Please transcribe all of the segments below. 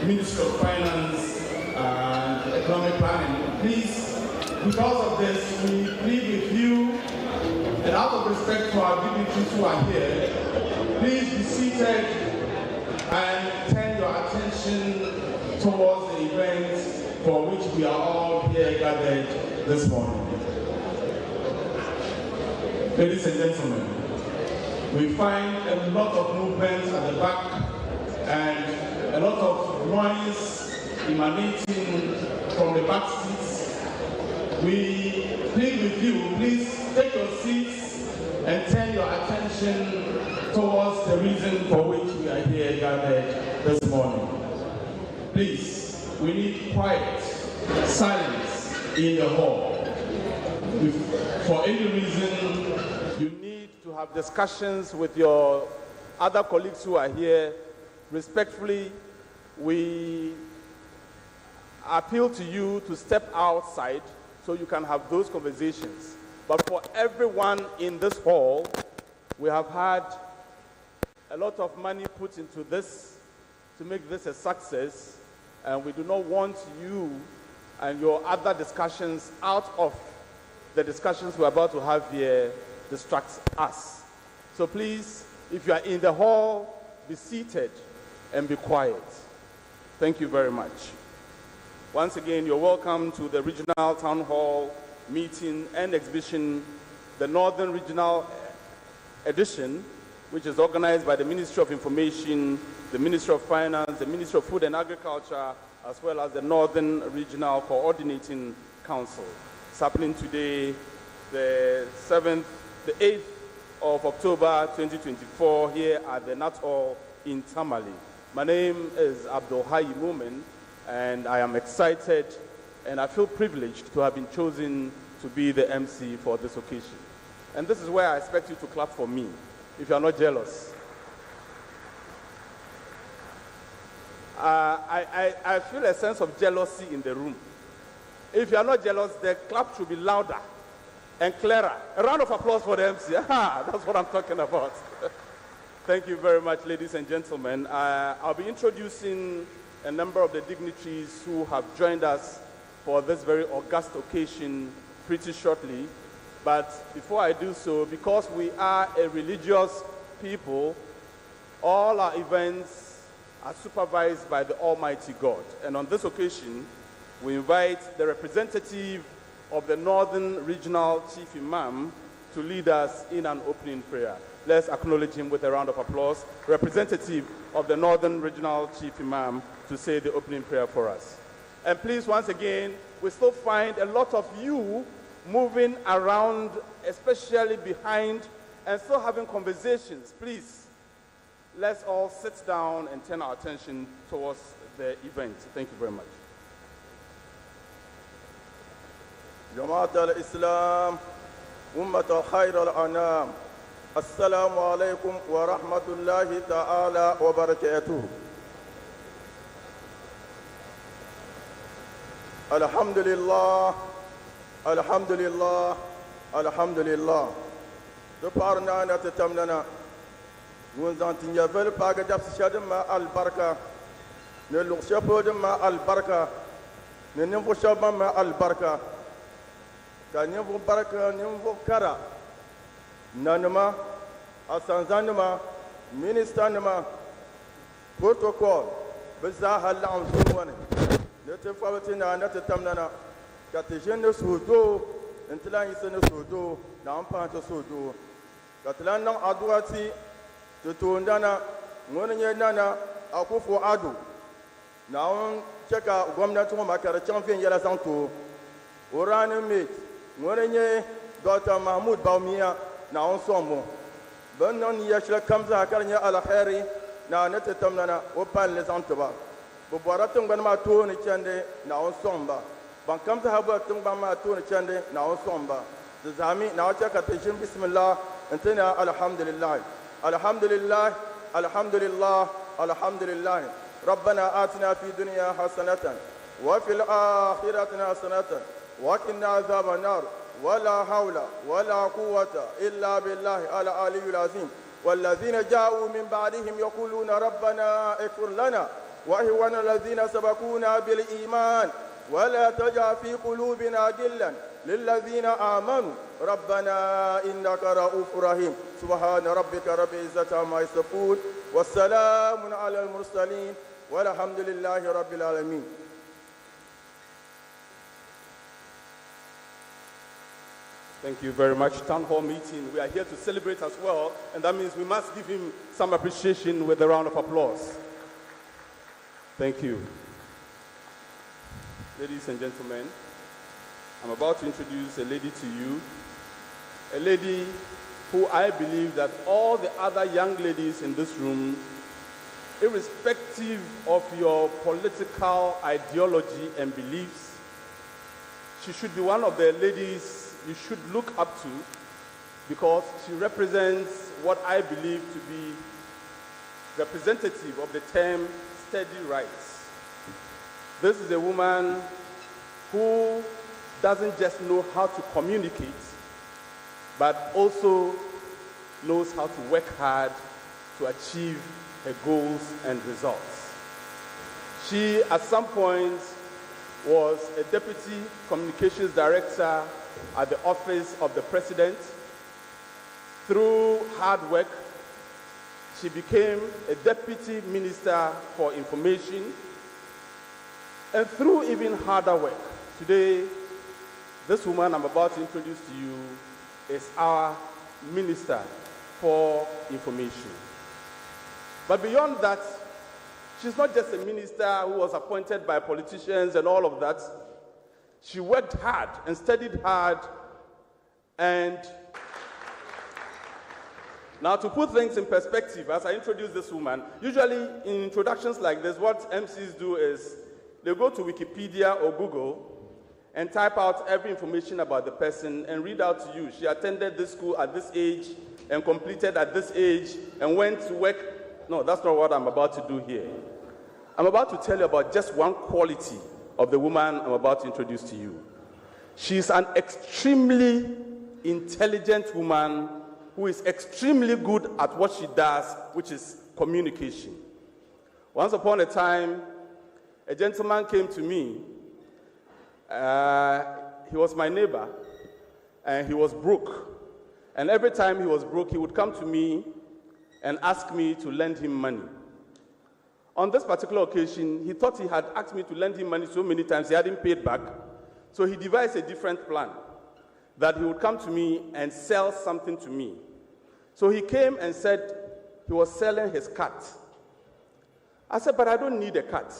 Ministry of Finance and Economic Planning. Please, because of this, we plead with you, and out of respect to our dignitaries who are here, please be seated and turn your attention towards the event for which we are all here gathered this morning. Ladies and gentlemen, we find a lot of movement at the back and a lot of noise emanating from the back seats. We plead with you, please take your seats and turn your attention towards the reason for which we are here gathered this morning. Please, we need quiet, silence in the hall. If for any reason you need to have discussions with your other colleagues who are here, respectfully, we appeal to you to step outside so you can have those conversations. But for everyone in this hall, we have had a lot of money put into this to make this a success, and we do not want you and your other discussions out of the discussions we're about to have here distract us. So please, if you are in the hall, be seated and be quiet. Thank you very much. Once again, you're welcome to the Regional Town Hall meeting and exhibition, the Northern Regional Edition, which is organized by the Ministry of Information, the Ministry of Finance, the Ministry of Food and Agriculture, as well as the Northern Regional Coordinating Council. It's happening today, the 8th of October 2024, here at the Nat Hall in Tamale. My name is Abdul Hayi Mumin, and I am excited and I feel privileged to have been chosen to be the MC for this occasion. And this is where I expect you to clap for me, if you are not jealous. I feel a sense of jealousy in the room. If you are not jealous, the clap should be louder and clearer. A round of applause for the MC. That's what I'm talking about. Thank you very much, ladies and gentlemen. I'll be introducing a number of the dignitaries who have joined us for this very august occasion pretty shortly. But before I do so, because we are a religious people, all our events are supervised by the Almighty God. And on this occasion, we invite the representative of the Northern Regional Chief Imam to lead us in an opening prayer. Let's acknowledge him with a round of applause. Representative of the Northern Regional Chief Imam to say the opening prayer for us. And please, once again, we still find a lot of you moving around, especially behind, and still having conversations. Please, let's all sit down and turn our attention towards the event. Thank you very much. جماعة الإسلام أمة خير الأنام السلام عليكم ورحمة الله تعالى وبركاته. الحمد لله الحمد لله الحمد لله. دبارنا نتتمنى ونزانتين يفعل باقي جبس شدم البركة نلوك شبودم البركة ننفو شبم البركة كنفو بركة ننفو كرا نانما أسانزانما مينستانما بروتوكول بزاها اللعم زواني نتفاوتنا نتتمنى كتجن سودو انتلا يسن سودو نامبان سودو كتلان نام أدواتي تتوندنا نونينا أكوفو أدو ناون شكا غمناتو مكارا چامفين يلا سانتو وراني ميت نونينا دوتا محمود باوميا ناون سومو بنون يشلا كمزا كارنيا على خيري نا نتتمنى وبان لسانتبا ببواراتن غنما توني چندي ناون سومبا بان كمزا هبا تنغبا توني چندي ناون سومبا زامي ناوچا كتشن بسم الله انتنا الحمد لله الحمد لله الحمد لله الحمد لله. ربنا آتنا في الدنيا حسنة وفي الآخرة حسنة وقنا عذاب النار ولا حول ولا قوة إلا بالله العلي العظيم. والذين جاءوا من بعدهم يقولون ربنا اغفر لنا وإخواننا الذين سبقونا بالإيمان ولا تجعل في قلوبنا غلا للذين آمنوا ربنا إنك رؤوف رحيم سبحان ربك رب العزة عما يصفون والسلام على المرسلين والحمد لله رب العالمين. Thank you very much. Town Hall meeting. We are here to celebrate as well, and that means we must give him some appreciation with a round of applause. Thank you. Ladies and gentlemen, I'm about to introduce a lady to you, a lady who I believe that all the other young ladies in this room, irrespective of your political ideology and beliefs, she should be one of the ladies you should look up to because she represents what I believe to be representative of the term steady rights. This is a woman who doesn't just know how to communicate, but also knows how to work hard to achieve her goals and results. She, at some point, was a deputy communications director at the office of the president. Through hard work, she became a deputy minister for information. And through even harder work, today, this woman I'm about to introduce to you is our minister for information. But beyond that, she's not just a minister who was appointed by politicians and all of that. She worked hard and studied hard. And now, to put things in perspective, as I introduce this woman, usually in introductions like this, what MCs do is they go to Wikipedia or Google and type out every information about the person and read out to you. She attended this school at this age and completed at this age and went to work. No, that's not what I'm about to do here. I'm about to tell you about just one quality of the woman I'm about to introduce to you. She's an extremely intelligent woman who is extremely good at what she does, which is communication. Once upon a time, a gentleman came to me. He was my neighbor, and he was broke. And every time he was broke, he would come to me and ask me to lend him money. On this particular occasion, he thought he had asked me to lend him money so many times he hadn't paid back. So he devised a different plan, that he would come to me and sell something to me. So he came and said he was selling his cat. I said, but I don't need a cat.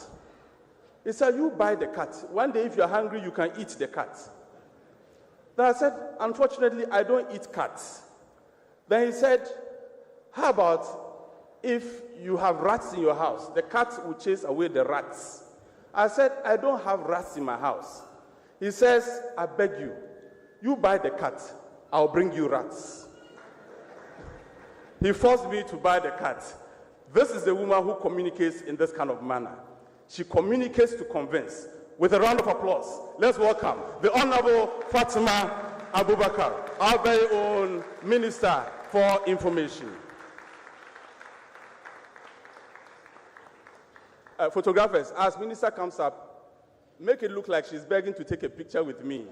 He said, you buy the cat. One day, if you're hungry, you can eat the cat. Then I said, unfortunately, I don't eat cats. Then he said, how about if you have rats in your house? The cat will chase away the rats. I said, I don't have rats in my house. He says, I beg you, you buy the cat, I'll bring you rats. He forced me to buy the cat. This is the woman who communicates in this kind of manner. She communicates to convince. With a round of applause, let's welcome the Honorable Fatima Abubakar, our very own Minister for Information. Photographers, as Minister comes up, make it look like she's begging to take a picture with me.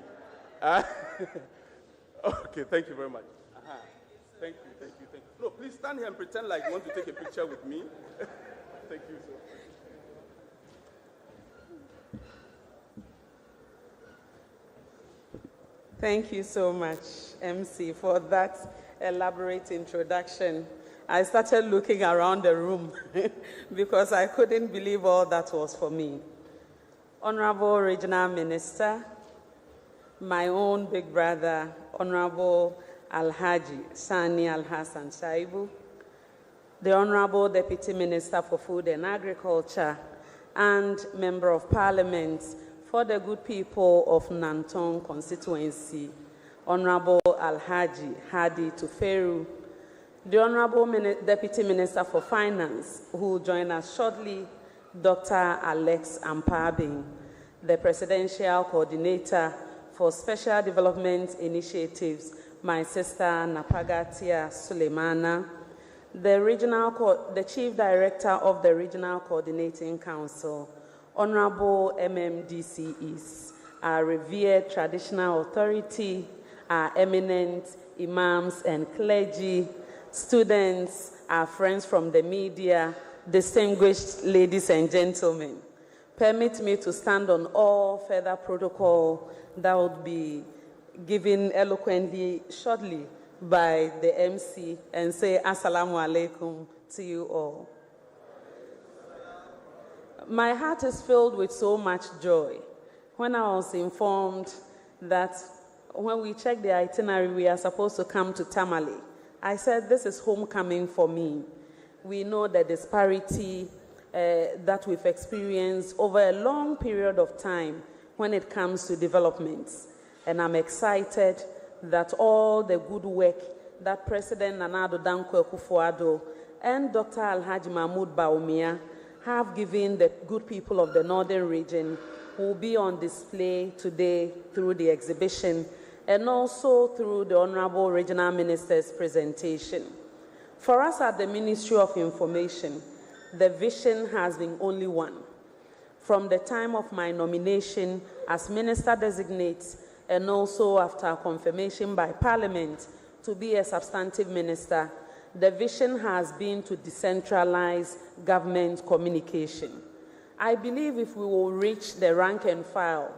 Okay, thank you very much. Thank you. No, please stand here and pretend like you want to take a picture with me. Thank you so much. Thank you so much, MC, for that elaborate introduction. I started looking around the room because I couldn't believe all that was for me. Honorable Regional Minister, my own big brother, Honorable Alhaji Sani Al-Hassan Shaibu, the Honorable Deputy Minister for Food and Agriculture, and Member of Parliament for the good people of Nantong constituency, Honorable Alhaji Hadi Tuferu, the Honorable Deputy Minister for Finance, who will join us shortly, Dr. Alex Ampabing, the Presidential Coordinator for Special Development Initiatives, my sister Napagatia Suleimana, the Chief Director of the Regional Coordinating Council, Honorable MMDCEs, our revered traditional authority, our eminent imams and clergy, students, our friends from the media, distinguished ladies and gentlemen. Permit me to stand on all further protocol that would be given eloquently shortly by the MC and say Assalamu alaikum to you all. My heart is filled with so much joy when I was informed that when we checked the itinerary, we are supposed to come to Tamale. I said, this is homecoming for me. We know the disparity that we've experienced over a long period of time when it comes to developments. And I'm excited that all the good work that President Nana Addo Dankwa Akufo-Addo and Dr. Alhaji Mahmoud Bawumia have given the good people of the northern region will be on display today through the exhibition and also through the Honorable Regional Minister's presentation. For us at the Ministry of Information, the vision has been only one. From the time of my nomination as Minister-designate and also after confirmation by Parliament to be a substantive minister, the vision has been to decentralize government communication. I believe if we will reach the rank and file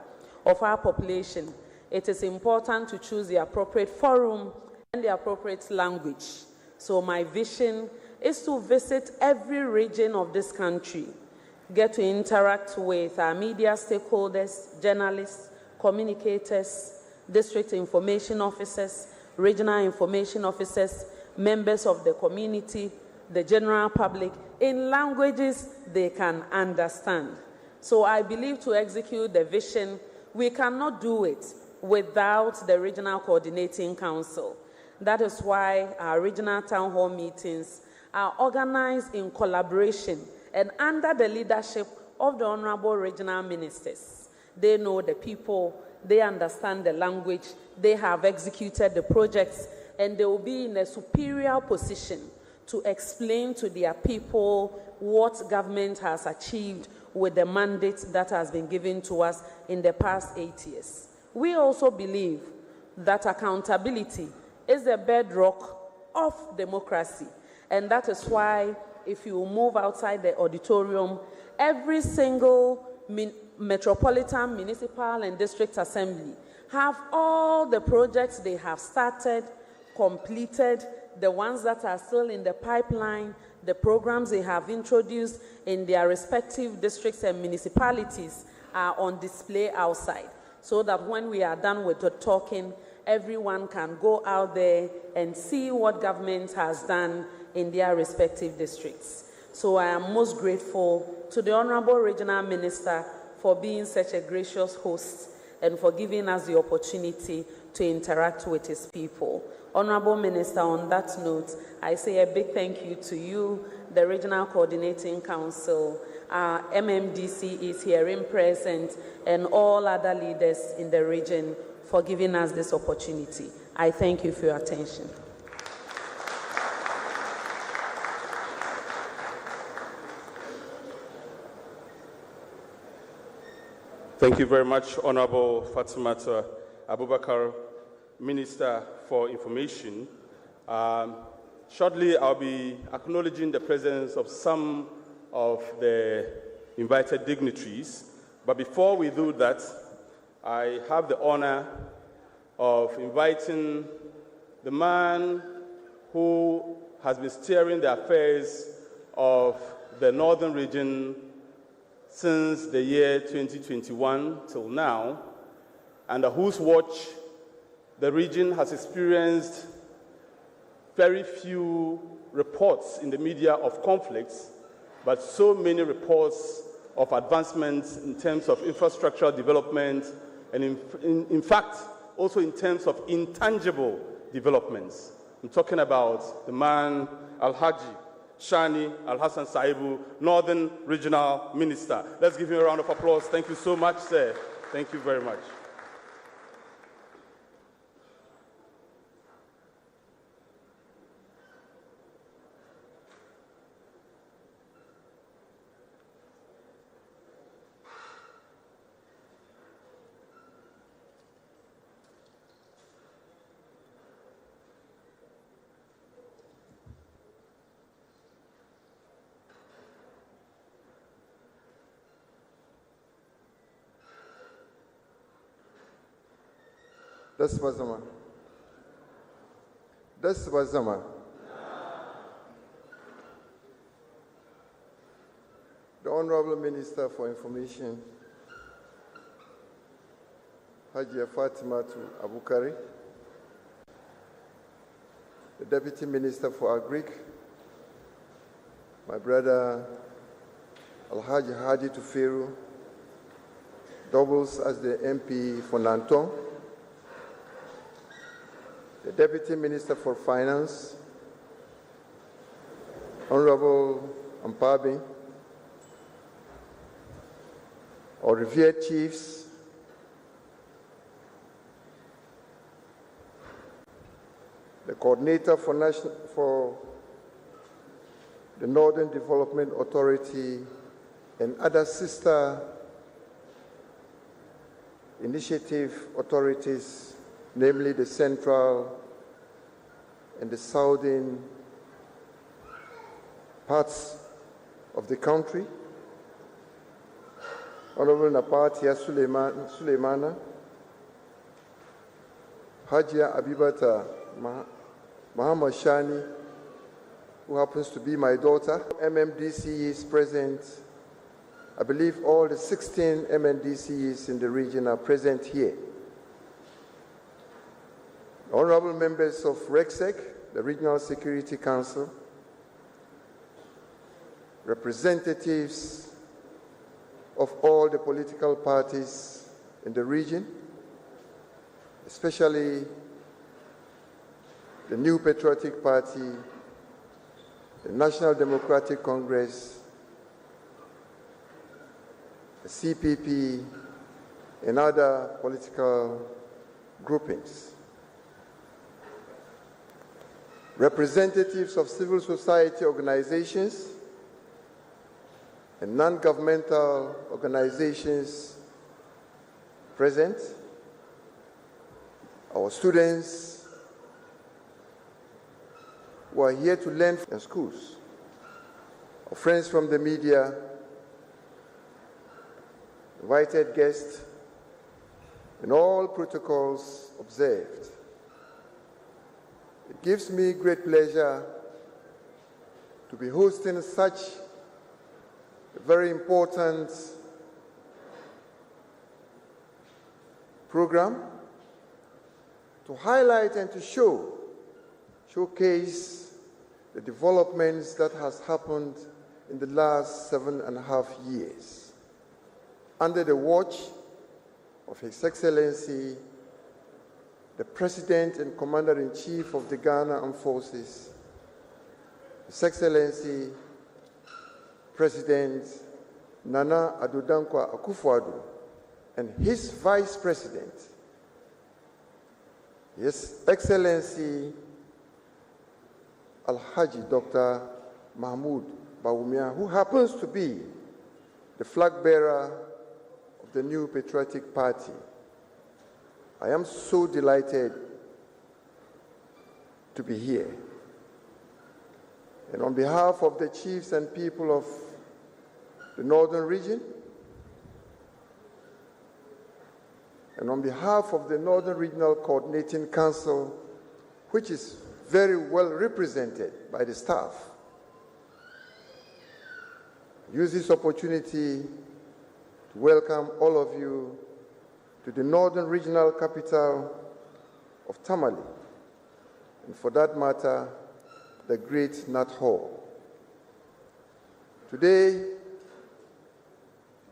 of our population, it is important to choose the appropriate forum and the appropriate language. So my vision is to visit every region of this country, get to interact with our media stakeholders, journalists, communicators, district information officers, regional information officers, members of the community, the general public, in languages they can understand. So I believe to execute the vision, we cannot do it without the Regional Coordinating Council. That is why our regional town hall meetings are organized in collaboration and under the leadership of the Honorable Regional Ministers. They know the people, they understand the language, they have executed the projects, and they will be in a superior position to explain to their people what government has achieved with the mandate that has been given to us in the past 8 years. We also believe that accountability is the bedrock of democracy, and that is why if you move outside the auditorium, every single metropolitan, municipal, and district assembly have all the projects they have started, completed, the ones that are still in the pipeline, the programs they have introduced in their respective districts and municipalities are on display outside, so that when we are done with the talking, everyone can go out there and see what government has done in their respective districts. So I am most grateful to the Honorable Regional Minister for being such a gracious host and for giving us the opportunity to interact with his people. Honorable Minister, on that note, I say a big thank you to you, the Regional Coordinating Council, our MMDC is here in present, and all other leaders in the region for giving us this opportunity. I thank you for your attention. Thank you very much, Honorable Fatimata Abubakar, Minister for Information. Shortly, I'll be acknowledging the presence of some of the invited dignitaries. But before we do that, I have the honor of inviting the man who has been steering the affairs of the northern region since the year 2021 till now, under whose watch the region has experienced very few reports in the media of conflicts, but so many reports of advancements in terms of infrastructural development and in fact, also in terms of intangible developments. I'm talking about the man, Alhaji Shani Al-Hassan Saibu, Northern Regional Minister. Let's give him a round of applause. Thank you so much, sir. Thank you very much. Desbazama. The Honorable Minister for Information, Hajia Fatimatu Abukari, the Deputy Minister for Agric, my brother Alhaji Hadi Tufiru, doubles as the MP for Nantong, the Deputy Minister for Finance, Honorable Ampabi, our revered chiefs, the coordinator for the Northern Development Authority and other sister initiative authorities, namely the Central and the Southern parts of the country. Honorable Napatia Suleimana, Hajia Abibata Muhammad Shani, who happens to be my daughter. MMDC is present. I believe all the 16 MNDCs in the region are present here. Honorable members of RECSEC, the Regional Security Council, representatives of all the political parties in the region, especially the New Patriotic Party, the National Democratic Congress, the CPP, and other political groupings. Representatives of civil society organizations and non-governmental organizations present, our students who are here to learn in schools, our friends from the media, invited guests, and all protocols observed. It gives me great pleasure to be hosting such a very important program to highlight and to showcase the developments that has happened in the last 7.5 years under the watch of His Excellency, the President and Commander-in-Chief of the Ghana Armed Forces, His Excellency, President Nana Addo Dankwa Akufo-Addo, and his Vice President, His Excellency Alhaji Dr. Mahmoud Bawumia, who happens to be the flag bearer of the New Patriotic Party. I am so delighted to be here. And on behalf of the chiefs and people of the Northern region, and on behalf of the Northern Regional Coordinating Council, which is very well represented by the staff, use this opportunity to welcome all of you to the Northern Regional Capital of Tamale, and for that matter, the great Townhall. Today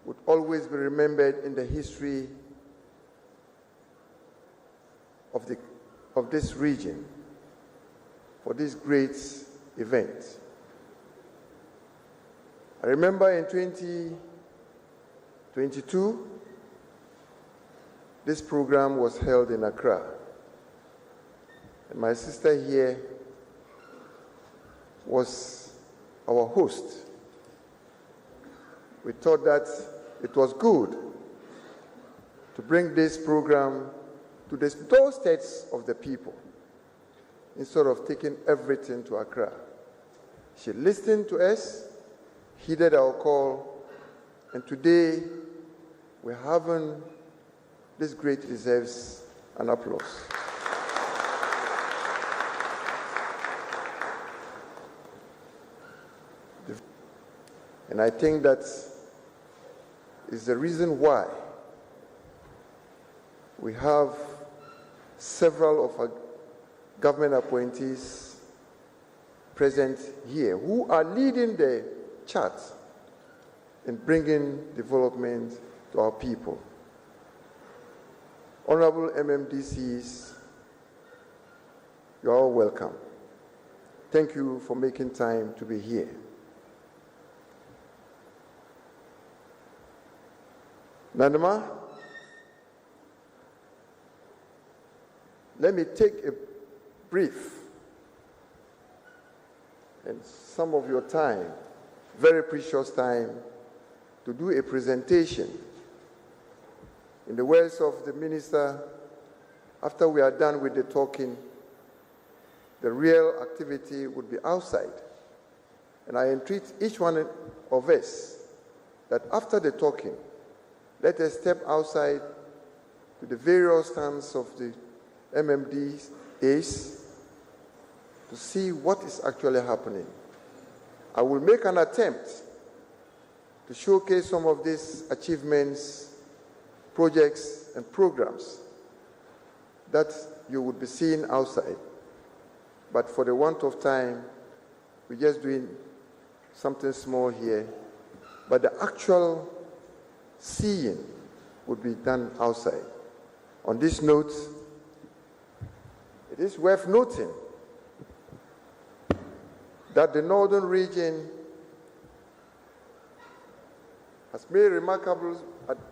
would always be remembered in the history of this region for this great event. I remember in 2022, this program was held in Accra. And my sister here was our host. We thought that it was good to bring this program to the doorsteps of the people instead of taking everything to Accra. She listened to us, heeded our call, and today we're having these great reserves and applause. And I think that is the reason why we have several of our government appointees present here who are leading the charge in bringing development to our people. Honorable MMDCs, you are all welcome. Thank you for making time to be here. Nanama, let me take a brief and some of your time, very precious time, to do a presentation. In the words of the minister, after we are done with the talking, the real activity would be outside. And I entreat each one of us that after the talking, let us step outside to the various stands of the MMDAs to see what is actually happening. I will make an attempt to showcase some of these achievements, projects, and programs that you would be seeing outside. But for the want of time, we're just doing something small here. But the actual seeing would be done outside. On this note, it is worth noting that the northern region has made remarkable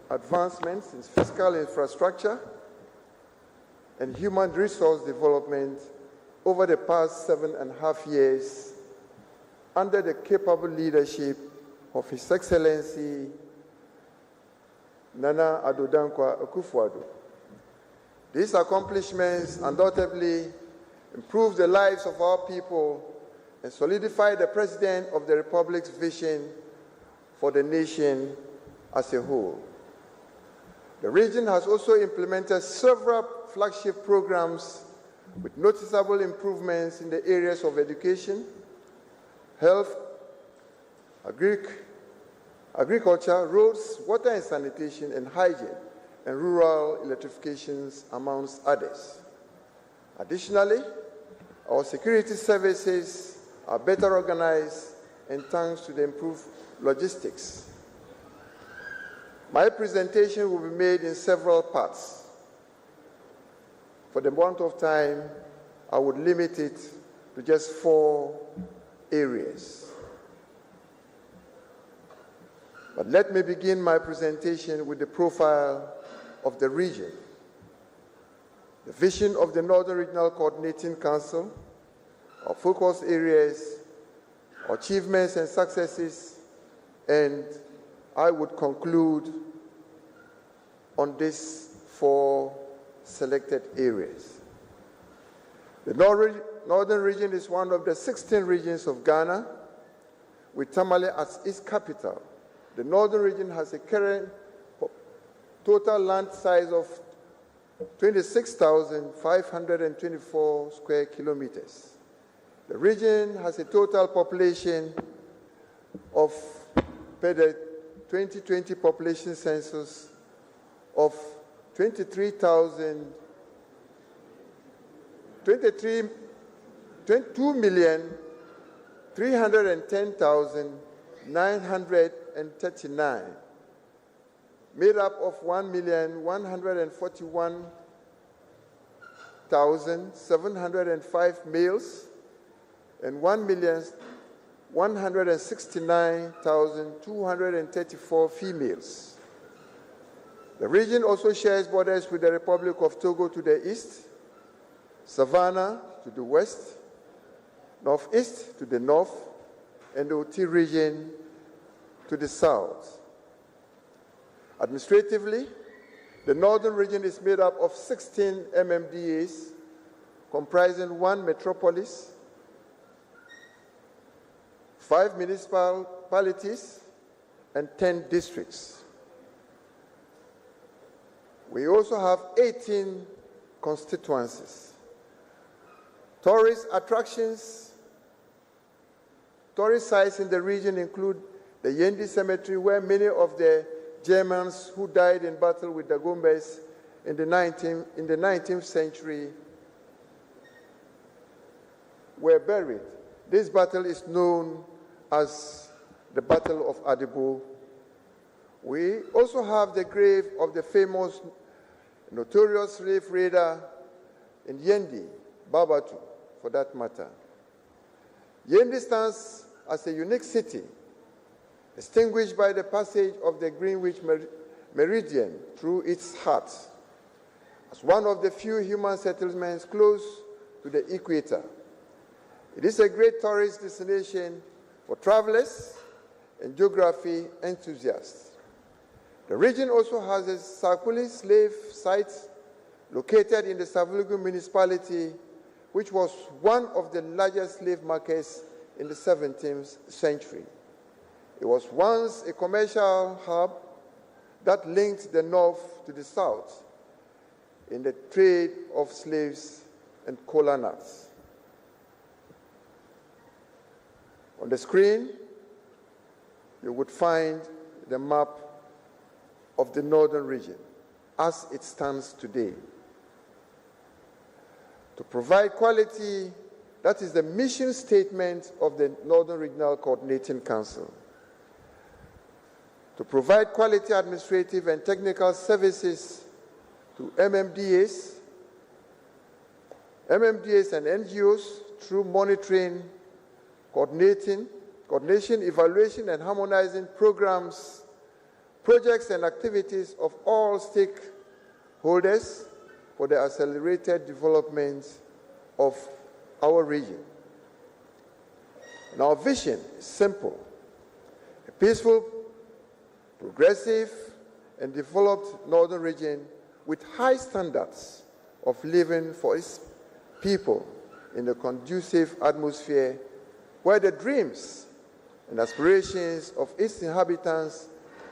advancements in fiscal infrastructure and human resource development over the past 7.5 years under the capable leadership of His Excellency Nana Addo Dankwa Akufo-Addo. These accomplishments undoubtedly improve the lives of our people and solidify the President of the Republic's vision for the nation as a whole. The region has also implemented several flagship programs with noticeable improvements in the areas of education, health, agriculture, roads, water and sanitation, and hygiene, and rural electrifications, amongst others. Additionally, our security services are better organized and thanks to the improved logistics. My presentation will be made in several parts. For the want of time, I would limit it to just 4 areas. But let me begin my presentation with the profile of the region, the vision of the Northern Regional Coordinating Council, our focus areas, our achievements and successes, and I would conclude on these 4 selected areas. The Northern region is one of the 16 regions of Ghana, with Tamale as its capital. The Northern region has a current total land size of 26,524 square kilometers. The region has a total population of, per the 2020 population census, of 22,310,939, made up of 1,141,705 males and 1,169,234 females. The region also shares borders with the Republic of Togo to the east, Savannah to the west, Northeast to the north, and the Oti region to the south. Administratively, the Northern region is made up of 16 MMDAs, comprising 1 metropolis, 5 municipalities, and 10 districts. We also have 18 constituencies. Tourist attractions, tourist sites in the region include the Yendi Cemetery, where many of the Germans who died in battle with the Gombes in the 19th century were buried. This battle is known as the Battle of Adibo. We also have the grave of the famous notorious slave raider in Yendi, Babatu, for that matter. Yendi stands as a unique city, distinguished by the passage of the Greenwich Meridian through its heart, as one of the few human settlements close to the equator. It is a great tourist destination for travelers and geography enthusiasts. The region also has a Sakuli slave site located in the Savulugu municipality, which was one of the largest slave markets in the 17th century. It was once a commercial hub that linked the north to the south in the trade of slaves and kola nuts. On the screen, you would find the map of the northern region as it stands today. To provide quality, that is the mission statement of the Northern Regional Coordinating Council. To provide quality administrative and technical services to MMDAs and NGOs through monitoring, coordination, evaluation, and harmonizing programs, projects, and activities of all stakeholders for the accelerated development of our region. And our vision is simple: a peaceful, progressive, and developed northern region with high standards of living for its people in a conducive atmosphere where the dreams and aspirations of its inhabitants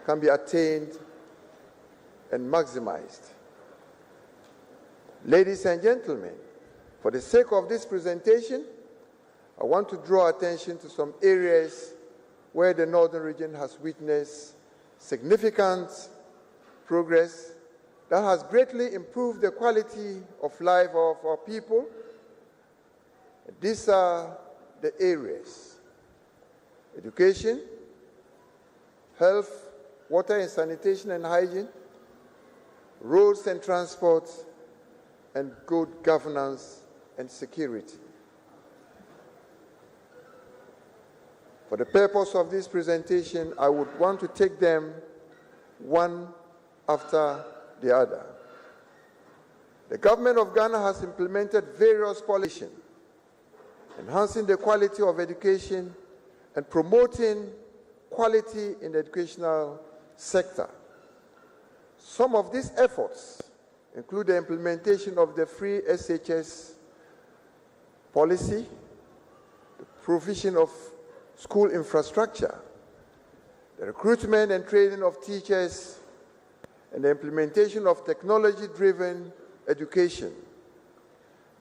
can be attained and maximized. Ladies and gentlemen, for the sake of this presentation, I want to draw attention to some areas where the northern region has witnessed significant progress that has greatly improved the quality of life of our people. These are the areas: education, health, water and sanitation and hygiene, roads and transport, and good governance and security. For the purpose of this presentation, I would want to take them one after the other. The government of Ghana has implemented various policies enhancing the quality of education and promoting quality in the educational sector. Some of these efforts include the implementation of the free SHS policy, the provision of school infrastructure, the recruitment and training of teachers, and the implementation of technology-driven education.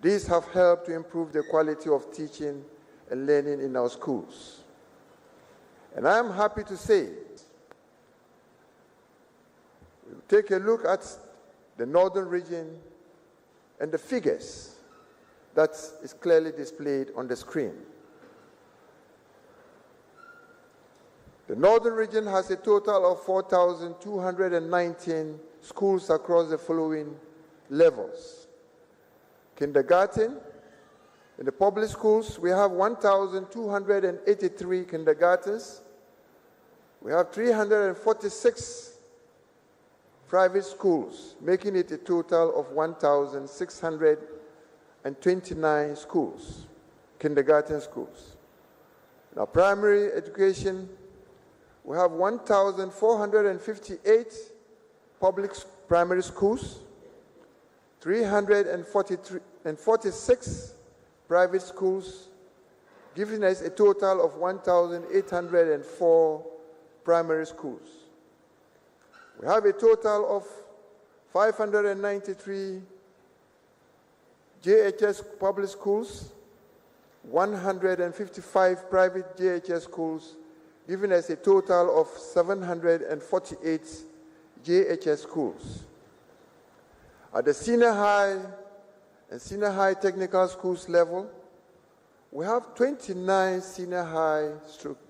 These have helped to improve the quality of teaching and learning in our schools. And I am happy to say, we'll take a look at the northern region and the figures that is clearly displayed on the screen. The northern region has a total of 4,219 schools across the following levels. Kindergarten, in the public schools, we have 1,283 kindergartens. We have 346 private schools, making it a total of 1,629 schools, kindergarten schools. Now, primary education, we have 1,458 public primary schools, 346 private schools, giving us a total of 1,804 primary schools. We have a total of 593 JHS public schools, 155 private JHS schools, giving us a total of 748 JHS schools. At the senior high and senior high technical schools level, we have 29 senior high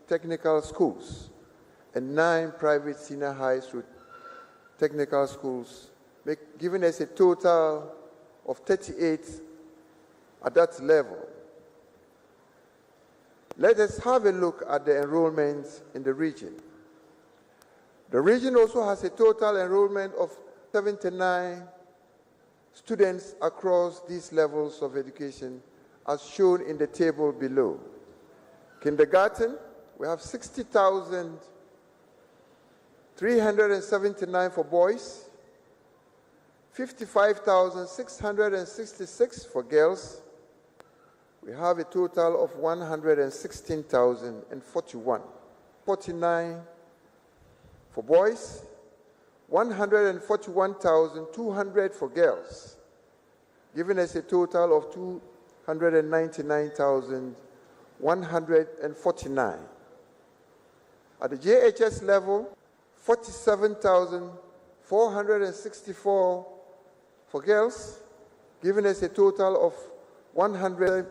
technical schools and 9 private senior high technical schools, giving us a total of 38 at that level. Let us have a look at the enrollment in the region. The region also has a total enrollment of 79 students across these levels of education, as shown in the table below. Kindergarten, we have 60,379 for boys, 55,666 for girls. We have a total of 116,041. 49 for boys, 141,200 for girls, giving us a total of 299,149. At the JHS level, 47,464 for girls, giving us a total of 100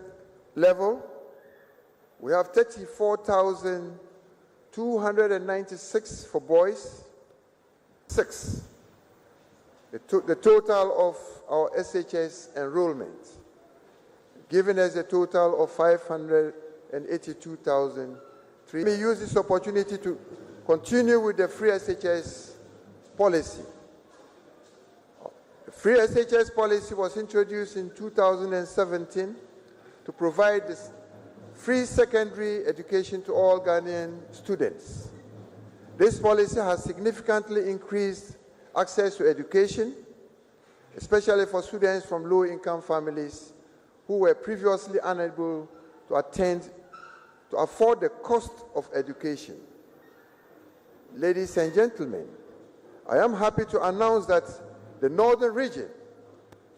level. We have 34,296 for boys, 6. The total of our SHS enrollment, giving us a total of 582,003. Let me use this opportunity to continue with the free SHS policy. The free SHS policy was introduced in 2017 to provide this free secondary education to all Ghanaian students. This policy has significantly increased access to education, especially for students from low-income families who were previously unable to afford the cost of education. Ladies and gentlemen, I am happy to announce that the Northern region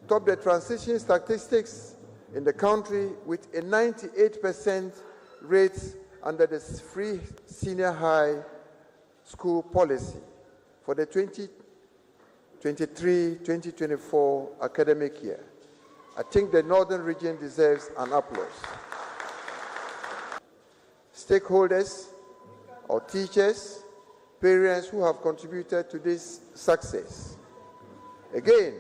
topped the transition statistics in the country with a 98% rate under the free senior high school policy for the 2023-2024 academic year. I think the Northern region deserves an applause. Stakeholders, our teachers, parents who have contributed to this success. Again,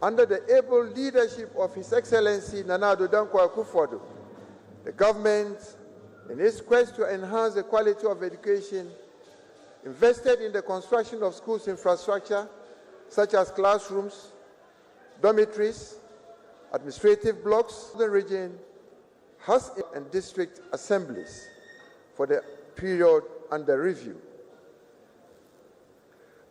under the able leadership of His Excellency Nana Addo Dankwa Akufo-Addo, the government, in its quest to enhance the quality of education, invested in the construction of schools infrastructure, such as classrooms, dormitories, administrative blocks. The region has and district assemblies for the period under review.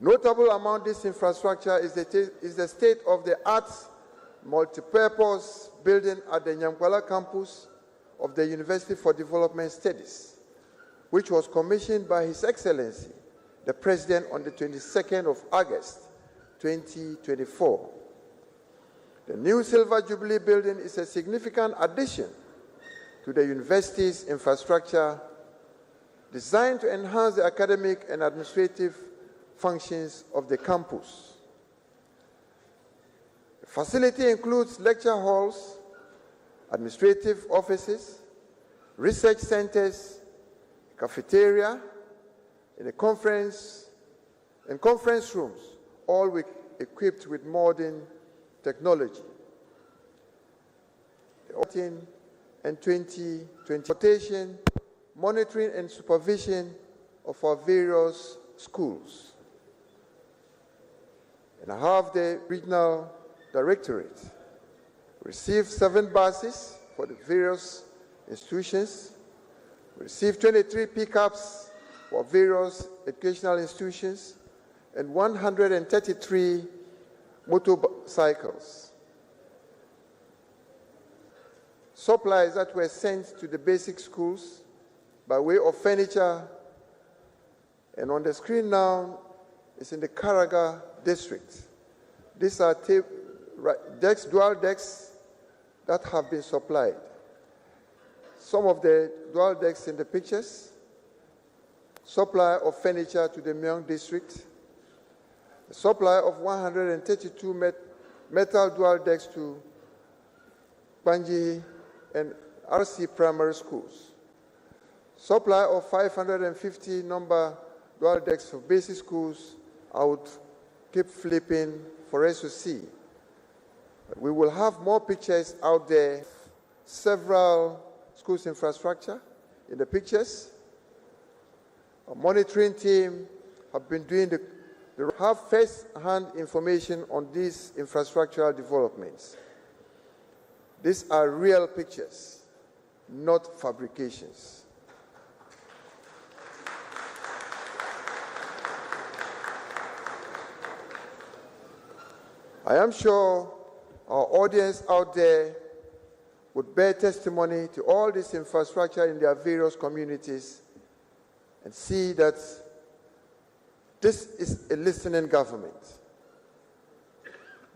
Notable among this infrastructure is the state-of-the-art multipurpose building at the Nyamkwala campus of the University for Development Studies, which was commissioned by His Excellency, the President, on the 22nd of August, 2024. The new Silver Jubilee building is a significant addition to the university's infrastructure designed to enhance the academic and administrative functions of the campus. The facility includes lecture halls, administrative offices, research centers, cafeteria, and conference rooms, all equipped with modern technology. The 2020 transportation, monitoring and supervision of our various schools. And I have the regional directorate. We received 7 buses for the various institutions. We received 23 pickups for various educational institutions and 133 motorcycles. Supplies that were sent to the basic schools by way of furniture, and on the screen now is in the Karaga district. These are dual decks that have been supplied. Some of the dual decks in the pictures, supply of furniture to the Myong district, the supply of 132 metal dual decks to Banji and RC primary schools, supply of 550 number dual decks for basic schools. I would keep flipping for us to see. We will have more pictures out there, several schools infrastructure in the pictures. Our monitoring team have been doing have first-hand information on these infrastructural developments. These are real pictures, not fabrications. I am sure our audience out there would bear testimony to all this infrastructure in their various communities and see that this is a listening government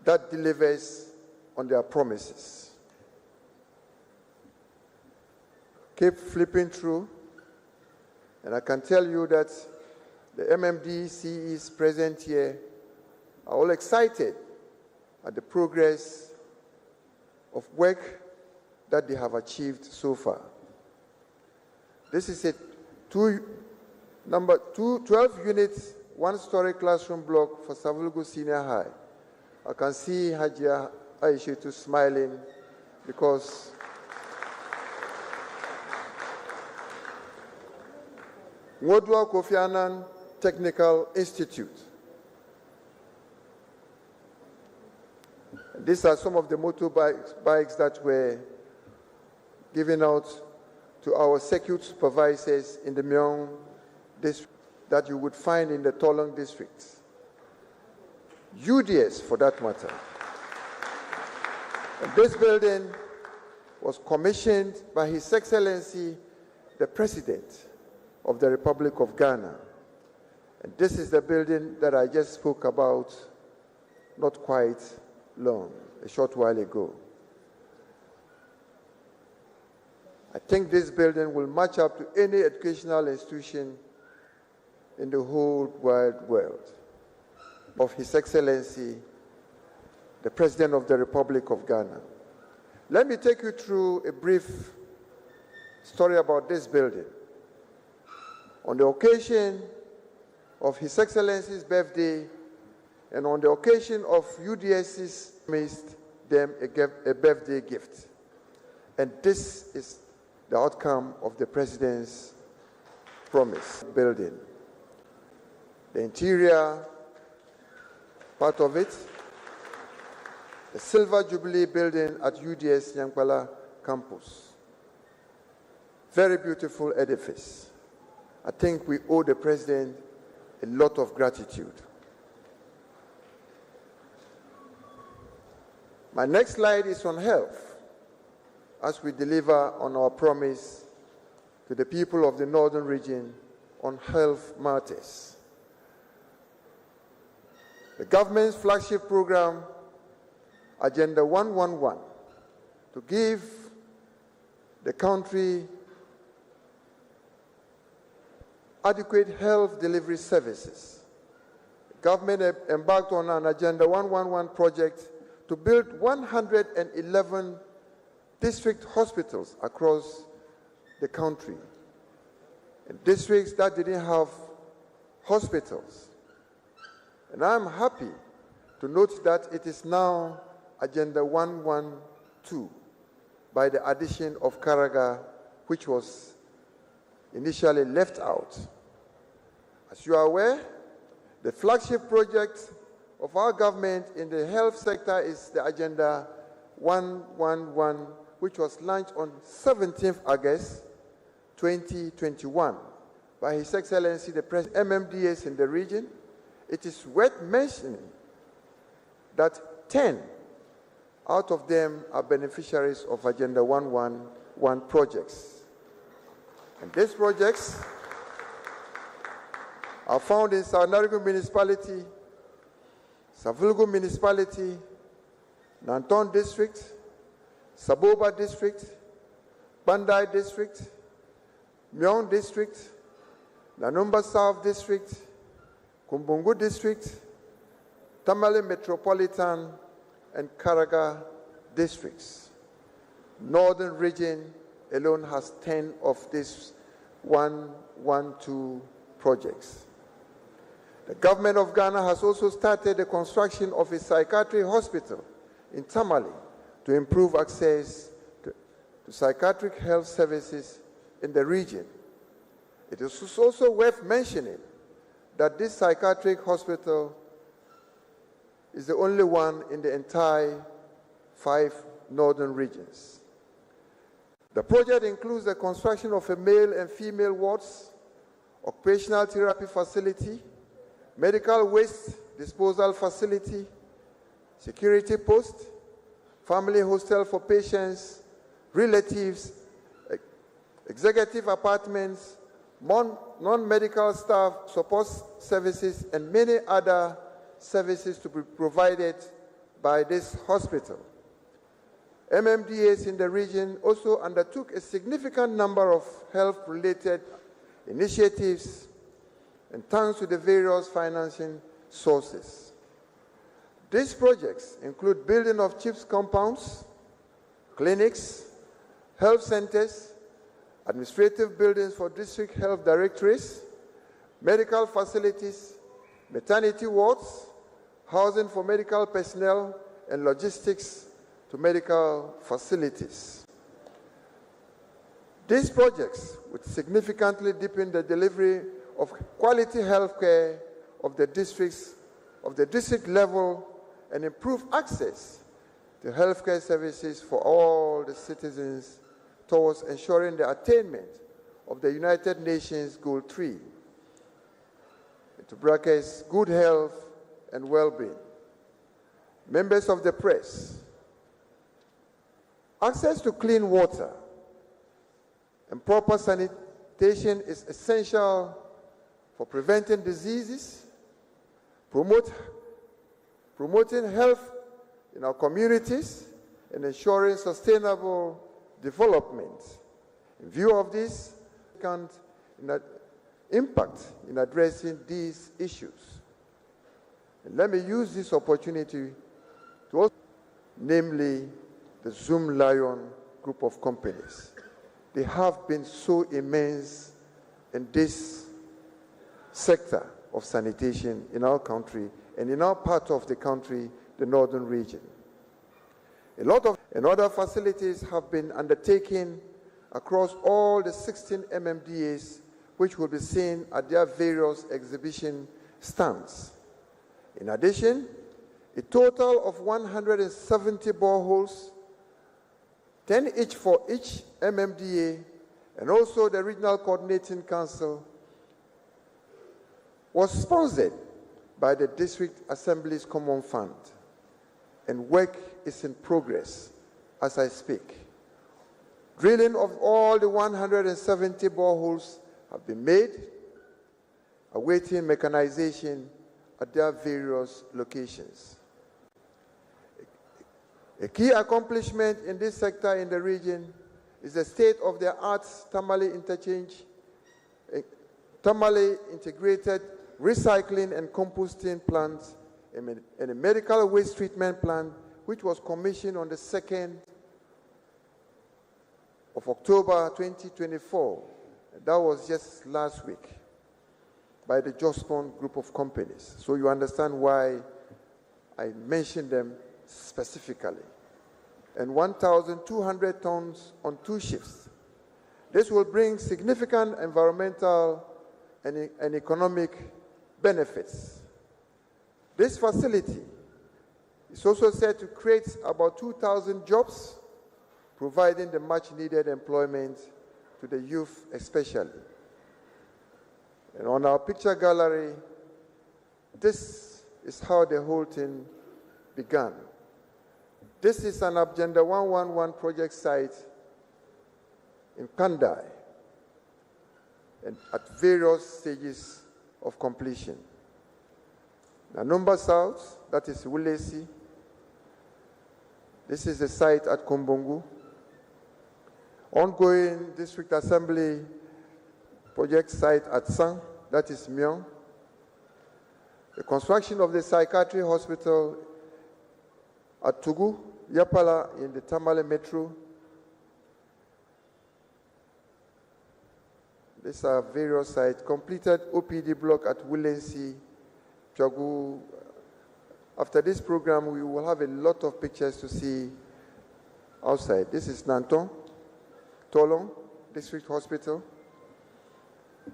that delivers on their promises. Keep flipping through, and I can tell you that the MMD CEs present here are all excited at the progress of work that they have achieved so far. This is a 12 units, one-story classroom block for Savulgu Senior High. I can see Hajia Aishatu smiling because Ngodwa Kofi Annan Technical Institute. These are some of the motorbikes that were given out to our circuit supervisors in the Myong district that you would find in the Tolong district. UDS, for that matter. And this building was commissioned by His Excellency, the President of the Republic of Ghana. And this is the building that I just spoke about not quite long, a short while ago. I think this building will match up to any educational institution in the whole wide world of His Excellency, the President of the Republic of Ghana. Let me take you through a brief story about this building. On the occasion of His Excellency's birthday and on the occasion of UDS's, promised them a birthday gift. And this is the outcome of the President's promise building. The interior part of it, the Silver Jubilee building at UDS Nyankpala campus. Very beautiful edifice. I think we owe the President a lot of gratitude. My next slide is on health, as we deliver on our promise to the people of the northern region on health matters. The government's flagship program, Agenda 111, to give the country adequate health delivery services. The government embarked on an Agenda 111 project to build 111 district hospitals across the country. And districts that didn't have hospitals. And I'm happy to note that it is now Agenda 112 by the addition of Karaga, which was initially left out. As you are aware, the flagship project of our government in the health sector is the Agenda 111, which was launched on 17th August 2021 by His Excellency the President MMDS in the region. It is worth mentioning that 10 out of them are beneficiaries of Agenda 111 projects. And these projects are found in Savanarigu Municipality, Savulgu Municipality, Nanton District, Saboba District, Bandai District, Myong District, Nanumba South District, Kumbungu District, Tamale Metropolitan, and Karaga districts. Northern region alone has 10 of these 112 projects. The government of Ghana has also started the construction of a psychiatric hospital in Tamale to improve access to psychiatric health services in the region. It is also worth mentioning that this psychiatric hospital is the only one in the entire 5 northern regions. The project includes the construction of a male and female wards, occupational therapy facility, medical waste disposal facility, security post, family hostel for patients, relatives, executive apartments, non-medical staff support services, and many other services to be provided by this hospital. MMDAs in the region also undertook a significant number of health-related initiatives, and thanks to the various financing sources. These projects include building of CHIPS compounds, clinics, health centers, administrative buildings for district health directories, medical facilities, maternity wards, housing for medical personnel, and logistics to medical facilities. These projects would significantly deepen the delivery of quality health care of the district level and improve access to healthcare services for all the citizens towards ensuring the attainment of the United Nations Goal 3, into brackets, good health and well-being. Members of the press, access to clean water and proper sanitation is essential for preventing diseases, promoting health in our communities, and ensuring sustainable development. In view of this, impact in addressing these issues. And let me use this opportunity to also, namely the Zoom Lion group of companies. They have been so immense in this sector of sanitation in our country and in our part of the country, the northern region. A lot of other facilities have been undertaken across all the 16 MMDAs, which will be seen at their various exhibition stands. In addition, a total of 170 boreholes, 10 each for each MMDA, and also the Regional Coordinating Council, was sponsored by the District Assembly's Common Fund, and work is in progress as I speak. Drilling of all the 170 boreholes have been made, awaiting mechanization at their various locations. A key accomplishment in this sector in the region is the state-of-the-art Tamale integrated recycling and composting plant and a medical waste treatment plant, which was commissioned on the 2nd of October 2024. That was just last week by the Jospon group of companies. So you understand why I mentioned them specifically. And 1,200 tons on 2 shifts. This will bring significant environmental and economic benefits. This facility is also set to create about 2,000 jobs, providing the much-needed employment to the youth especially. And on our picture gallery, this is how the whole thing began. This is an Agenda 111 project site in Kandai, and at various stages of completion. Nanumba South, that is Wulesi, This is the site at Kombongu. Ongoing district assembly project site at Sang, that is Myong. The construction of the psychiatry hospital at Tugu, Yapala in the Tamale Metro. These are various sites. Completed OPD block at Willensi, Chagu. After this program, we will have a lot of pictures to see outside. This is Nanton, Tolong District Hospital.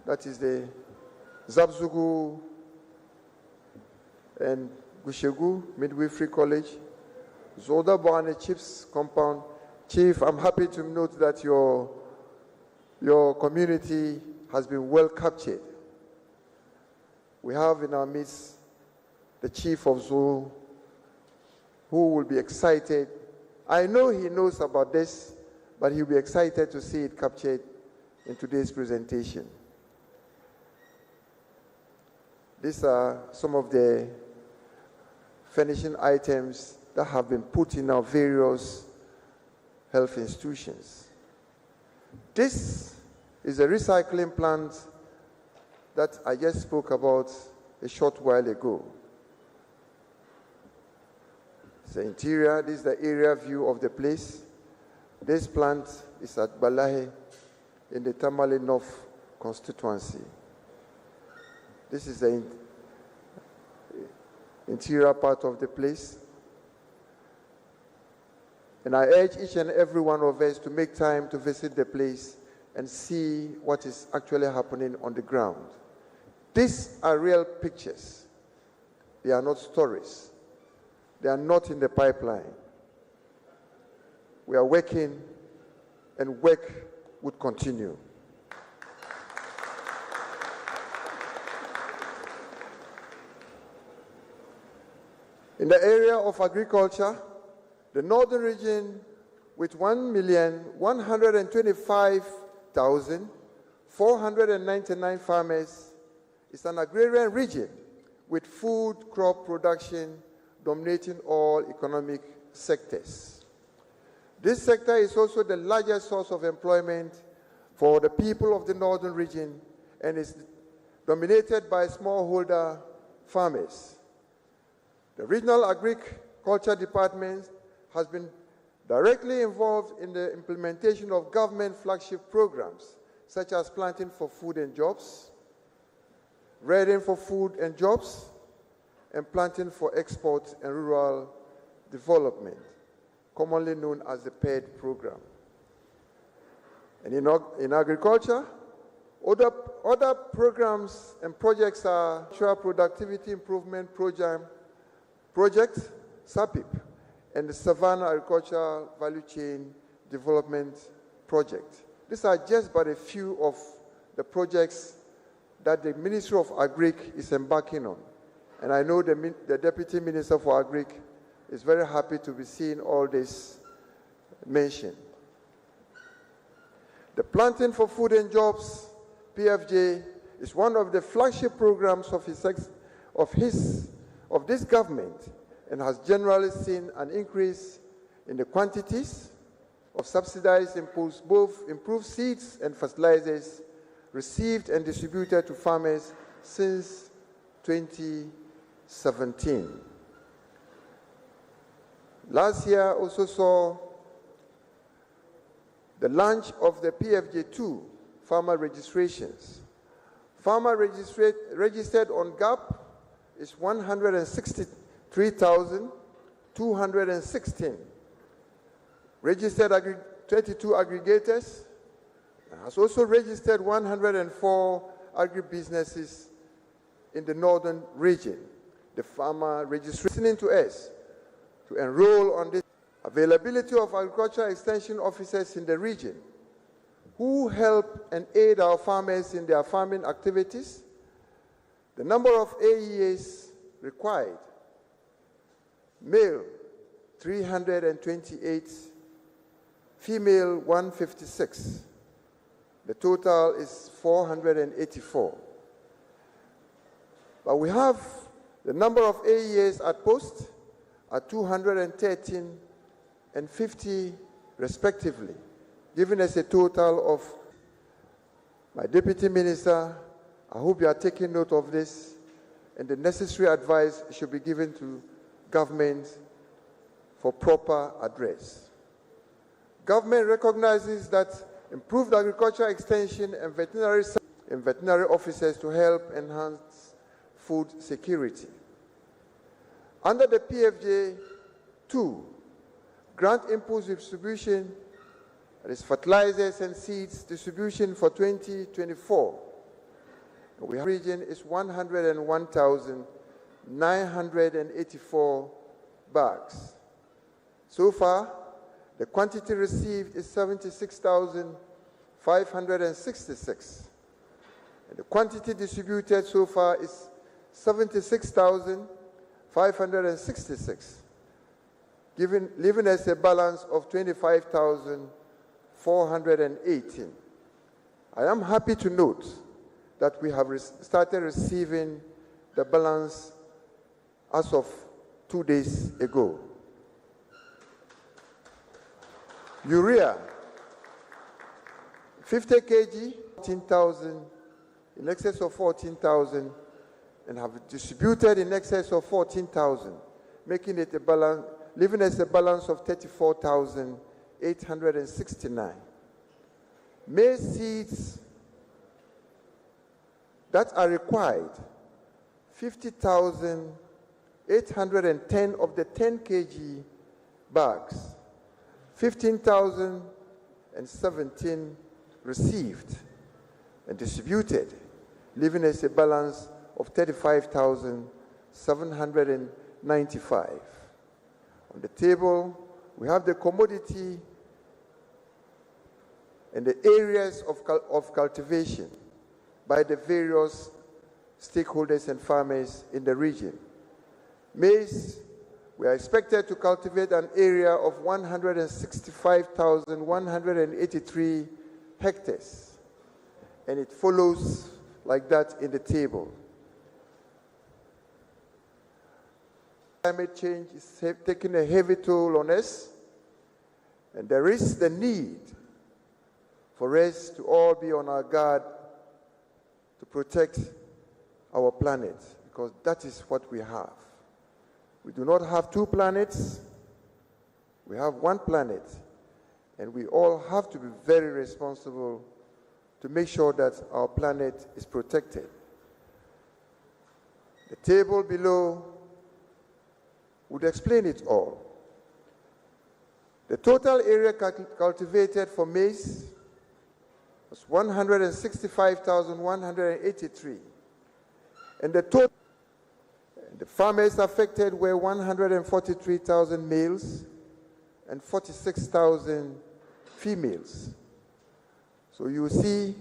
That is the Zabzugu and Gushegu Midwifery College. Zoda Boane Chief's compound. Chief, I'm happy to note that your community has been well captured. We have in our midst the chief of Zoo, who will be excited. I know he knows about this, but he'll be excited to see it captured in today's presentation. These are some of the furnishing items that have been put in our various health institutions. This is a recycling plant that I just spoke about a short while ago. It's the interior. This is the area view of the place. This plant is at Balahe in the Tamale North constituency. This is the interior part of the place. And I urge each and every one of us to make time to visit the place and see what is actually happening on the ground. These are real pictures. They are not stories. They are not in the pipeline. We are working, and work would continue. In the area of agriculture, the northern region with 1,125,499 farmers is an agrarian region with food crop production dominating all economic sectors. This sector is also the largest source of employment for the people of the northern region and is dominated by smallholder farmers. The regional agriculture department has been directly involved in the implementation of government flagship programs such as Planting for Food and Jobs, Rearing for Food and Jobs, and Planting for Export and Rural Development, commonly known as the PED program. And in agriculture, other programs and projects are Rural Productivity Improvement Project, SAPIP, and the Savannah Agricultural Value Chain Development Project. These are just but a few of the projects that the Ministry of Agric is embarking on. And I know the Deputy Minister for Agric is very happy to be seeing all this mentioned. The Planting for Food and Jobs, PFJ, is one of the flagship programs of this government and has generally seen an increase in the quantities of subsidized inputs, both improved seeds and fertilizers received and distributed to farmers since 2017. Last year also saw the launch of the PFJ2 farmer registrations. Farmer registered on GAP is 163,216. Registered 22 aggregators, and has also registered 104 agribusinesses in the northern region. The farmer listening to us to enroll on this. Availability of agricultural extension officers in the region who help and aid our farmers in their farming activities. The number of AEAs required: male 328, female 156. The total is 484. But we have the number of AEAs at post at 213 and 50 respectively, giving us a total of. My Deputy Minister, I hope you are taking note of this, and the necessary advice should be given to government for proper address. Government recognizes that improved agricultural extension and veterinary officers to help enhance food security. Under the PFJ 2, grant impulse distribution, that is fertilizers and seeds distribution for 2024. We have region is 101,984 bags. So far, the quantity received is 76,566. And the quantity distributed so far is 76,566, leaving us a balance of 25,418. I am happy to note that we have started receiving the balance as of 2 days ago. Urea, 50 kg, 14,000, in excess of 14,000, and have distributed in excess of 14,000, making it a balance, leaving us a balance of 34,869. Maize seeds that are required, 50,810 of the 10 kg bags, 15,017 received and distributed, leaving us a balance of 35,795. On the table, we have the commodity and the areas of cultivation by the various stakeholders and farmers in the region. Maize, we are expected to cultivate an area of 165,183 hectares, and it follows like that in the table. Climate change is taking a heavy toll on us, and there is the need for us to all be on our guard to protect our planet, because that is what we have. We do not have two planets, we have one planet, and we all have to be very responsible to make sure that our planet is protected. The table below would explain it all. The total area cultivated for maize was 165,183, and the farmers affected were 143,000 males and 46,000 females. So you see,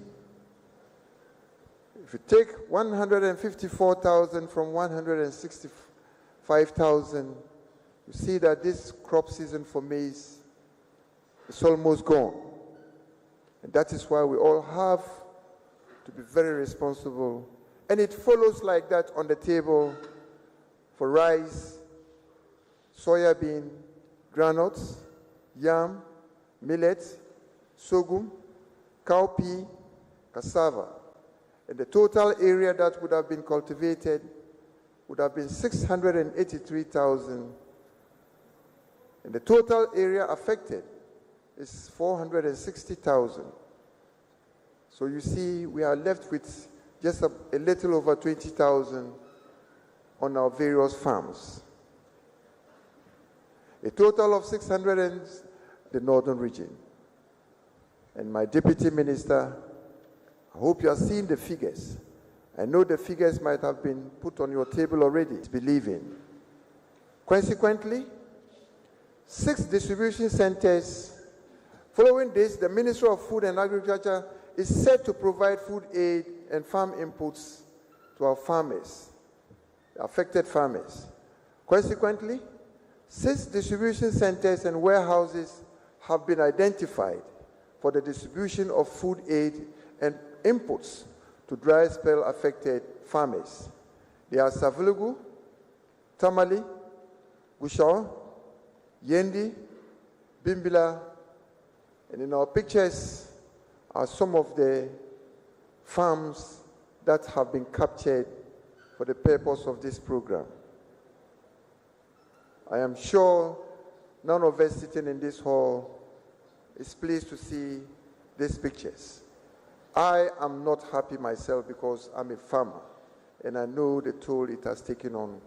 if you take 154,000 from 165,000, you see that this crop season for maize is almost gone. And that is why we all have to be very responsible. And it follows like that on the table for rice, soybean, granules, yam, millet, sorghum, cowpea, cassava. And the total area that would have been cultivated would have been 683,000. And the total area affected is 460,000. So you see, we are left with just a little over 20,000 on our various farms. A total of 600 in the northern region. And my Deputy Minister, I hope you are seeing the figures. I know the figures might have been put on your table already, believe in. Consequently, 6 distribution centers. Following this, the Ministry of Food and Agriculture is set to provide food aid and farm inputs to our farmers, the affected farmers. Consequently, 6 distribution centers and warehouses have been identified for the distribution of food aid and inputs to dry spell affected farmers. They are Savulugu, Tamale, Gusau, Yendi, Bimbila, and in our pictures are some of the farms that have been captured for the purpose of this program. I am sure none of us sitting in this hall is pleased to see these pictures. I am not happy myself because I'm a farmer, and I know the toll it has taken on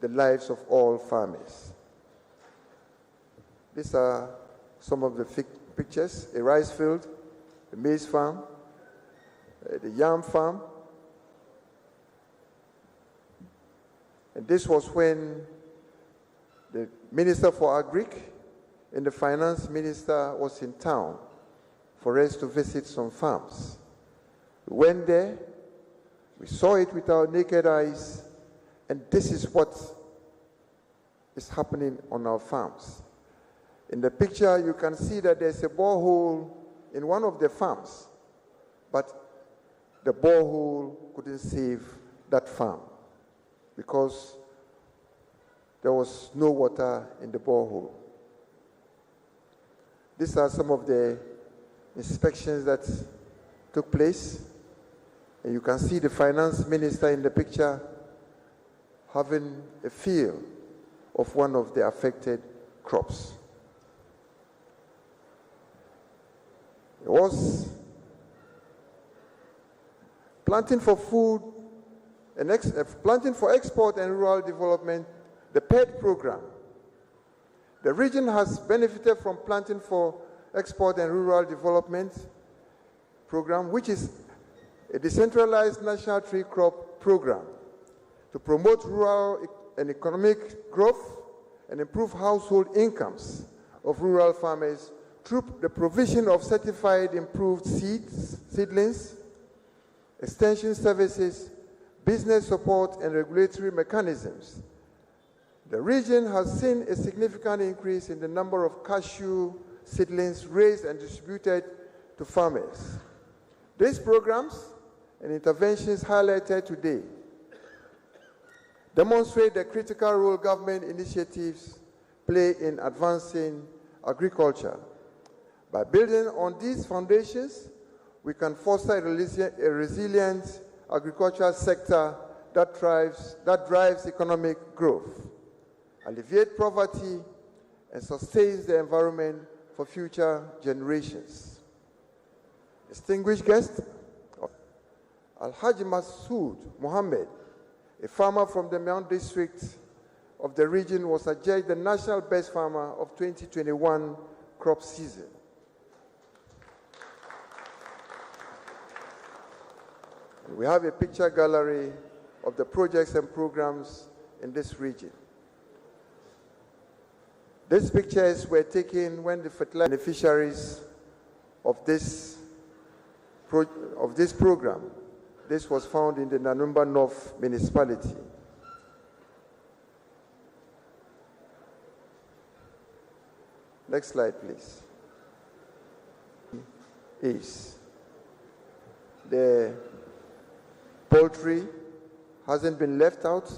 the lives of all farmers. These are some of the pictures: a rice field, a maize farm, the yam farm. And this was when the Minister for Agric and the Finance Minister was in town for us to visit some farms. We went there, we saw it with our naked eyes, and this is what is happening on our farms. In the picture, you can see that there's a borehole in one of the farms, but the borehole couldn't save that farm because there was no water in the borehole. These are some of the inspections that took place. And you can see the finance minister in the picture having a feel of one of the affected crops. It was planting for food and planting for export and rural development, the PED program. The region has benefited from planting for export and rural development program, which is a decentralized national tree crop program to promote rural and economic growth and improve household incomes of rural farmers through the provision of certified improved seedlings, extension services, business support, and regulatory mechanisms. The region has seen a significant increase in the number of cashew seedlings raised and distributed to farmers. These programs and interventions highlighted today demonstrate the critical role government initiatives play in advancing agriculture. By building on these foundations, we can foster a resilient agricultural sector that drives economic growth, alleviate poverty, and sustains the environment for future generations. Distinguished guests, Alhaji Masood Mohammed, a farmer from the Mount District of the region, was adjudged the National Best Farmer of 2021 crop season. We have a picture gallery of the projects and programs in this region. These pictures were taken when the fertilizer beneficiaries of this program. This was found in the Nanumba North municipality. Next slide, please. Is the poultry hasn't been left out.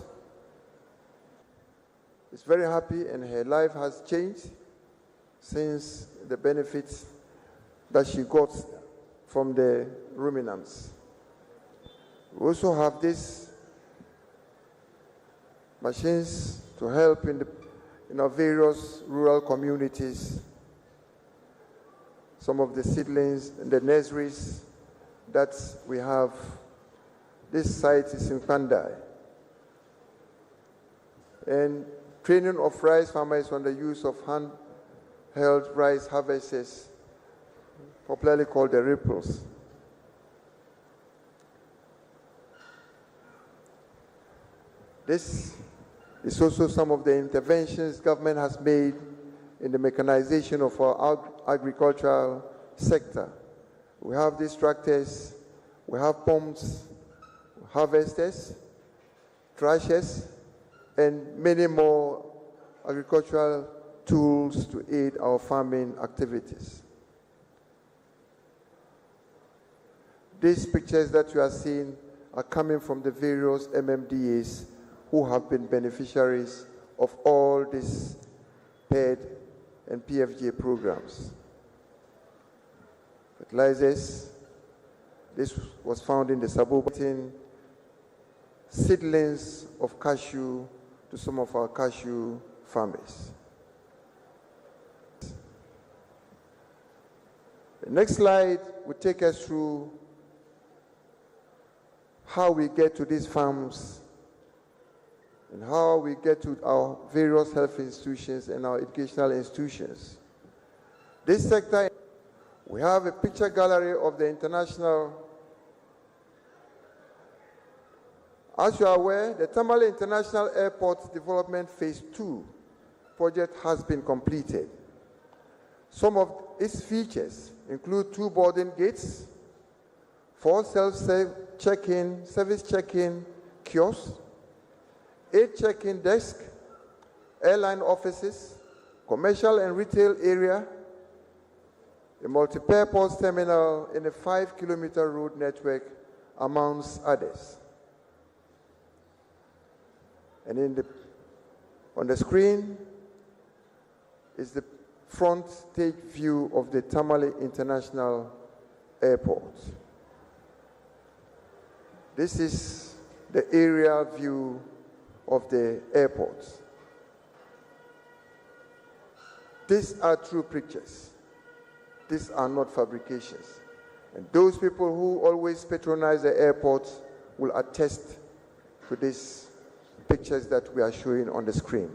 Is very happy, and her life has changed since the benefits that she got from the ruminants. We also have these machines to help in our various rural communities. Some of the seedlings and the nurseries that we have. This site is in Pandai. And training of rice farmers on the use of handheld rice harvesters, popularly called the ripples. This is also some of the interventions government has made in the mechanization of our agricultural sector. We have these tractors, we have pumps, harvesters, threshers, and many more agricultural tools to aid our farming activities. These pictures that you are seeing are coming from the various MMDAs who have been beneficiaries of all these PED and PFJ programs. Fertilizers, this was found in the suburban seedlings of cashew to some of our cashew farmers. The next slide will take us through how we get to these farms and how we get to our various health institutions and our educational institutions. This sector, we have a picture gallery of the international. As you are aware, the Tamale International Airport Development Phase 2 project has been completed. Some of its features include 2 boarding gates, 4 self-check-in, service check-in kiosks, 8 check-in desks, airline offices, commercial and retail area, a multi-purpose terminal in a 5-kilometer road network, amongst others. And on the screen is the front stage view of the Tamale International Airport. This is the aerial view of the airport. These are true pictures. These are not fabrications. And those people who always patronize the airport will attest to these pictures that we are showing on the screen.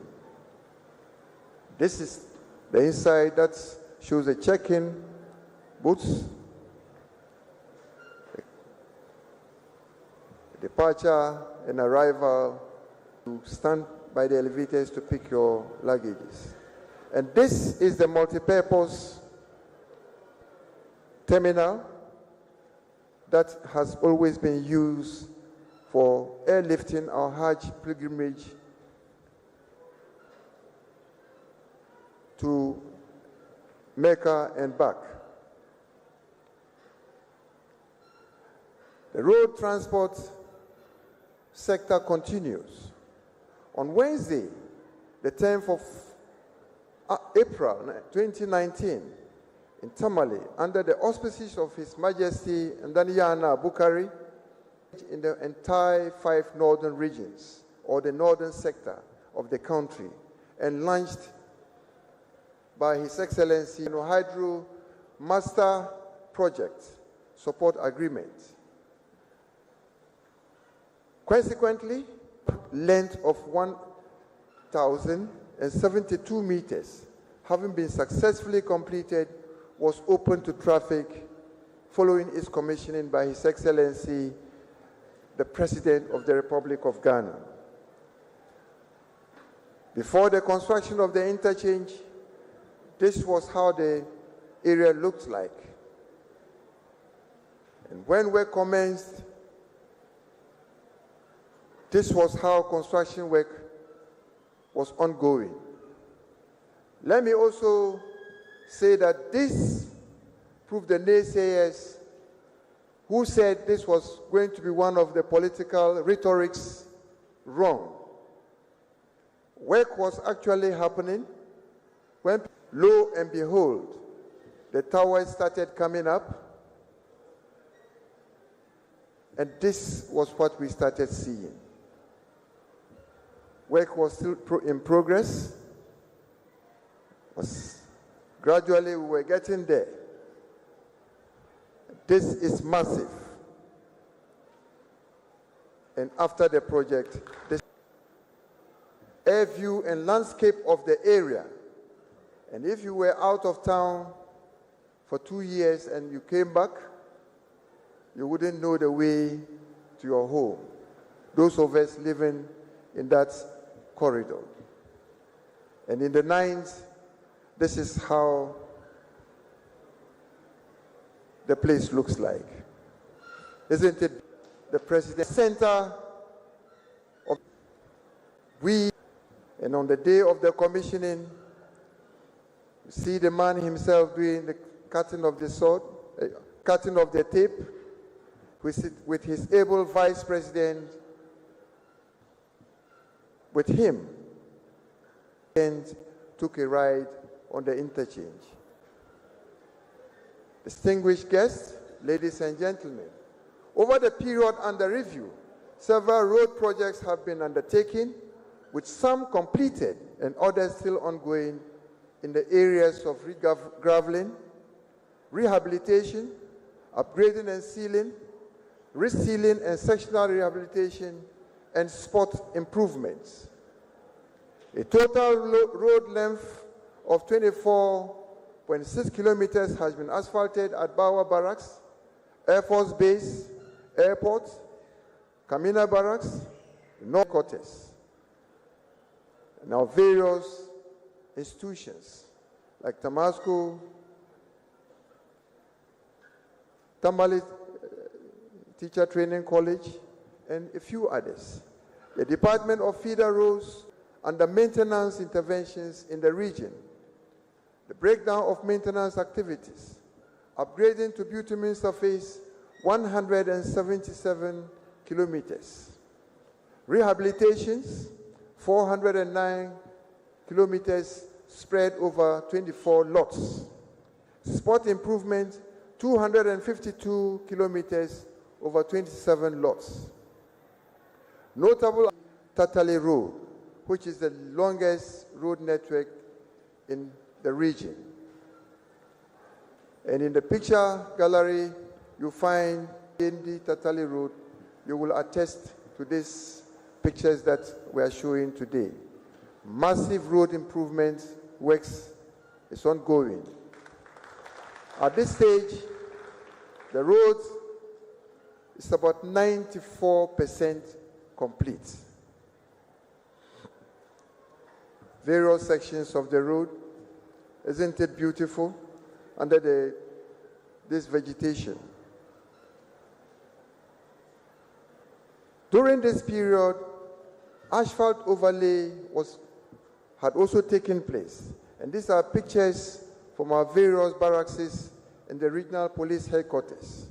This is the inside that shows the check-in booths, departure and arrival. You stand by the elevators to pick your luggages. And this is the multi-purpose terminal that has always been used for airlifting our Hajj pilgrimage to Mecca and back. The road transport sector continues. On Wednesday, the 10th of April 2019, in Tamale, under the auspices of His Majesty Ndanyana Bukari, in the entire 5 northern regions, or the northern sector of the country, and launched by His Excellency Hydro Master Project Support Agreement. Consequently, length of 1,072 meters, having been successfully completed, was open to traffic following its commissioning by His Excellency the President of the Republic of Ghana. Before the construction of the interchange, this was how the area looked like. And when work commenced, this was how construction work was ongoing. Let me also say that this proved the naysayers who said this was going to be one of the political rhetorics wrong. Work was actually happening when, lo and behold, the towers started coming up, and this was what we started seeing. Work was still in progress. Gradually, we were getting there. This is massive. And after the project, the air view and landscape of the area. And if you were out of town for 2 years and you came back, you wouldn't know the way to your home. Those of us living in that corridor. And in the 9th, this is how the place looks like. Isn't it? The President's center of and on the day of the commissioning, you see the man himself doing the cutting of the sword, cutting of the tape, with his able Vice President with him, and took a ride on the interchange. Distinguished guests, ladies and gentlemen, over the period under review, several road projects have been undertaken, with some completed and others still ongoing in the areas of graveling, rehabilitation, upgrading and sealing, resealing and sectional rehabilitation, and spot improvements. A total road length of 24.6 kilometers has been asphalted at Bawa Barracks, Air Force Base, Airport, Kamina Barracks, North Quarters. Now various institutions like Tamasco, Tamale Teacher Training College, and a few others. The Department of Feeder Roads and the maintenance interventions in the region. The breakdown of maintenance activities, upgrading to bitumen surface 177 kilometers. Rehabilitations, 409 kilometers spread over 24 lots. Spot improvement, 252 kilometers over 27 lots. Notable Tatali Road, which is the longest road network in the region. And in the picture gallery, you find Yendi Tatali Road. You will attest to these pictures that we are showing today. Massive road improvement works is ongoing. At this stage, the road is about 94% complete. Various sections of the road, isn't it beautiful, under this vegetation. During this period, asphalt overlay had also taken place. And these are pictures from our various barracks in the regional police headquarters.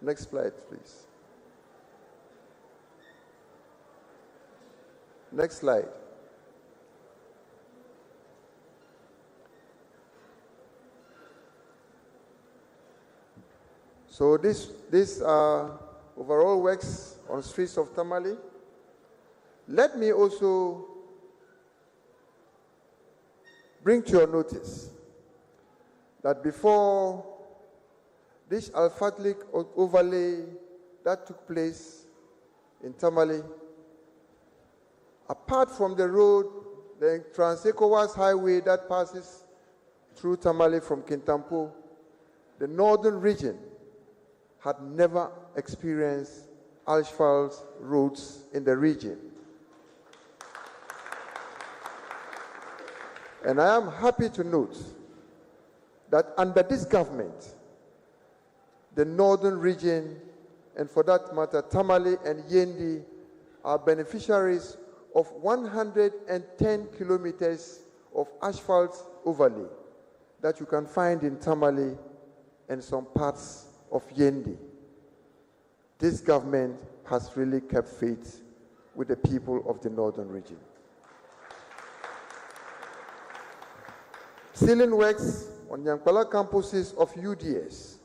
Next slide, please. Next slide. So these are overall works on streets of Tamale. Let me also bring to your notice that before this alphatic overlay that took place in Tamale, apart from the road, the Trans-ECOWAS highway that passes through Tamale from Kintampo, the northern region had never experienced asphalt roads in the region. And I am happy to note that under this government, the northern region, and for that matter, Tamale and Yendi, are beneficiaries of 110 kilometers of asphalt overlay that you can find in Tamale and some parts of Yendi. This government has really kept faith with the people of the northern region. Sealing works on Nyankwala campuses of UDS.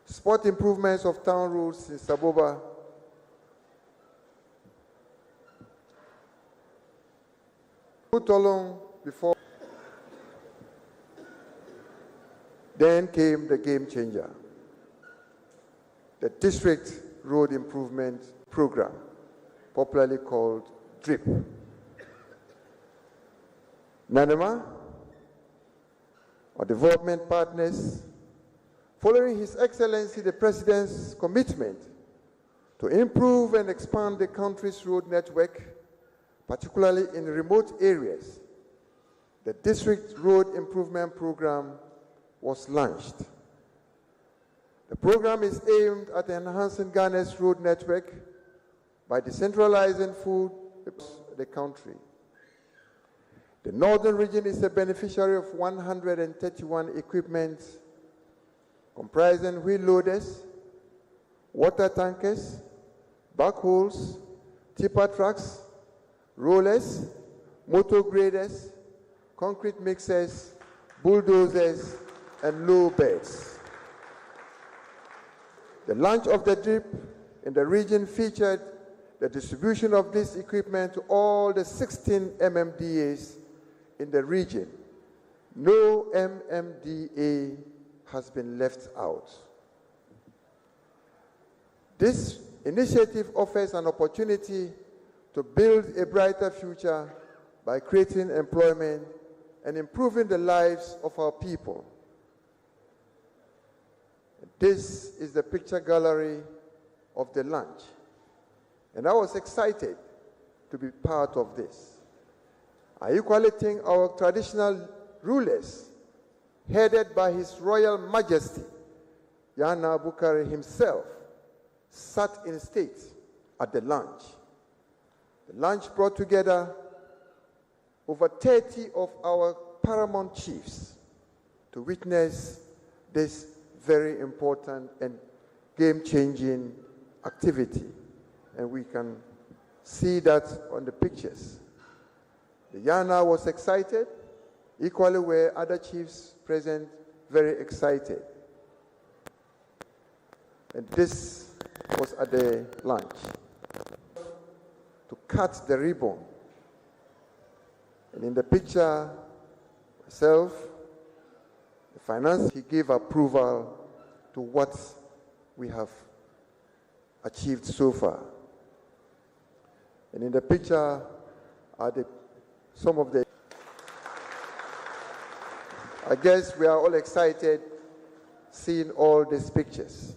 Spot improvements of town roads in Saboba. Put along before. Then came the game changer, the District Road Improvement Program, popularly called DRIP. NANEMA, our development partners, following His Excellency the President's commitment to improve and expand the country's road network, particularly in remote areas, the District Road Improvement Program was launched. The program is aimed at enhancing Ghana's road network by decentralizing food across the country. The northern region is a beneficiary of 131 equipment comprising wheel loaders, water tankers, backhoes, tipper trucks, rollers, motor graders, concrete mixers, bulldozers, and low beds. The launch of the drip in the region featured the distribution of this equipment to all the 16 MMDAs in the region. No MMDA has been left out. This initiative offers an opportunity to build a brighter future by creating employment and improving the lives of our people. This is the picture gallery of the launch, and I was excited to be part of this. I equally think our traditional rulers, headed by His Royal Majesty, Yana Bukari himself, sat in state at the launch. The launch brought together over 30 of our paramount chiefs to witness this very important and game-changing activity. And we can see that on the pictures. The Yana was excited, equally were other chiefs present very excited. And this was at the launch. To cut the ribbon. And in the picture, myself, the finance, he gave approval to what we have achieved so far. And in the picture are some of the, I guess we are all excited seeing all these pictures.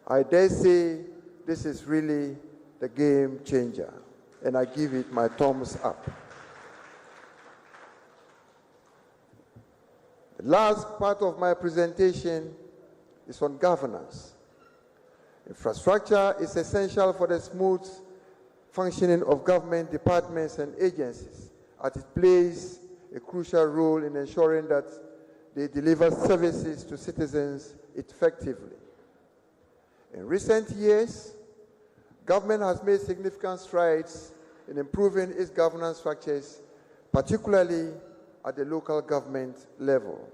I dare say this is really the game changer, and I give it my thumbs up. The last part of my presentation is on governance. Infrastructure is essential for the smooth functioning of government departments and agencies, as it plays a crucial role in ensuring that they deliver services to citizens effectively. In recent years, government has made significant strides in improving its governance structures, particularly at the local government level.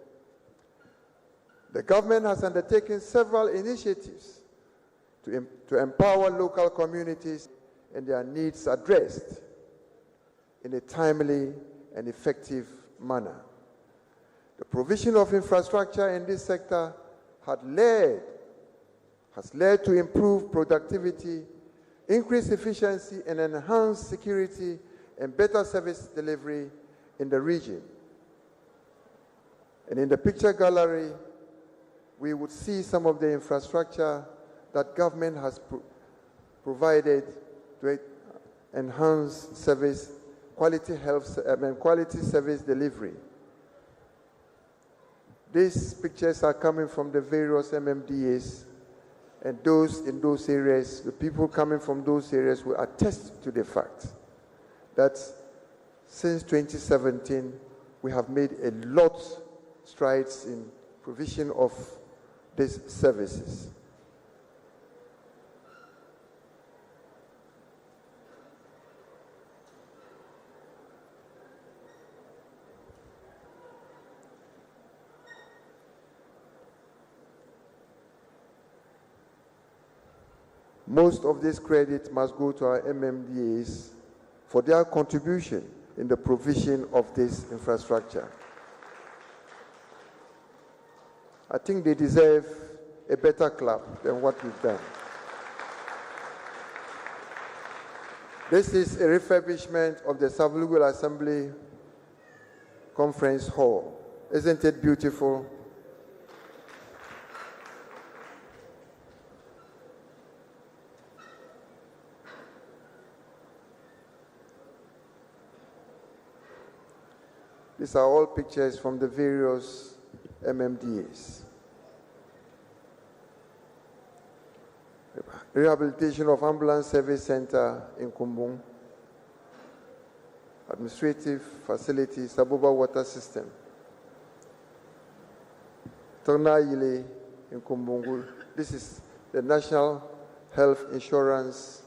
The government has undertaken several initiatives to empower local communities and their needs addressed in a timely and effective manner. The provision of infrastructure in this sector has led to improved productivity, increased efficiency, and enhanced security and better service delivery in the region. And in the picture gallery, we would see some of the infrastructure that government has provided to enhance service, quality service delivery. These pictures are coming from the various MMDAs, and those in those areas, the people coming from those areas will attest to the fact that since 2017, we have made a lot strides in provision of these services. Most of this credit must go to our MMDAs for their contribution in the provision of this infrastructure. I think they deserve a better clap than what we've done. This is a refurbishment of the Savlugul Assembly Conference Hall. Isn't it beautiful? These are all pictures from the various MMDAs. Rehabilitation of Ambulance Service Center in Kumbung. Administrative facilities, Sabuba Water System. Torna Yile in Kumbungu. This is the National health insurance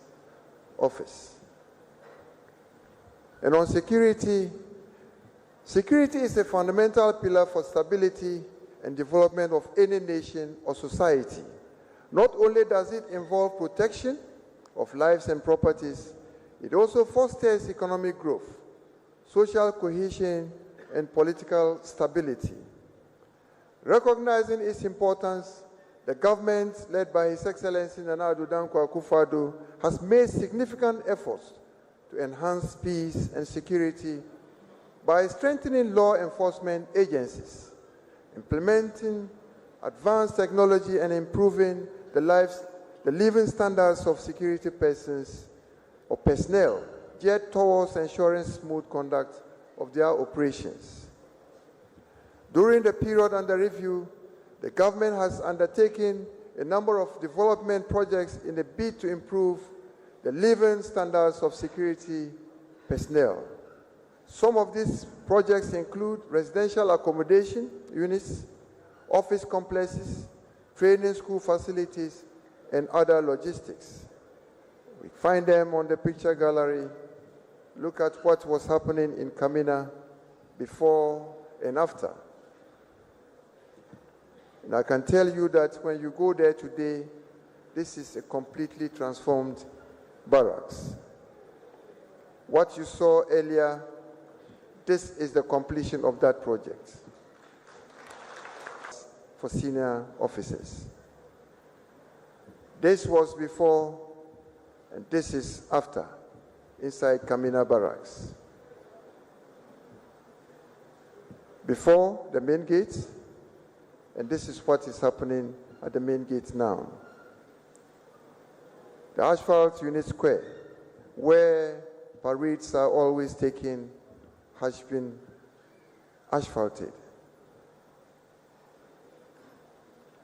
office. And on security, security is a fundamental pillar for stability and development of any nation or society. Not only does it involve protection of lives and properties, it also fosters economic growth, social cohesion, and political stability. Recognizing its importance, the government, led by His Excellency Nana Addo Dankwa Akufo-Addo, has made significant efforts to enhance peace and security by strengthening law enforcement agencies, implementing advanced technology, and improving the living standards of security persons or personnel geared towards ensuring smooth conduct of their operations. During the period under review, the government has undertaken a number of development projects in a bid to improve the living standards of security personnel. Some of these projects include residential accommodation units, office complexes, training school facilities, and other logistics. We find them on the picture gallery. Look at what was happening in Kamina before and after. And I can tell you that when you go there today, this is a completely transformed barracks. What you saw earlier, this is the completion of that project for senior officers. This was before, and this is after, inside Kamina Barracks. Before the main gate, and this is what is happening at the main gate now. The asphalt unit square, where parades are always taken, has been asphalted.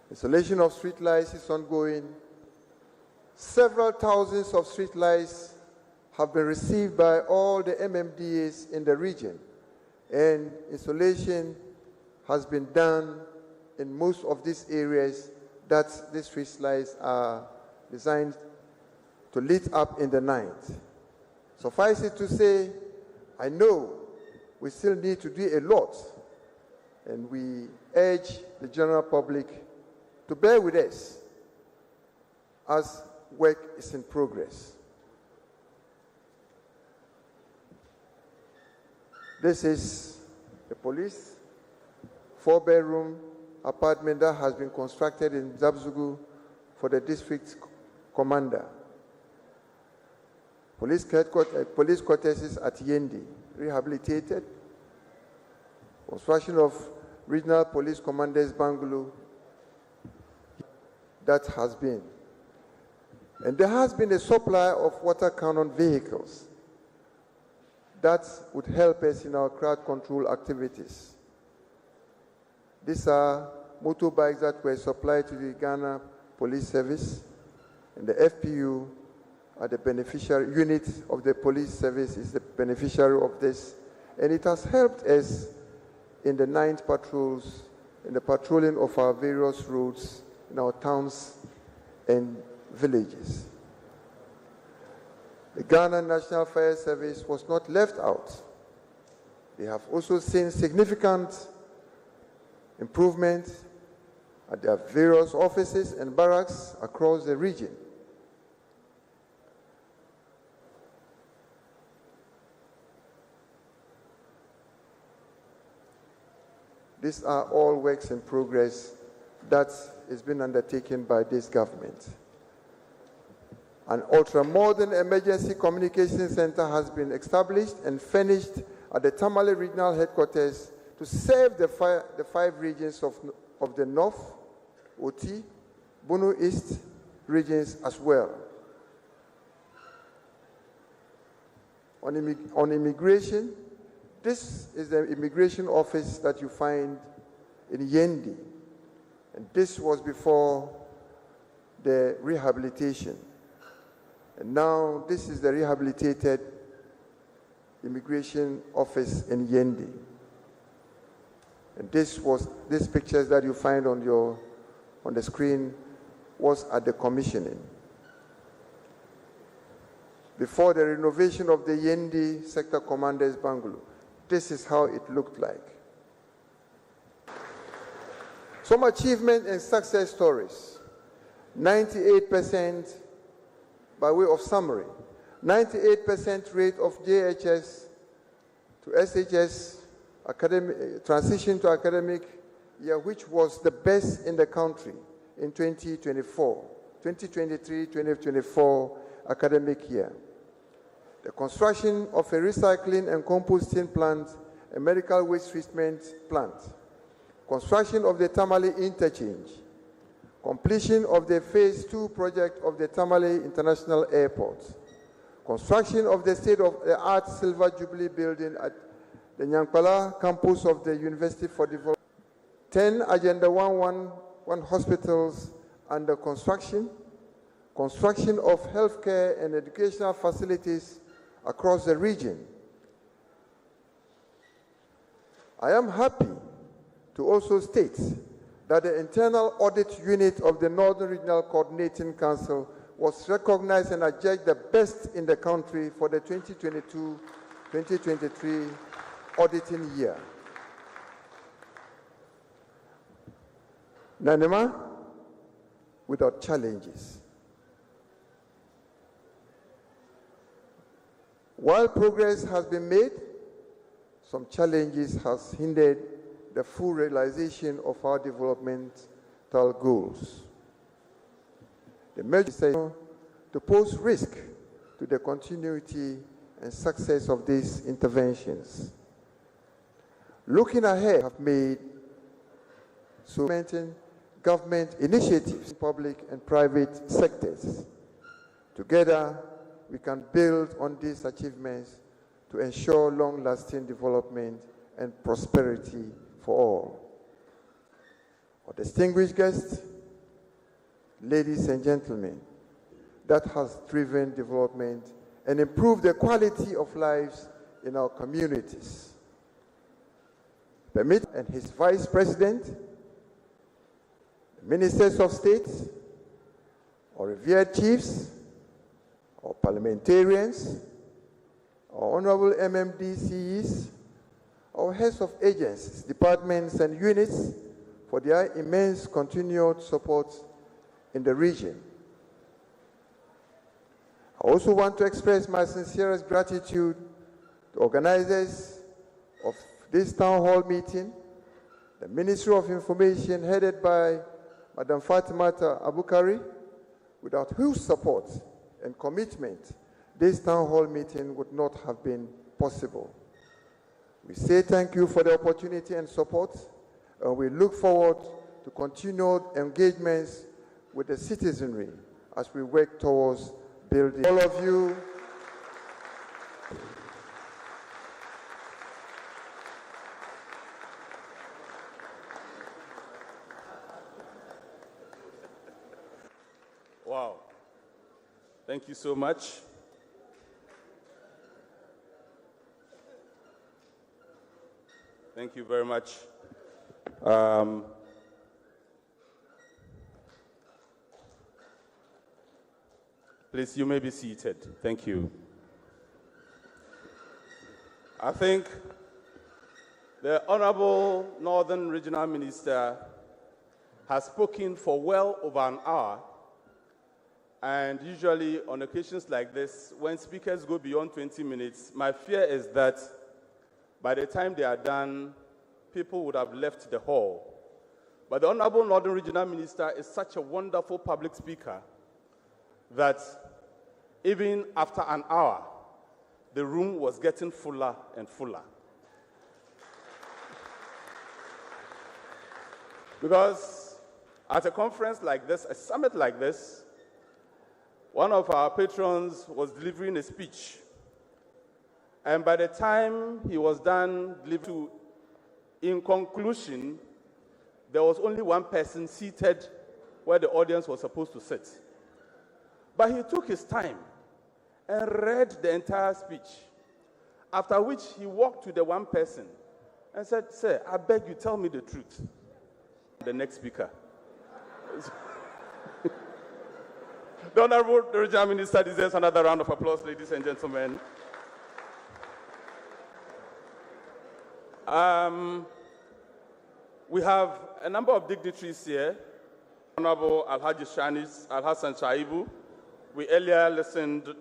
Installation of street lights is ongoing. Several thousands of street lights have been received by all the MMDAs in the region, and installation has been done in most of these areas that these street lights are designed to lit up in the night. Suffice it to say, I know we still need to do a lot, and we urge the general public to bear with us as work is in progress. This is the police 4-bedroom apartment that has been constructed in Zabzugu for the district commander. Police quarters is at Yendi, rehabilitated. Construction of regional police commanders bungalow, that has been. And there has been a supply of water cannon vehicles that would help us in our crowd control activities. These are motorbikes that were supplied to the Ghana Police Service, and the FPU are the beneficiary unit of the police service is the beneficiary of this, and it has helped us in the night patrols, in the patrolling of our various roads in our towns and villages. The Ghana National Fire Service was not left out. They have also seen significant improvement at their various offices and barracks across the region. These are all works in progress that is being undertaken by this government. An ultra-modern emergency communication center has been established and furnished at the Tamale Regional Headquarters to serve the five regions of the North, Oti, Bono East regions as well. On immigration, this is the immigration office that you find in Yendi, and this was before the rehabilitation. And now this is the rehabilitated immigration office in Yendi. And these pictures that you find on the screen was at the commissioning. before the renovation of the Yendi Sector Commander's Bungalow. This is how it looked like. Some achievement and success stories. 98%, by way of summary, 98% rate of JHS to SHS academic, transition to academic year, which was the best in the country in 2023-2024 academic year. The construction of a recycling and composting plant, a medical waste treatment plant, construction of the Tamale interchange, completion of the Phase 2 project of the Tamale International Airport, construction of the state-of-the-art Silver Jubilee building at the Nyankpala campus of the University for Development, 10 Agenda 111 hospitals under construction, construction of healthcare and educational facilities across the region. I am happy to also state that the internal audit unit of the Northern Regional Coordinating Council was recognized and adjudged the best in the country for the 2022-2023 auditing year. Nanema, without challenges. While progress has been made, some challenges has hindered the full realization of our developmental goals. The measure is to pose risk to the continuity and success of these interventions. Looking ahead, have made supplementing government initiatives in public and private sectors. Together, we can build on these achievements to ensure long-lasting development and prosperity for all. Our distinguished guests, ladies and gentlemen, that has driven development and improved the quality of lives in our communities. Permit and his Vice President, Ministers of State, our revered chiefs, our parliamentarians, our honorable MMDCs, our heads of agencies, departments, and units for their immense continued support in the region. I also want to express my sincerest gratitude to organizers of this town hall meeting, the Ministry of Information headed by Madam Fatimata Abukari, without whose support and commitment this town hall meeting would not have been possible. We say thank you for the opportunity and support, and we look forward to continued engagements with the citizenry as we work towards building. All of you, Wow. Thank you so much. Thank you very much. Please, you may be seated. Thank you. I think the Honorable Northern Regional Minister has spoken for well over an hour. And usually on occasions like this, when speakers go beyond 20 minutes, my fear is that by the time they are done, people would have left the hall. But the Honorable Northern Regional Minister is such a wonderful public speaker that even after an hour, the room was getting fuller and fuller. Because at a conference like this, a summit like this, one of our patrons was delivering a speech. And by the time he was done delivering, in conclusion, there was only one person seated where the audience was supposed to sit. But he took his time and read the entire speech, after which he walked to the one person and said, "Sir, I beg you, tell me the truth." The next speaker. The Honorable Regional Minister deserves another round of applause, ladies and gentlemen. We have a number of dignitaries here. Honorable Alhaji Shanis Al-Hassan Shaibu. We earlier listened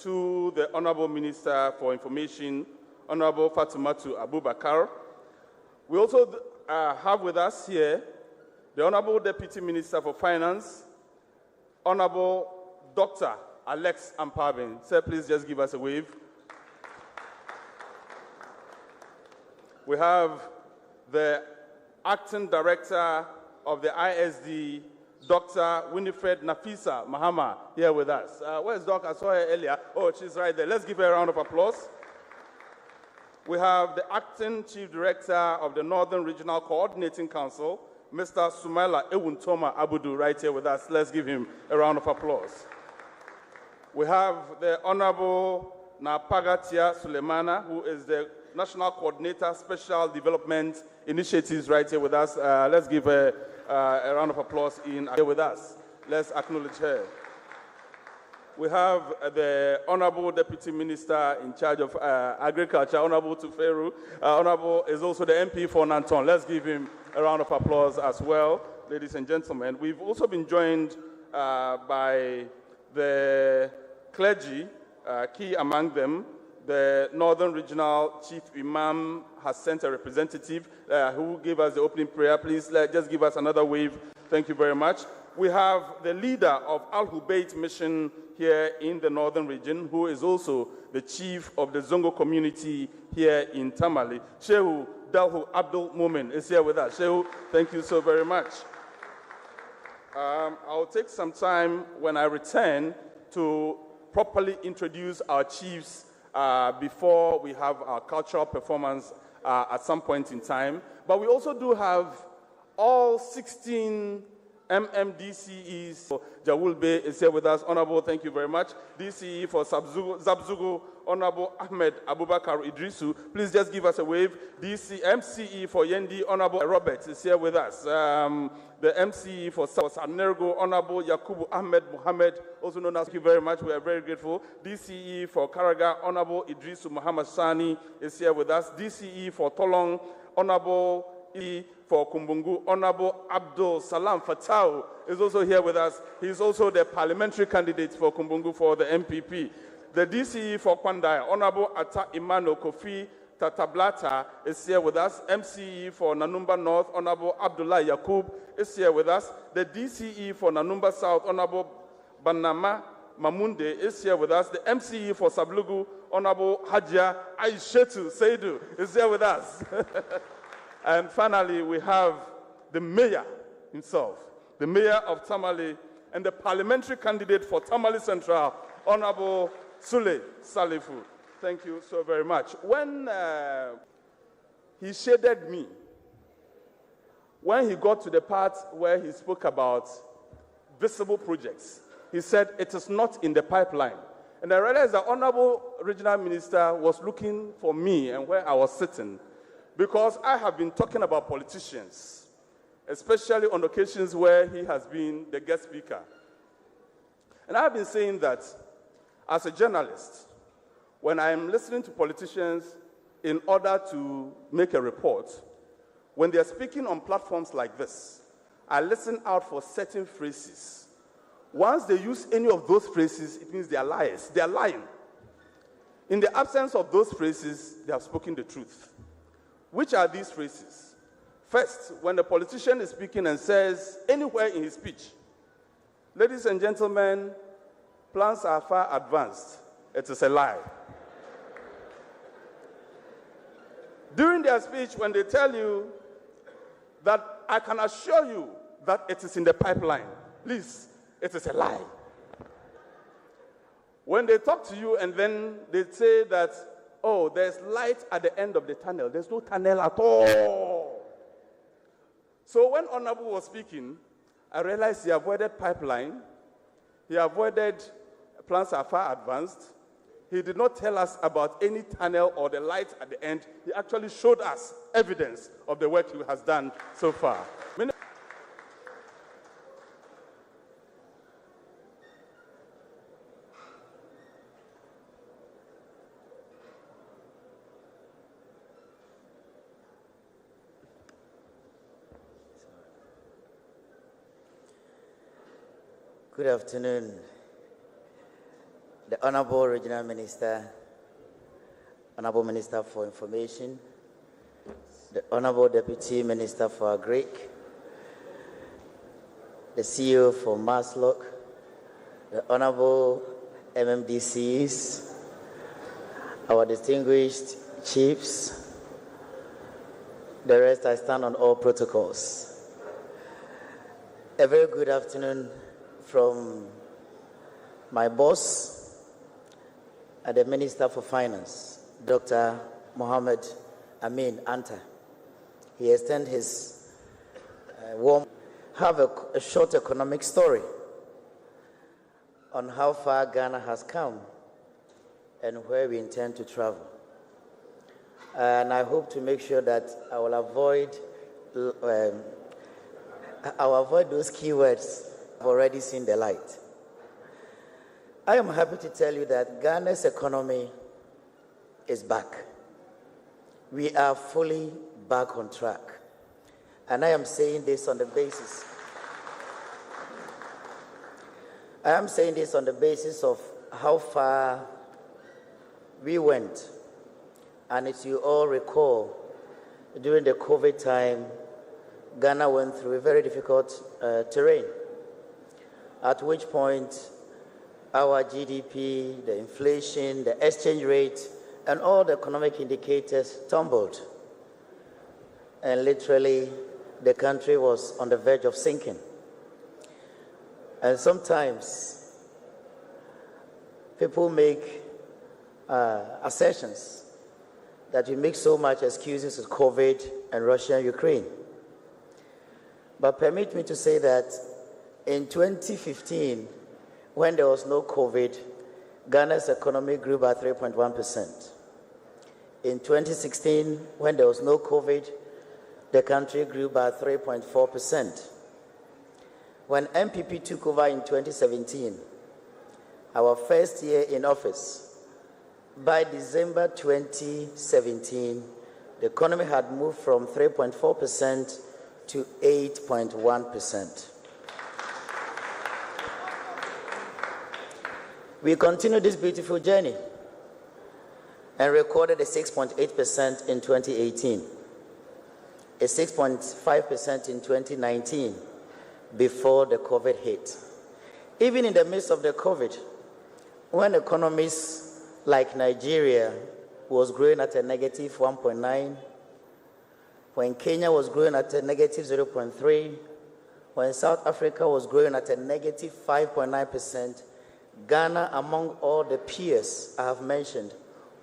to the Honorable Minister for Information, Honorable Fatimatu Abubakar. We also have with us here the Honorable Deputy Minister for Finance, Honorable Dr. Alex Ampabin. Sir, please just give us a wave. We have the Acting Director of the ISD, Dr. Winifred Nafisa Mahama, here with us. Where's Doc? I saw her earlier. Oh, she's right there. Let's give her a round of applause. We have the Acting Chief Director of the Northern Regional Coordinating Council, Mr. Sumaila Ewuntoma Abudu, right here with us. Let's give him a round of applause. We have the Honorable Napagatia Sulemana, who is the National Coordinator, Special Development Initiatives, right here with us. Let's give her a round of applause here with us. Let's acknowledge her. We have the Honorable Deputy Minister in charge of Agriculture, Honorable Tuferu. Honorable is also the MP for Nanton. Let's give him a round of applause as well, ladies and gentlemen. We've also been joined by the clergy, key among them. The Northern Regional Chief Imam has sent a representative who gave us the opening prayer. Please just give us another wave. Thank you very much. We have the leader of Al-Hubayt mission here in the Northern region, who is also the chief of the Zongo community here in Tamale. Shehu Dalhu Abdul Mumin is here with us. Shehu, thank you so very much. I'll take some time when I return to properly introduce our chiefs before we have our cultural performance at some point in time. But we also do have all 16 MMDCEs. Jawul Bey is here with us. Honorable, thank you very much. DCE for Zabzugu, Honorable Ahmed Abubakar Idrisu. Please just give us a wave. MCE for Yendi, Honorable Robert is here with us. The MCE for Sanergo, Honorable Yakubu Ahmed Mohammed, also known as. Thank you very much. We are very grateful. DCE for Karaga, Honorable Idrisu Muhammad Sani is here with us. DCE for Tolong, Honorable E for Kumbungu, Honorable Abdul Salam Fatau is also here with us. He is also the parliamentary candidate for Kumbungu for the MPP. The DCE for Kwandai, Honorable Atta Imano Kofi Tatablata is here with us. MCE for Nanumba North, Honorable Abdullah Yakub is here with us. The DCE for Nanumba South, Honorable Banama Mamunde is here with us. The MCE for Sablugu, Honorable Hajia Aishetu Seidu is here with us. And finally, we have the mayor himself, the mayor of Tamale, and the parliamentary candidate for Tamale Central, Honorable Sule Salifu. Thank you so very much. When he shaded me, when he got to the part where he spoke about visible projects, he said it is not in the pipeline. And I realized the Honorable Regional Minister was looking for me and where I was sitting, because I have been talking about politicians, especially on occasions where he has been the guest speaker. And I have been saying that as a journalist, when I'm listening to politicians in order to make a report, when they're speaking on platforms like this, I listen out for certain phrases. Once they use any of those phrases, it means they are liars. They are lying. In the absence of those phrases, they have spoken the truth. Which are these phrases? First, when the politician is speaking and says anywhere in his speech, ladies and gentlemen, plans are far advanced, it is a lie. During their speech, when they tell you that I can assure you that it is in the pipeline, please, it is a lie. When they talk to you and then they say that, oh, there's light at the end of the tunnel. There's no tunnel at all. So when Honorable was speaking, I realized he avoided pipeline. He avoided plans are far advanced. He did not tell us about any tunnel or the light at the end. He actually showed us evidence of the work he has done so far. Good afternoon, the Honorable Regional Minister, Honorable Minister for Information, the Honorable Deputy Minister for Agric, the CEO for MASLOC, the Honorable MMDCs, our distinguished chiefs, the rest, I stand on all protocols. A very good afternoon from my boss, the Minister for Finance, Dr. Mohammed Amin Anta. He extends his warm, have a short economic story on how far Ghana has come and where we intend to travel. And I hope to make sure that I will avoid those keywords. I've already seen the light. I am happy to tell you that Ghana's economy is back. We are fully back on track. And I am saying this on the basis of how far we went. And as you all recall, during the COVID time, Ghana went through a very difficult terrain, at which point our GDP, the inflation, the exchange rate, and all the economic indicators tumbled. And literally, the country was on the verge of sinking. And sometimes people make assertions that we make so much excuses with COVID and Russia and Ukraine. But permit me to say that in 2015, when there was no COVID, Ghana's economy grew by 3.1%. In 2016, when there was no COVID, the country grew by 3.4%. When MPP took over in 2017, our first year in office, by December 2017, the economy had moved from 3.4% to 8.1%. We continued this beautiful journey and recorded a 6.8% in 2018, a 6.5% in 2019, before the COVID hit. Even in the midst of the COVID, when economies like Nigeria was growing at a negative 1.9, when Kenya was growing at a negative 0.3, when South Africa was growing at a negative 5.9%, Ghana, among all the peers I have mentioned,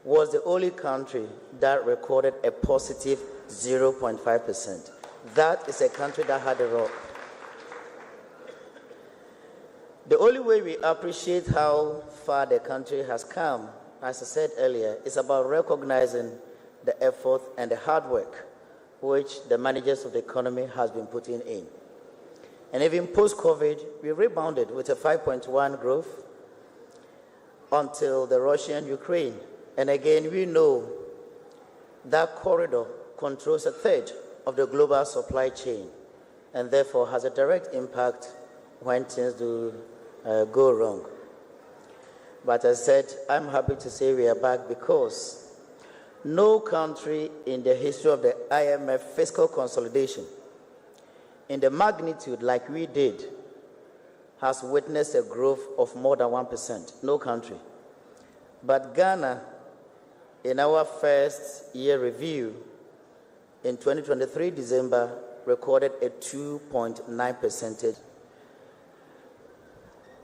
was the only country that recorded a positive 0.5%. That is a country that had a rock. The only way we appreciate how far the country has come, as I said earlier, is about recognizing the effort and the hard work which the managers of the economy has been putting in. And even post-COVID, we rebounded with a 5.1 growth until the Russia-Ukraine. And again, we know that corridor controls a third of the global supply chain and therefore has a direct impact when things do go wrong. But as I said, I'm happy to say we are back because no country in the history of the IMF fiscal consolidation in the magnitude like we did has witnessed a growth of more than 1%. No country. But Ghana, in our first year review, in 2023 December, recorded a 2.9%.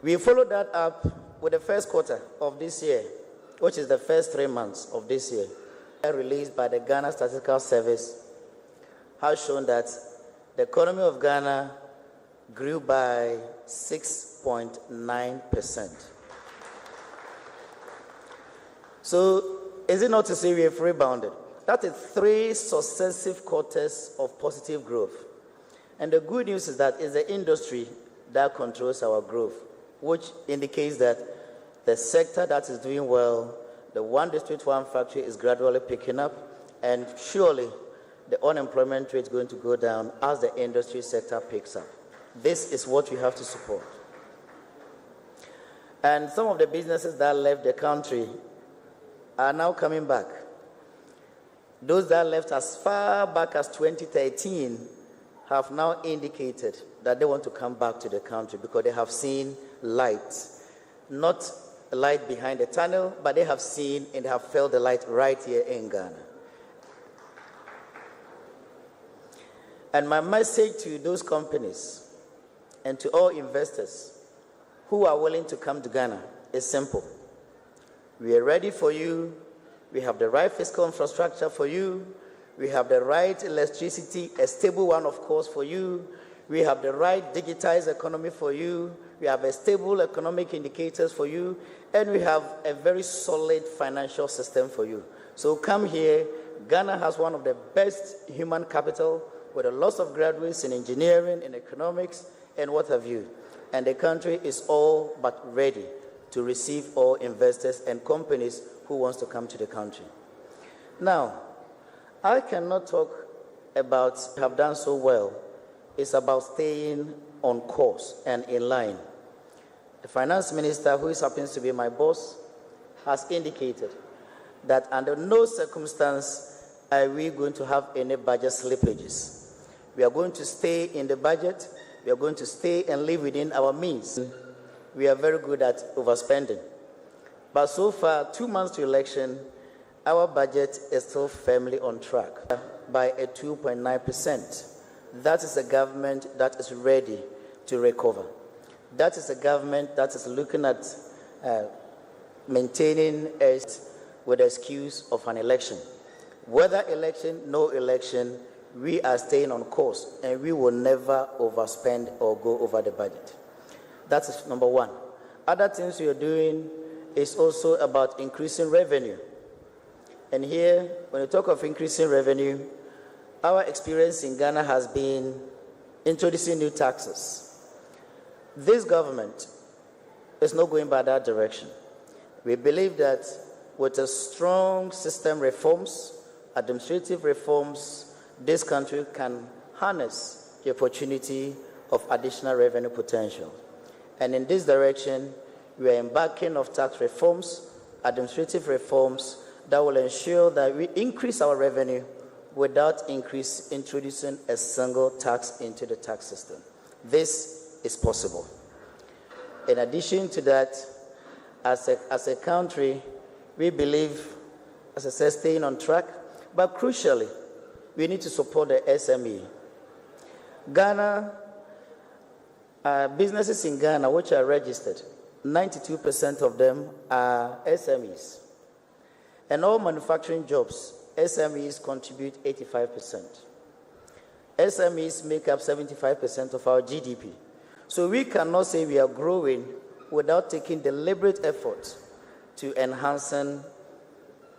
We followed that up with the first quarter of this year, which is the first 3 months of this year. Released by the Ghana Statistical Service has shown that the economy of Ghana grew by 6.9%. So, is it not to say we have rebounded? That is 3 successive quarters of positive growth. And the good news is that it's the industry that controls our growth, which indicates that the sector that is doing well, the one district, one factory is gradually picking up, and surely the unemployment rate is going to go down as the industry sector picks up. This is what we have to support. And some of the businesses that left the country are now coming back. Those that left as far back as 2013 have now indicated that they want to come back to the country because they have seen light. Not a light behind the tunnel, but they have seen and have felt the light right here in Ghana. And my message to those companies and to all investors who are willing to come to Ghana is simple. We are ready for you. We have the right fiscal infrastructure for you. We have the right electricity, a stable one, of course, for you. We have the right digitized economy for you. We have a stable economic indicators for you. And we have a very solid financial system for you. So come here. Ghana has one of the best human capital with a lot of graduates in engineering, in economics, and what have you. And the country is all but ready to receive all investors and companies who wants to come to the country. Now, I cannot talk about have done so well. It's about staying on course and in line. The finance minister, who happens to be my boss, has indicated that under no circumstance are we going to have any budget slippages. We are going to stay in the budget. We are going to stay and live within our means. We are very good at overspending. But so far, 2 months to election, our budget is still firmly on track by a 2.9%. That is a government that is ready to recover. That is a government that is looking at maintaining it with the excuse of an election. Whether election, no election, we are staying on course and we will never overspend or go over the budget. That is number one. Other things we are doing is also about increasing revenue. And here, when you talk of increasing revenue, our experience in Ghana has been introducing new taxes. This government is not going by that direction. We believe that with a strong system reforms, administrative reforms, this country can harness the opportunity of additional revenue potential. And in this direction, we are embarking on tax reforms, administrative reforms that will ensure that we increase our revenue without introducing a single tax into the tax system. This is possible. In addition to that, as a country, we believe, as I said, staying on track, but crucially, we need to support the SME. Ghana, businesses in Ghana which are registered, 92% of them are SMEs. And all manufacturing jobs, SMEs contribute 85%. SMEs make up 75% of our GDP. So we cannot say we are growing without taking deliberate efforts to enhancing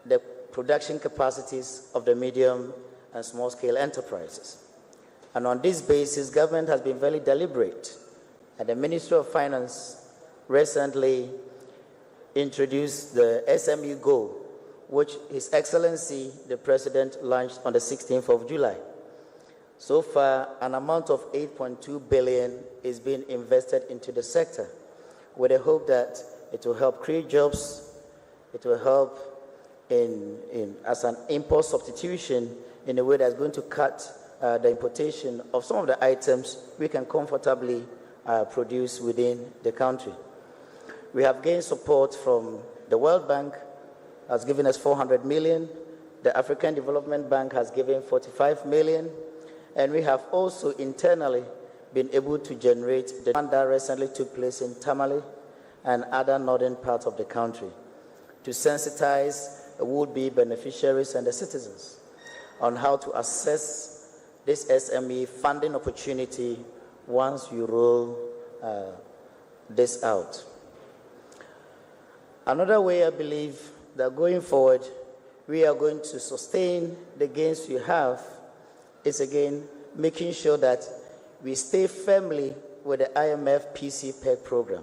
the production capacities of the medium and small-scale enterprises. And on this basis, government has been very deliberate. And the Ministry of Finance recently introduced the SME Go, which His Excellency, the President, launched on the 16th of July. So far, an amount of 8.2 billion is being invested into the sector with the hope that it will help create jobs, it will help as an import substitution in a way that's going to cut the importation of some of the items we can comfortably produce within the country. We have gained support from the World Bank, has given us 400 million. The African Development Bank has given 45 million. And we have also internally been able to generate the one that recently took place in Tamale and other northern parts of the country to sensitize would-be beneficiaries and the citizens on how to assess this SME funding opportunity once you roll this out. Another way I believe that going forward, we are going to sustain the gains we have is again making sure that we stay firmly with the IMF PC-PEG program.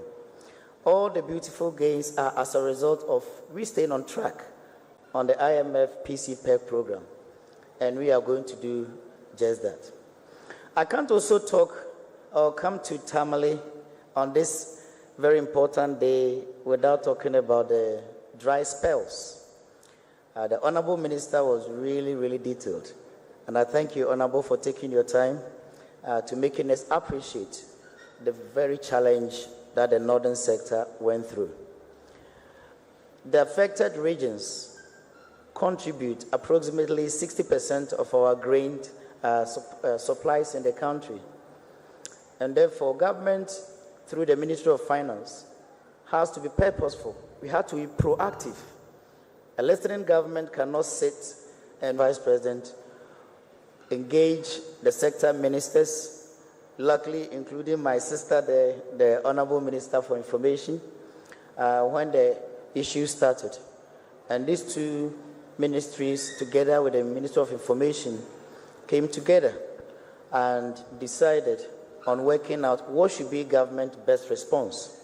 All the beautiful gains are as a result of we staying on track on the IMF PC-PEG program, and we are going to do just that. I can't also talk or come to Tamale on this very important day without talking about the dry spells. The Honorable Minister was really, really detailed. And I thank you, Honorable, for taking your time to making us appreciate the very challenge that the northern sector went through. The affected regions contribute approximately 60% of our grain supplies in the country. And therefore, government, through the Ministry of Finance, has to be purposeful. We have to be proactive. A listening government cannot sit and Vice President engage the sector ministers, luckily including my sister, the Honorable Minister for Information, when the issue started. And these two ministries, together with the Minister of Information, came together and decided on working out what should be government's best response.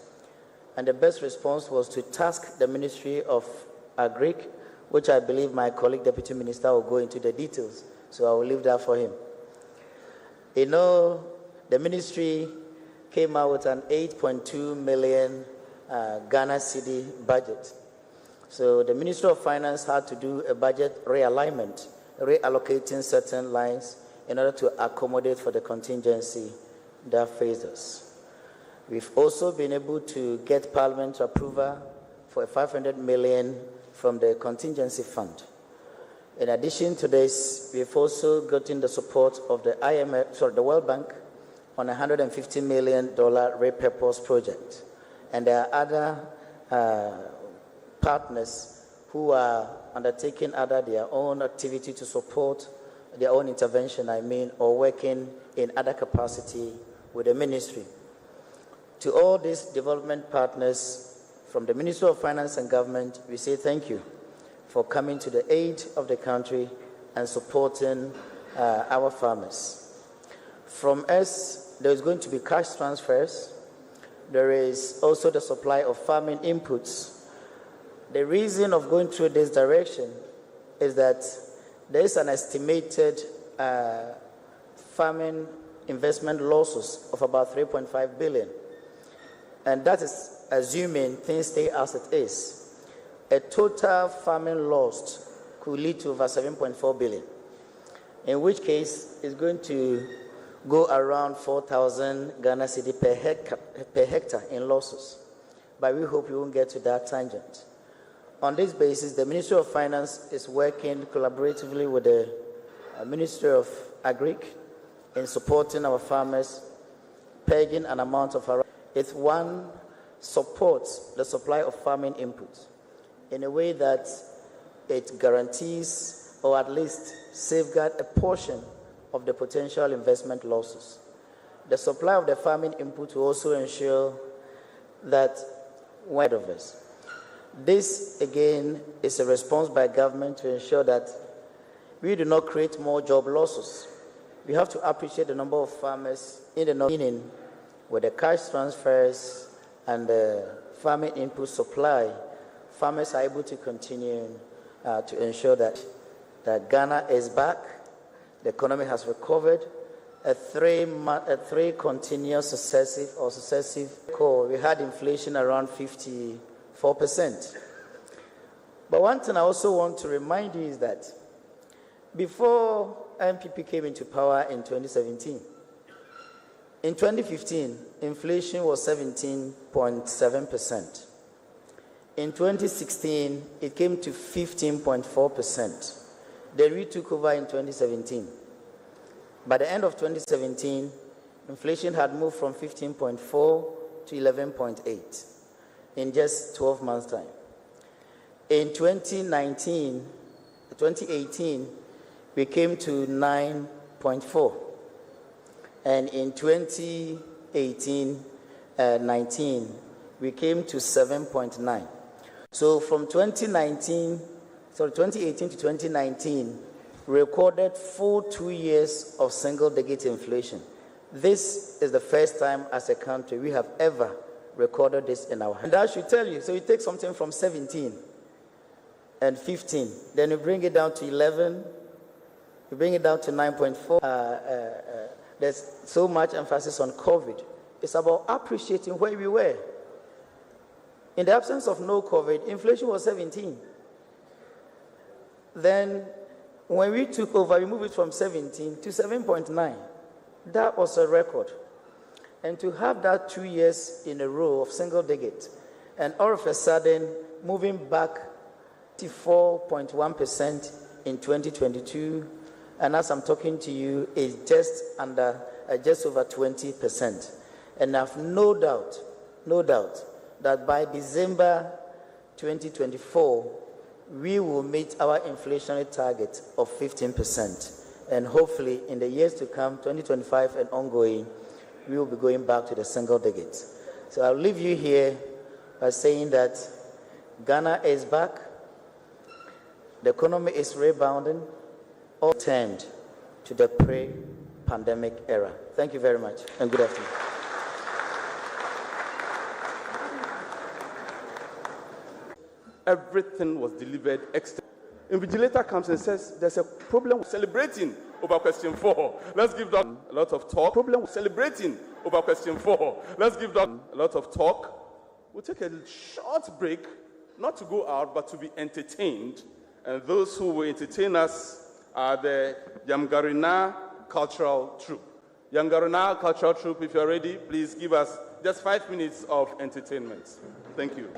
And the best response was to task the Ministry of Agric, which I believe my colleague Deputy Minister will go into the details, so I will leave that for him. You know, the ministry came out with an 8.2 million Ghana cedi budget. So the Ministry of Finance had to do a budget realignment, reallocating certain lines in order to accommodate for the contingency that faced us. We've also been able to get Parliament approval for 500 million from the contingency fund. In addition to this, we've also gotten the support of the World Bank on a $150 million repurpose project. And there are other partners who are undertaking their own activity to support their own intervention, or working in other capacity with the ministry. To all these development partners from the Ministry of Finance and Government, we say thank you for coming to the aid of the country and supporting our farmers. From us, there is going to be cash transfers. There is also the supply of farming inputs. The reason of going through this direction is that there is an estimated farming investment losses of about 3.5 billion. And that is assuming things stay as it is. A total farming loss could lead to over 7.4 billion, in which case it's going to go around 4,000 Ghana cedi per hectare in losses. But we hope we won't get to that tangent. On this basis, the Ministry of Finance is working collaboratively with the Ministry of Agric in supporting our farmers, pegging an amount of around. It's one supports the supply of farming inputs in a way that it guarantees or at least safeguard a portion of the potential investment losses. The supply of the farming input will also ensure that one of us. This, again, is a response by government to ensure that we do not create more job losses. We have to appreciate the number of farmers in the north, meaning with the cash transfers and the farming input supply, farmers are able to continue to ensure that Ghana is back, the economy has recovered. A three continuous successive call. We had inflation around 54%. But one thing I also want to remind you is that before MPP came into power in 2017, in 2015, inflation was 17.7%. In 2016, it came to 15.4%. Then we took over in 2017. By the end of 2017, inflation had moved from 15.4 to 11.8 in just 12 months' time. In 2018, we came to 9.4. And in 2018-19, we came to 7.9. So from 2018 to 2019, we recorded full 2 years of single-digit inflation. This is the first time as a country we have ever recorded this in our hand. And that should tell you, so you take something from 17 and 15, then you bring it down to 11, you bring it down to 9.4. There's so much emphasis on COVID. It's about appreciating where we were. In the absence of no COVID, inflation was 17. Then, when we took over, we moved it from 17 to 7.9. That was a record. And to have that 2 years in a row of single digit, and all of a sudden, moving back to 4.1% in 2022, and as I'm talking to you, is just over 20%. And I have no doubt that by December 2024, we will meet our inflationary target of 15%. And hopefully, in the years to come, 2025 and ongoing, we will be going back to the single digits. So I'll leave you here by saying that Ghana is back, the economy is rebounding, all turned to the pre-pandemic era. Thank you very much, and good afternoon. Everything was delivered extra. Invigilator comes and says, there's a problem celebrating over question 4. Let's give them a lot of talk. Problem celebrating over question 4. Let's give them a lot of talk. We'll take a short break, not to go out, but to be entertained. And those who will entertain us are the Yamgarina Cultural Troupe. Yamgarina Cultural Troupe, if you're ready, please give us just 5 minutes of entertainment. Thank you.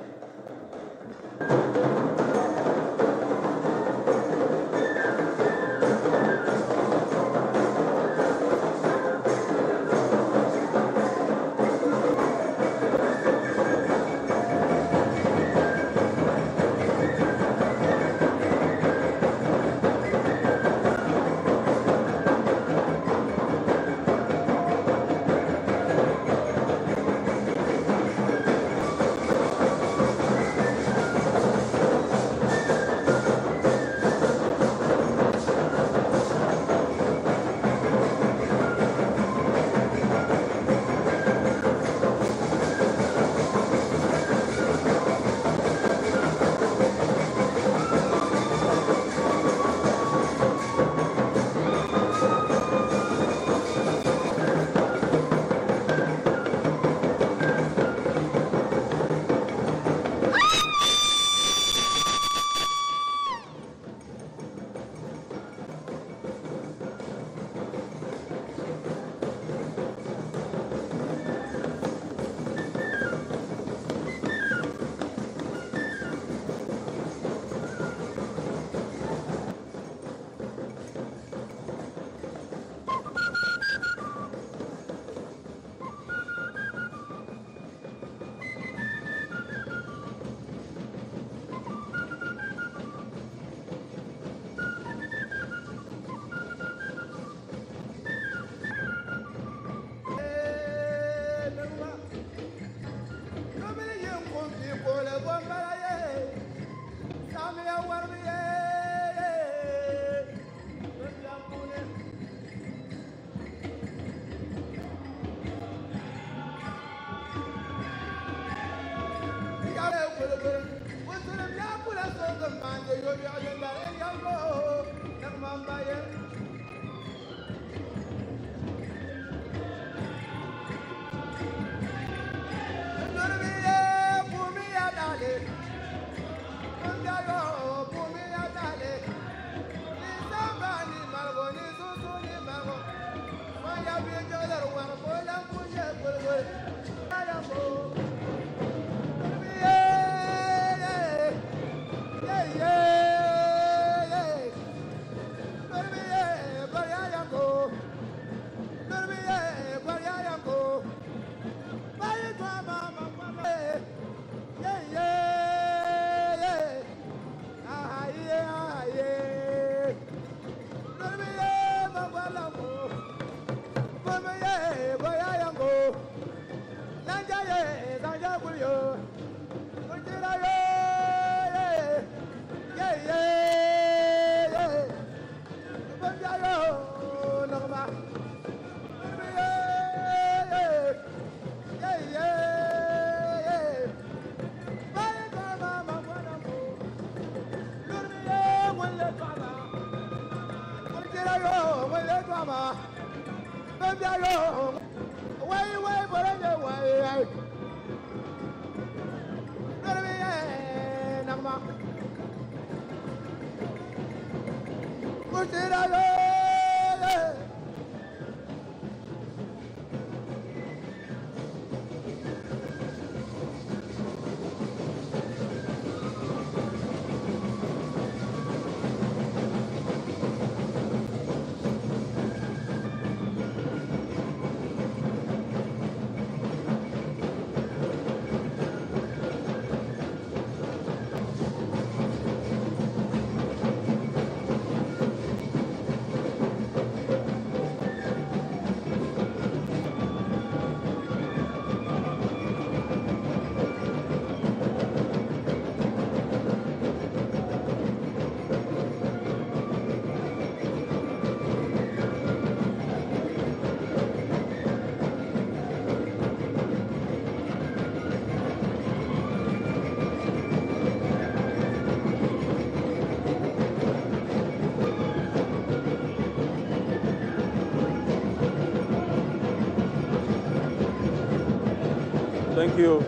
Thank you.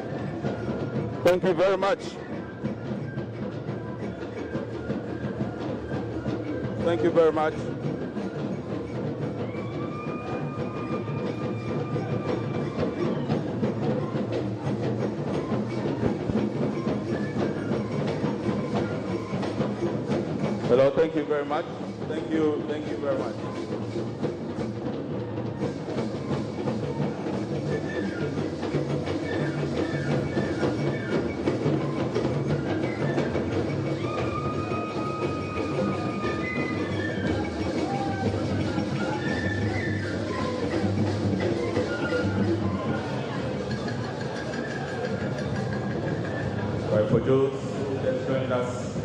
Thank you very much. Thank you very much. Hello, thank you very much. Thank you very much. For those who just joined us,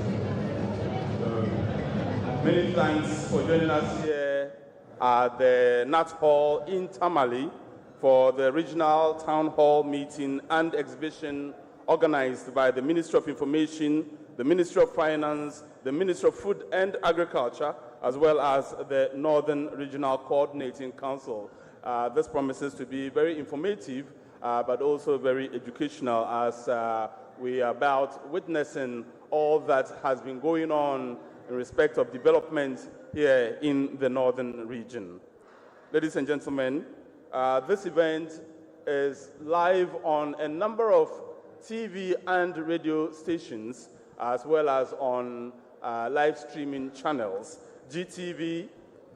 many thanks for joining us here at the Nat Hall in Tamale for the regional town hall meeting and exhibition organized by the Ministry of Information, the Ministry of Finance, the Ministry of Food and Agriculture, as well as the Northern Regional Coordinating Council. This promises to be very informative, but also very educational as we are about witnessing all that has been going on in respect of development here in the northern region. Ladies and gentlemen, this event is live on a number of TV and radio stations, as well as on live streaming channels. GTV,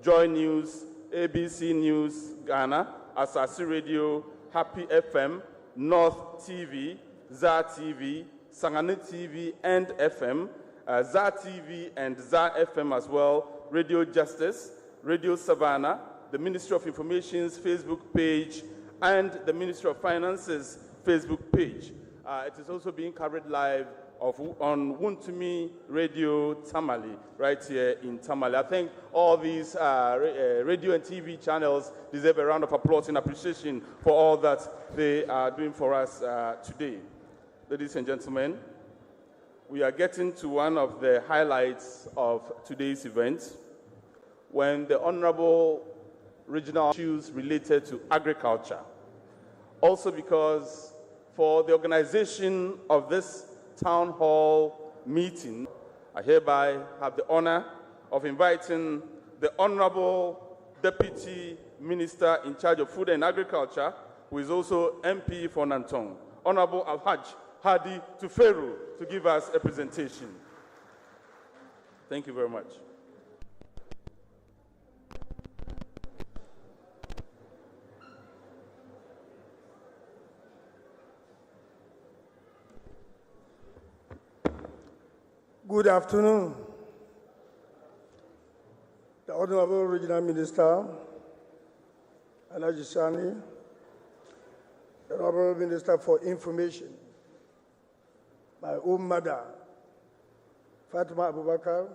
Joy News, ABC News Ghana, Asasi Radio, Happy FM, North TV, ZA TV, Sangane TV and FM, ZA TV and ZA FM as well, Radio Justice, Radio Savannah, the Ministry of Information's Facebook page, and the Ministry of Finance's Facebook page. It is also being covered live on Wuntumi Radio Tamale, right here in Tamale. I think all these radio and TV channels deserve a round of applause in appreciation for all that they are doing for us today. Ladies and gentlemen, we are getting to one of the highlights of today's event, when the Honorable Regional issues related to agriculture. Also because for the organization of this town hall meeting, I hereby have the honor of inviting the Honorable Deputy Minister in charge of Food and Agriculture, who is also MP for Nantong, Honorable Alhaj Hadi Tuferu, to give us a presentation. Thank you very much. Good afternoon. The Honorable Regional Minister, Alhaji Sani, the Honorable Minister for Information, my own mother, Fatima Abubakar,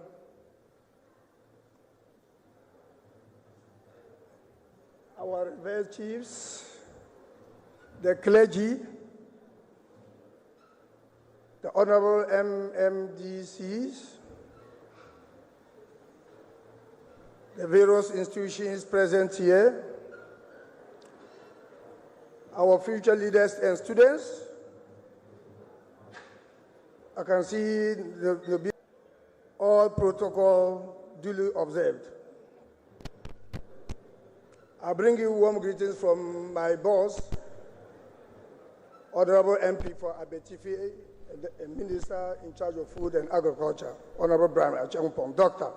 our revered chiefs, the clergy, the Honorable MMDCs, the various institutions present here, our future leaders and students. I can see all protocol duly observed. I bring you warm greetings from my boss, Honorable MP for Abetifi, the Minister in charge of Food and Agriculture, Honorable Brian Acheampong, Doctor.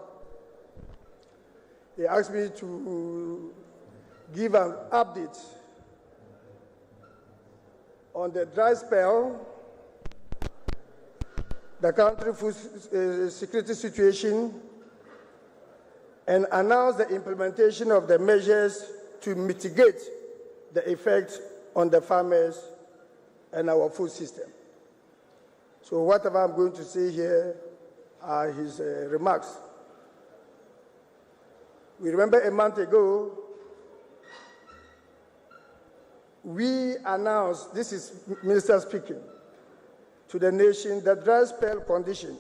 He asked me to give an update on the dry spell, the country food security situation, and announce the implementation of the measures to mitigate the effect on the farmers and our food system. So whatever I'm going to say here are his remarks. We remember a month ago, we announced, this is Minister speaking, to the nation the dry spell condition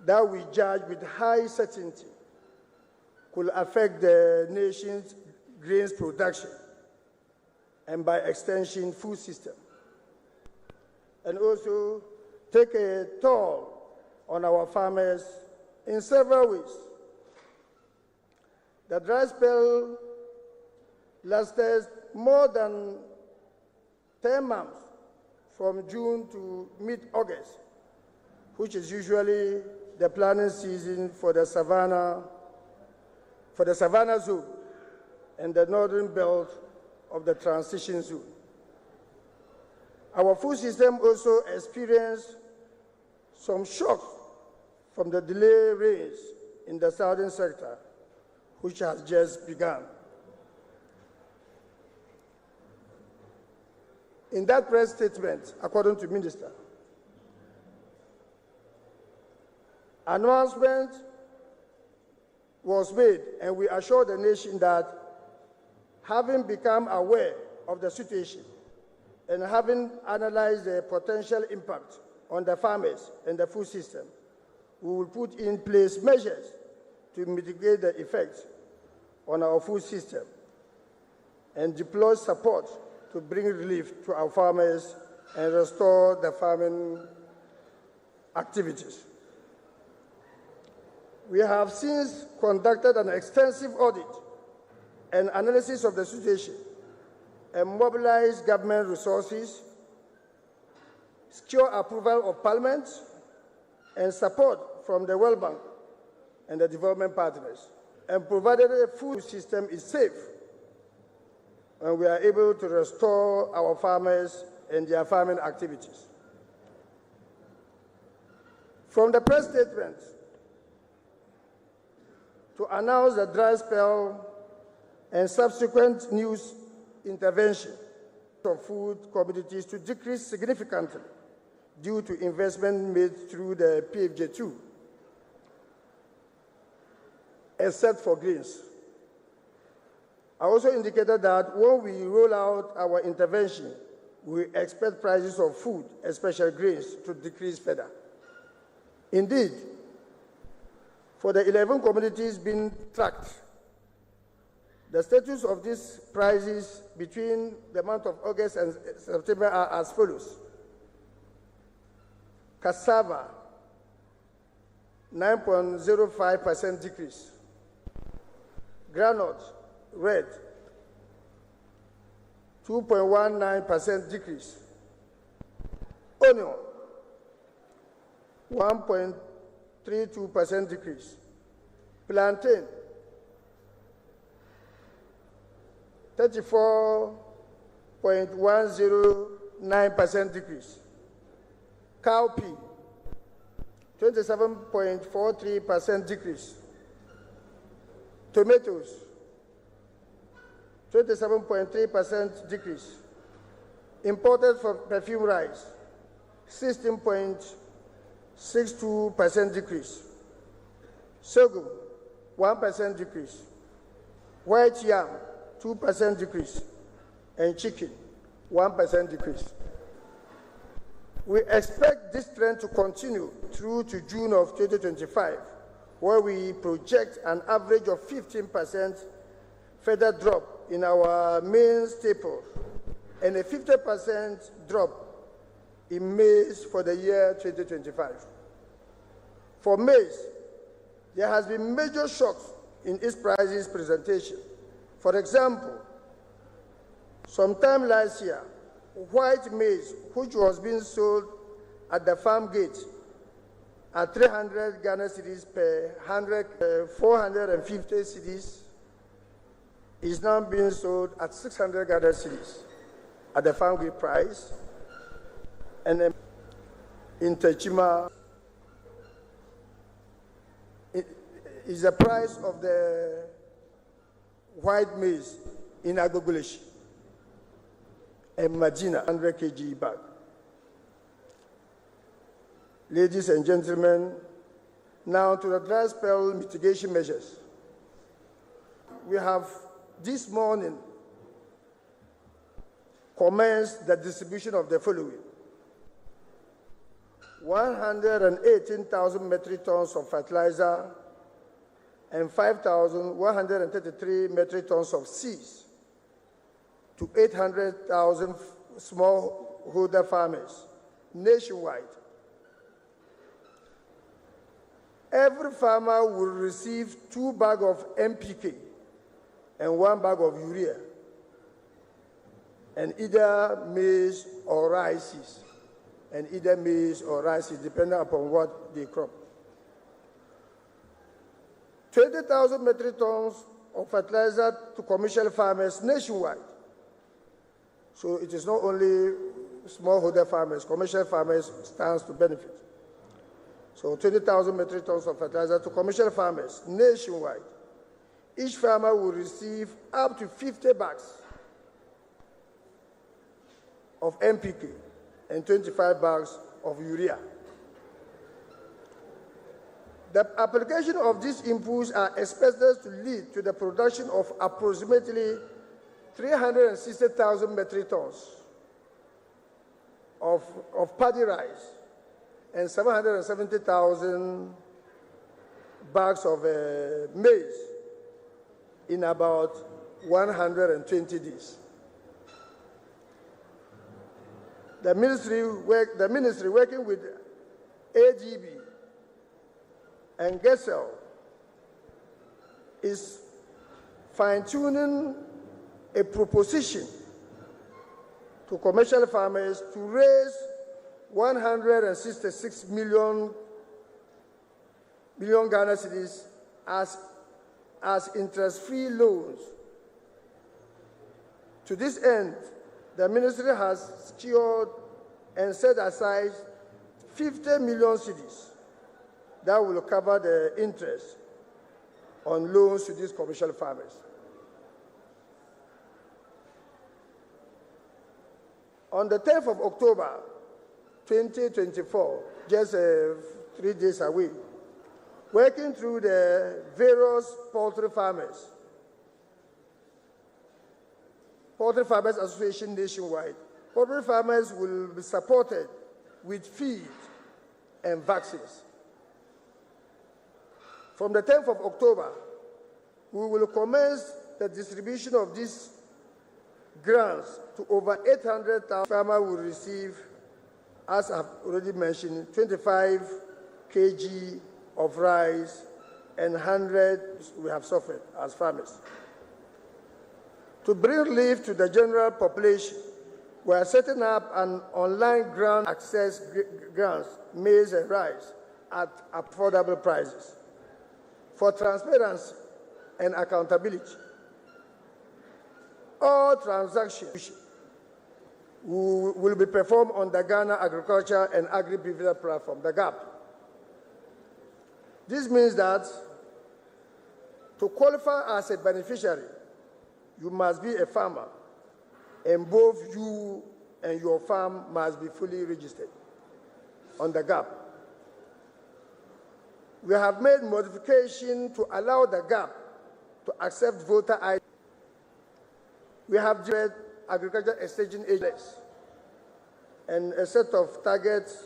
that we judge with high certainty could affect the nation's grains production and by extension food system, and also take a toll on our farmers in several ways. The dry spell lasted more than 10 months from June to mid-August, which is usually the planting season for the savannah zone and the northern belt of the transition zone. Our food system also experienced some shocks from the delayed rains in the southern sector, which has just begun. In that press statement, according to Minister, announcement was made, and we assured the nation that having become aware of the situation and having analyzed the potential impact on the farmers and the food system, we will put in place measures to mitigate the effects on our food system and deploy support to bring relief to our farmers and restore the farming activities. We have since conducted an extensive audit and analysis of the situation and mobilized government resources, secure approval of Parliament, and support from the World Bank and the development partners, and provided the food system is safe and we are able to restore our farmers and their farming activities. From the press statement, to announce the dry spell and subsequent news intervention of food commodities to decrease significantly due to investment made through the PFJ2, except for grains. I also indicated that when we roll out our intervention, we expect prices of food, especially grains, to decrease further. Indeed, for the 11 commodities being tracked, the status of these prices between the month of August and September are as follows. Cassava, 9.05% decrease. Groundnut, red, 2.19% decrease. Onion, 1.32% decrease. Plantain, 34.109% decrease. Cowpea, 27.43% decrease. Tomatoes, 27.3% decrease. Imported for perfume rice, 16.62% decrease. Sorghum, 1% decrease. White yam, 2% decrease. And chicken, 1% decrease. We expect this trend to continue through to June of 2025, where we project an average of 15% further drop in our main staple and a 50% drop in maize for the year 2025. For maize, there has been major shocks in its prices presentation. For example, sometime last year, white maize, which was being sold at the farm gate at 300 Ghana cedis per 450 cedis, is now being sold at 600 Ghana cedis at the farm gate price. And then in Techima, is the price of the white maize in Agogulish and Magina, 100 kg bag. Ladies and gentlemen, now to the dry spell mitigation measures. We have this morning commenced the distribution of the following: 118,000 metric tons of fertilizer and 5,133 metric tons of seeds to 800,000 smallholder farmers nationwide. Every farmer will receive 2 bags of NPK and 1 bag of urea, and either maize or rice, depending upon what they crop. 20,000 metric tons of fertilizer to commercial farmers nationwide. So it is not only smallholder farmers, commercial farmers stands to benefit. So 20,000 metric tons of fertilizer to commercial farmers nationwide. Each farmer will receive up to 50 bags of NPK and 25 bags of urea. The application of these inputs are expected to lead to the production of approximately 360,000 metric tons of paddy rice and 770,000 bags of maize in about 120 days. The ministry working with AGB and GESEL is fine-tuning a proposition to commercial farmers to raise 166 million Ghana cedis as interest-free loans. To this end, the ministry has secured and set aside 50 million cedis that will cover the interest on loans to these commercial farmers. On the 10th of October, 2024, just 3 days away, working through the various poultry farmers association nationwide, poultry farmers will be supported with feed and vaccines. From the 10th of October, we will commence the distribution of these grants to over 800,000 farmers will receive, as I've already mentioned, 25 kg of rice and 100 we have suffered as farmers. To bring relief to the general population, we are setting up an online grant access grants, maize and rice, at affordable prices. For transparency and accountability, all transactions will be performed on the Ghana Agriculture and Agri-Business Platform, the GAP. This means that to qualify as a beneficiary, you must be a farmer, and both you and your farm must be fully registered on the GAP. We have made modification to allow the GAP to accept voter ID. We have direct agriculture extension agents and a set targets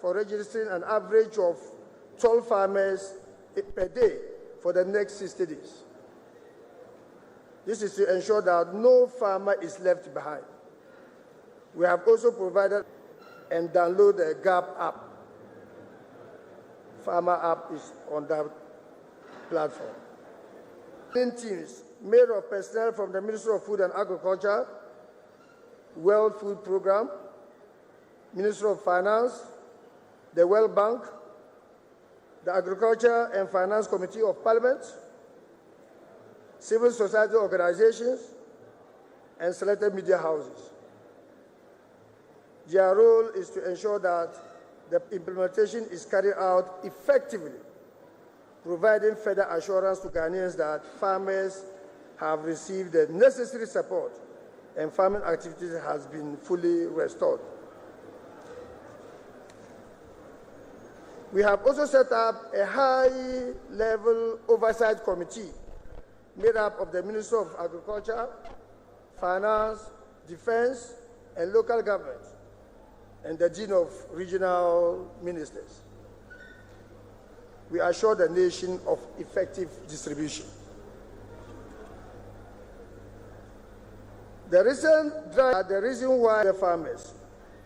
for registering an average of 12 farmers per day for the next 60 days. This is to ensure that no farmer is left behind. We have also provided and download the GAP app Farmer app is on that platform. Teams made of personnel from the Ministry of Food and Agriculture, World Food Programme, Ministry of Finance, the World Bank, the Agriculture and Finance Committee of Parliament, civil society organizations, and selected media houses. Their role is to ensure that the implementation is carried out effectively, providing further assurance to Ghanaians that farmers have received the necessary support and farming activities has been fully restored. We have also set up a high-level oversight committee made up of the Ministry of Agriculture, Finance, Defense, and local government, and the Dean of Regional Ministers. We assure the nation of effective distribution. The recent drought, the reason why the farmers'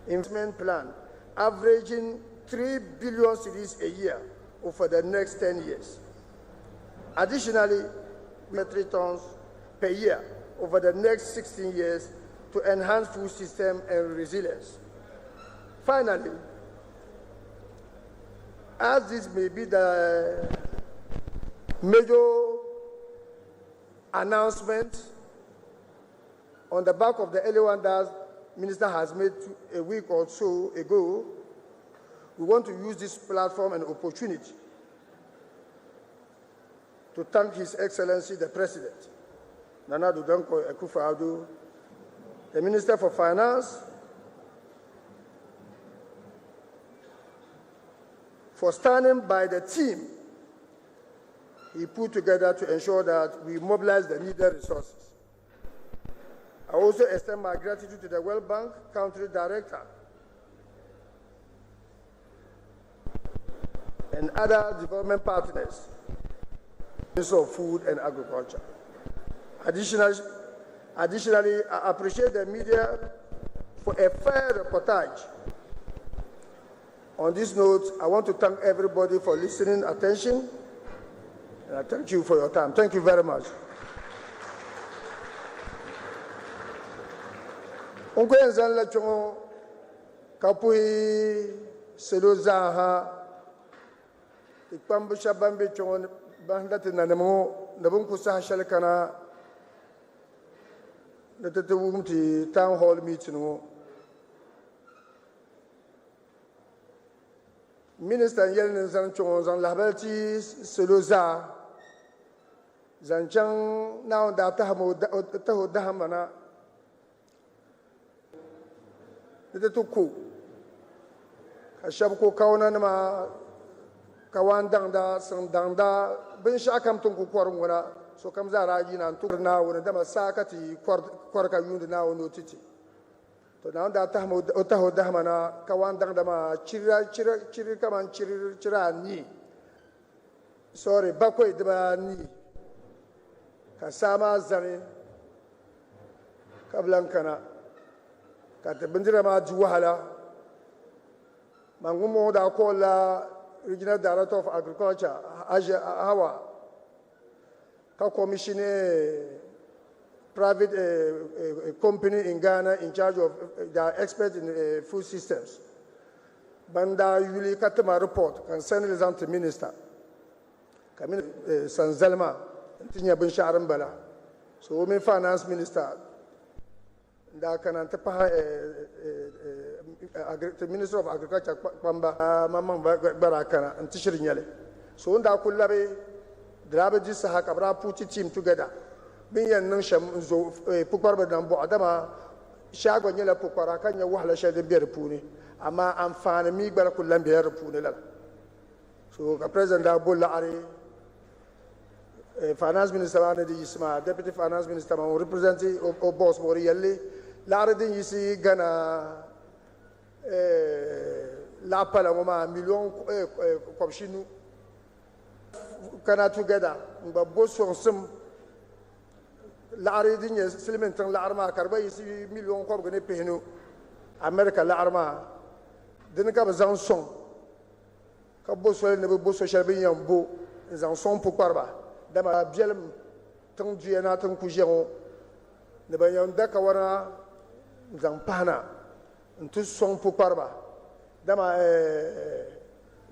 investment plan averaging 3 billion cedis a year over the next 10 years. Additionally, metric tons per year over the next 16 years to enhance food system and resilience. Finally, as this may be the major announcement on the back of the early one that Minister has made a week or so ago, we want to use this platform and opportunity to thank His Excellency the President, Nana Addo Dankwa Akufo-Addo, the Minister for Finance, for standing by the team he put together to ensure that we mobilize the needed resources. I also extend my gratitude to the World Bank Country Director and other development partners, Ministry of Food and Agriculture. Additionally, I appreciate the media for a fair reportage. On this note, I want to thank everybody for listening attention, and I thank you for your time. Thank you very much. Onko zan la chongo kapui seloza ha ikpambu shabambe chongo bandate nanemo nabun kusa shalkana natete wumti town hall meeting mo Minister yelne zan chongo zan labalti seloza zan chang now da taho dahamana Tuku Kashabko Kaunanama Kawandanda, Sandanda, Benshakam Tunku Quarungana, so comes Arajin and took now when Damasakati, Quarka Yund now no titi. So now that Tahmo Otaho Damana, Kawandandama, Chirikaman Chirani. Sorry, Bakwe Debani Kasama Zani Kablankana. Kate bindira ma juwahala mangumo da kola Regional Director of Agriculture Hawa ka commissioner private company in Ghana in charge of they are experts in food systems. Banda Yuli Katama report concerning the minister. Kamin Sanzelma Tinya bin Sharambala. So women finance minister. Da kanan ta fa Minister of Agriculture kwamba mamman barakana antishirin yale so nda kullabe drabe jisa haka bra puti team together bin yannan sham zo pukwarba dan bo adama shago nyala pukwara kanya wahla shade biyar puni amma amfani mi gbara kullan biyar puni la so ka president da bolla are finance minister ana di isma deputy finance minister ma representing o boss mori yalle Lardin ici Ghana la palama million comme chez nous Ghana together on boss on some Lardin is slimentan la arma karba ici million comme gane pehno America la arma den ka bazan son ka bo so ne bo so shel bin yan bo zan son pukparba dama bielm tong duya na tong kujengo ne ba yan da ka wana zan pana ntu son pukparba dama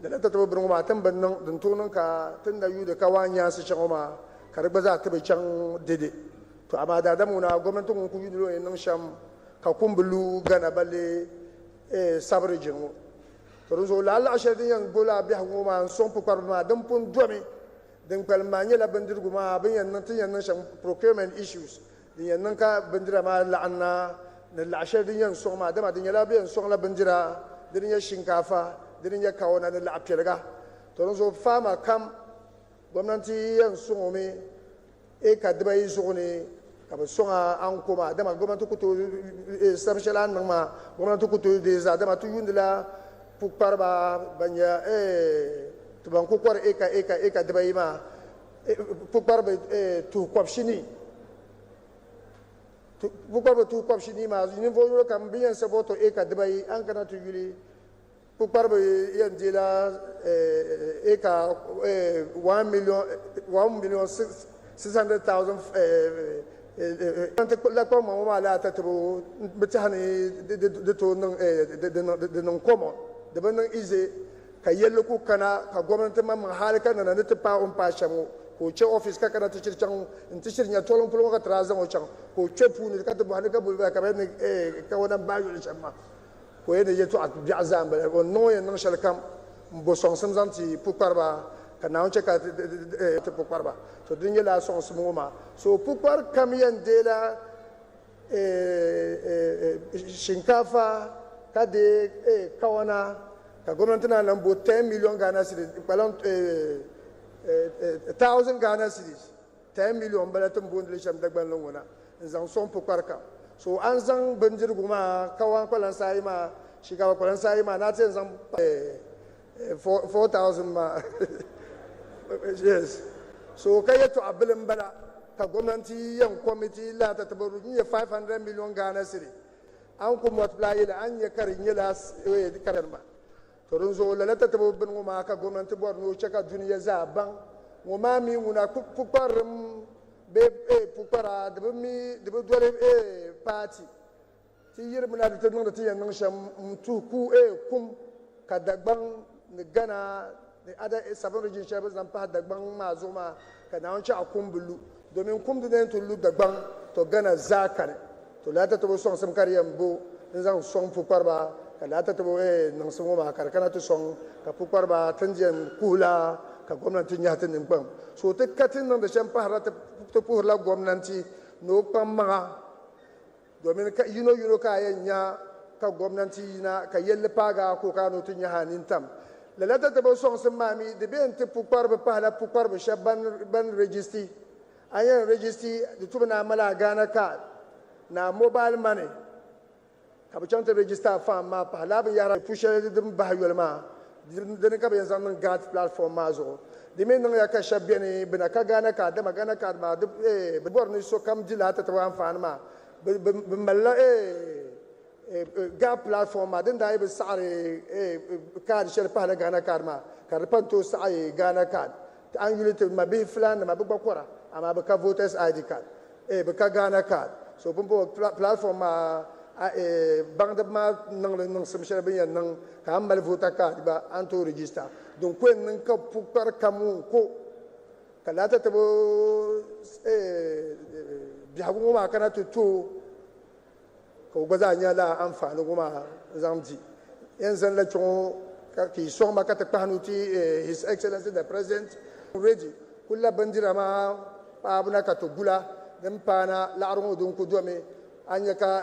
da la tatu brum ma tan ban nan dun tunan ka tun da yu da ka wanya su chango ma ka riba za ta be can dede to amma da damu na gwamnatin ku yudo nan sham ka kumbulu gana balle sabre jingo to zo la la ashadin yan gola bi hango ma son pukparba ma dan pun domi den kalma nyela bandirgu ma bin yan nan tin yan nan sham procurement issues din yan nan ka bandira ma la'anna na la'ashadin yan so ma dama din yala bi yan so la bandira din ya shinkafa din ya kawo na la'afirga to zo fama kam gwamnati yan so me ka dabai so ne ka ba so an kuma dama gwamnati ku to samshalan nan ma gwamnati ku to de za dama tu yundila pukparba banya to ban ku kwar eka dabai ma pukparba tu kwapshini pukparba tu kwapshini ma ni vo kam biyan saboto eka dabai an kana tu yuli pukparba yan dila eka 1,600,000 la ko ma la ta to bitani de to nan komo de ban ize ka yello ku kana ka gwamnati ma halika na ta pa pa shamu ko che office ka kana ta circan in ta shirnya tolon fulon ka trazan o can ko che puni ka ta ba ka bu ka ba ne ka wannan ba yo shamma ko yene je to bi azam ba ko no yen nan shal kam mbo son sam zanti pukparba ka na on che ka te pukparba to din yela son smoma so pukpar kam yen dela shinkafa ka de kawana ka gwamnati na nan bo 10 million Ghana cedis balon 1000 Ghana cedis 10 million balatin bo ndle sham dagban longona zan son pukwarka so an zan banjir guma kawan kwalan sai ma shiga kwalan sai ma na ce zan 4000 ma yes so kai to abilin bala ka gwamnati yan committee la ta tabaru ni 500 million Ghana cedis an kuma multiply la an ya karin yala karar ma to zo la ta tabo bin ngoma ka gwamnati Borno chaka duniya za ban ngoma mi nguna pukparam be pukpara de mi de dole party ti yir muna da tan da tiyan nan sham tu ku kum ka dagban ni gana ni ada sabon rijin shabe zan pa dagban ma zo ma ka na wanci akum bulu domin kum da to lu dagban to gana zakare to la ta tabo son sam kariyam bo zan son pukparba kala ta tabo nan sun ma karkana to son ka pukparba tanjiyan kula ka gwamnati ya ta nimban so ta katin nan da shan fahara ta puhla gwamnati no pamma domin ka yuno ka yanya ka gwamnati na ka yelle paga ko ka no tun ya hanin tam lalata tabo son sun mami da ben ta pukparba pahla pukparba shaban ban registry ayan registry da tubana mala gana ka na mobile money kabachanta register farm ma pahlab yara pushe dim bahyol ma din ka ben zan gat platform ma zo dimen nan ya ka shabene bina ka gana ka da magana ka ma de borno so kam dilata to an fan ma bimalla ga platform ma din da yi sare ka shel pahla gana ka ma ka repanto sai gana ka an yulite ma bi flan ma bi bakora ama ba ka voters id card ba ka gana ka so bumbo platform ma bangda ma nang semshara ben yan nang ka amal voter card ba anto register donc ko nang ka pukar kamu ko kalata tabo bihagu ma kana to ko gaza nya la amfani kuma zamji yan zan la chon ka ki so ma ka ta panuti his excellency the president ready kula bandira ma pa abuna ka to gula dan pana la armo dun ko dome anya ka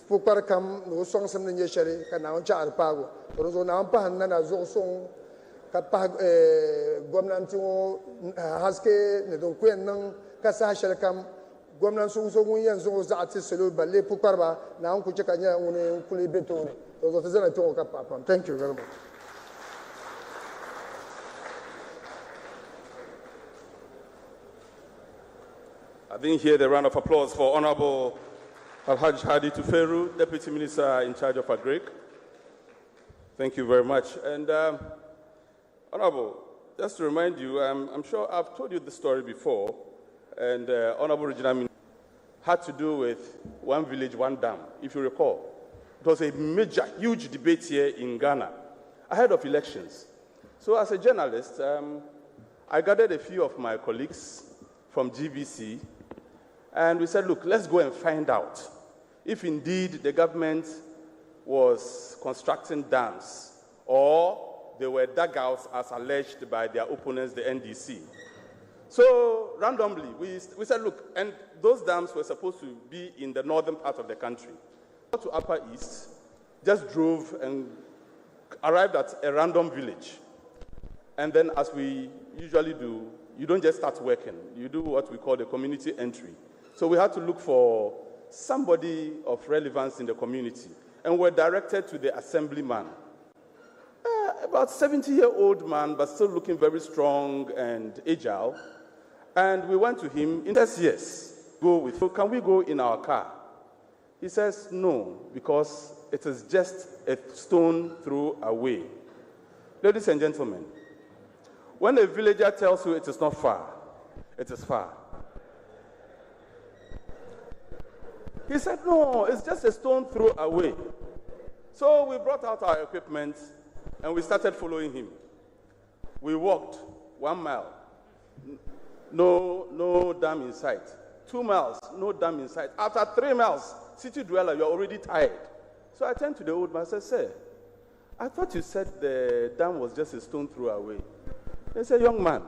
pukpar kam no song sam ne shari ka na on cha arpago to zo na on pa hanna na zo song ka pa gwamnati o haske ne don kwen nan ka sa shar kam gwamnati so gun yan zo za ati selo balle pukpar ba na on ku ka nya on kuli beto ne to zo tazana to ka pa. Thank you very much. I didn't hear the round of applause for Honorable Alhaji Hadi Tuferu, Deputy Minister in charge of Agric. Thank you very much. And Honorable, just to remind you, I'm sure I've told you this story before, and Honorable Regional Minister had to do with one village, one dam, if you recall. It was a major, huge debate here in Ghana ahead of elections. So as a journalist, I gathered a few of my colleagues from GBC, and we said, look, let's go and find out if indeed the government was constructing dams or they were dugouts as alleged by their opponents, the NDC. So randomly, we said, look, and those dams were supposed to be in the northern part of the country. To Upper East, just drove and arrived at a random village. And then, as we usually do, you don't just start working. You do what we call the community entry. So we had to look for somebody of relevance in the community. And we're directed to the assemblyman. About 70-year-old man, but still looking very strong and agile. And we went to him. He says, yes, go with. So can we go in our car? He says, no, because it is just a stone throw away. Ladies and gentlemen, when a villager tells you it is not far, it is far. He said, no, it's just a stone throw away. So we brought out our equipment and we started following him. We walked 1 mile, no dam in sight. 2 miles, no dam in sight. After 3 miles, city dweller, you're already tired. So I turned to the old man and said, sir, I thought you said the dam was just a stone throw away. He said, young man,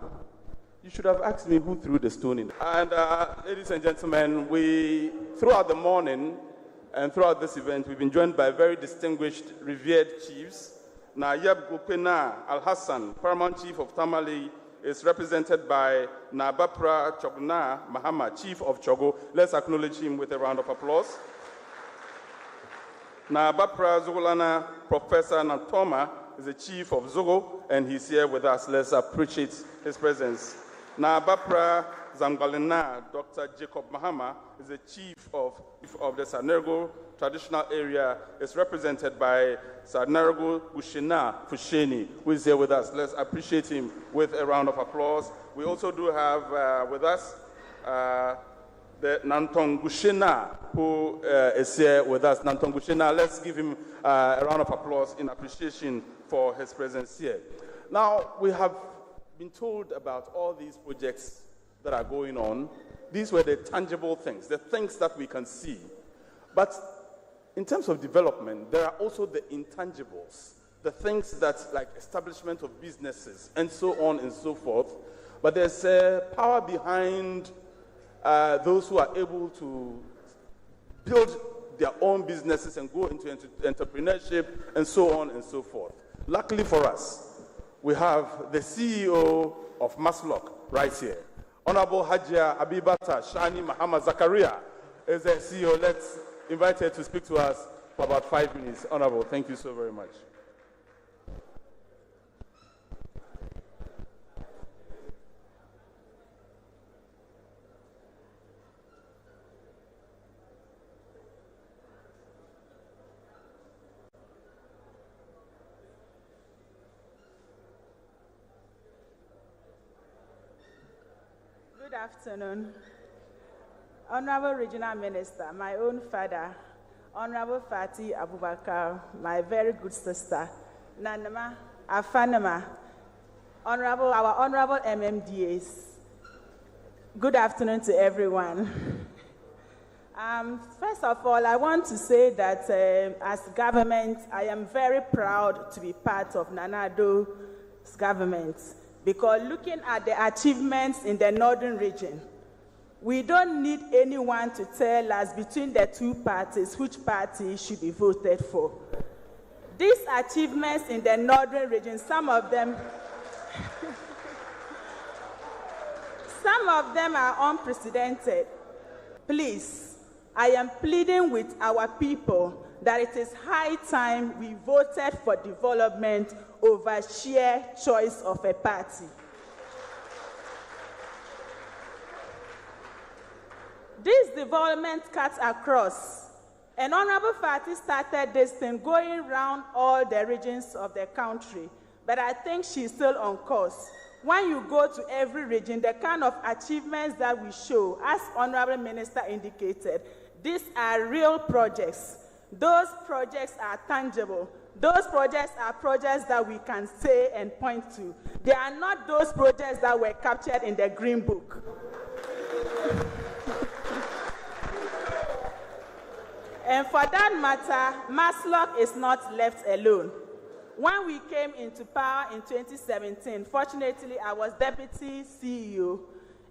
you should have asked me who threw the stone in. And ladies and gentlemen, throughout the morning and throughout this event, we've been joined by very distinguished, revered chiefs. Nayab Gopena Al-Hassan, Paramount Chief of Tamale, is represented by Nabapra Chogna Mahama, Chief of Chogo. Let's acknowledge him with a round of applause. Nabapra Zogolana Professor Nantoma is the Chief of Zogo, and he's here with us. Let's appreciate his presence. Nabapra Zamgalina, Dr. Jacob Mahama, is the Chief of the Sanergo traditional area, is represented by Sanergo Bushina Fusheni, who is here with us. Let's appreciate him with a round of applause. We also do have with us the Nantong Gushina, who is here with us. Nantong Gushina, let's give him a round of applause in appreciation for his presence here. Now, we have been told about all these projects that are going on. These were the tangible things, the things that we can see. But in terms of development, there are also the intangibles, the things that, like establishment of businesses and so on and so forth. But there's power behind those who are able to build their own businesses and go into entrepreneurship and so on and so forth. Luckily for us, we have the CEO of MASLOC right here. Honorable Hajia Abibata Shani Muhammad Zakaria is the CEO. Let's invite her to speak to us for about 5 minutes. Honorable, thank you so very much. Good afternoon. Honorable Regional Minister, my own father, Honorable Fati Abubakar, my very good sister, Nanama, Afanama, our Honorable MMDAs. Good afternoon to everyone. First of all, I want to say that as government, I am very proud to be part of Nana Addo's government, because looking at the achievements in the northern region, we don't need anyone to tell us between the two parties which party should be voted for. These achievements in the northern region, some of them are unprecedented. Please, I am pleading with our people that it is high time we voted for development over sheer choice of a party. This development cuts across And Honorable Fati started this thing going around all the regions of the country. But I think she's still on course. When you go to every region, the kind of achievements that we show, as Honorable Minister indicated, these are real projects. Those projects are tangible. Those projects are projects that we can say and point to. They are not those projects that were captured in the Green Book. And for that matter, MASLOC is not left alone. When we came into power in 2017, fortunately, I was Deputy CEO,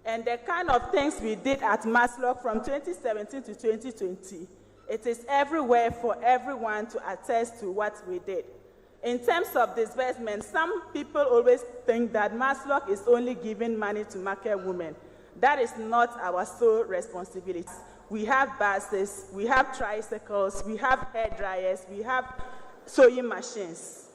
and the kind of things we did at MASLOC from 2017 to 2020, it is everywhere for everyone to attest to what we did. In terms of disbursement, some people always think that MASLOC is only giving money to market women. That is not our sole responsibility. We have buses, we have tricycles, we have hair dryers, we have sewing machines.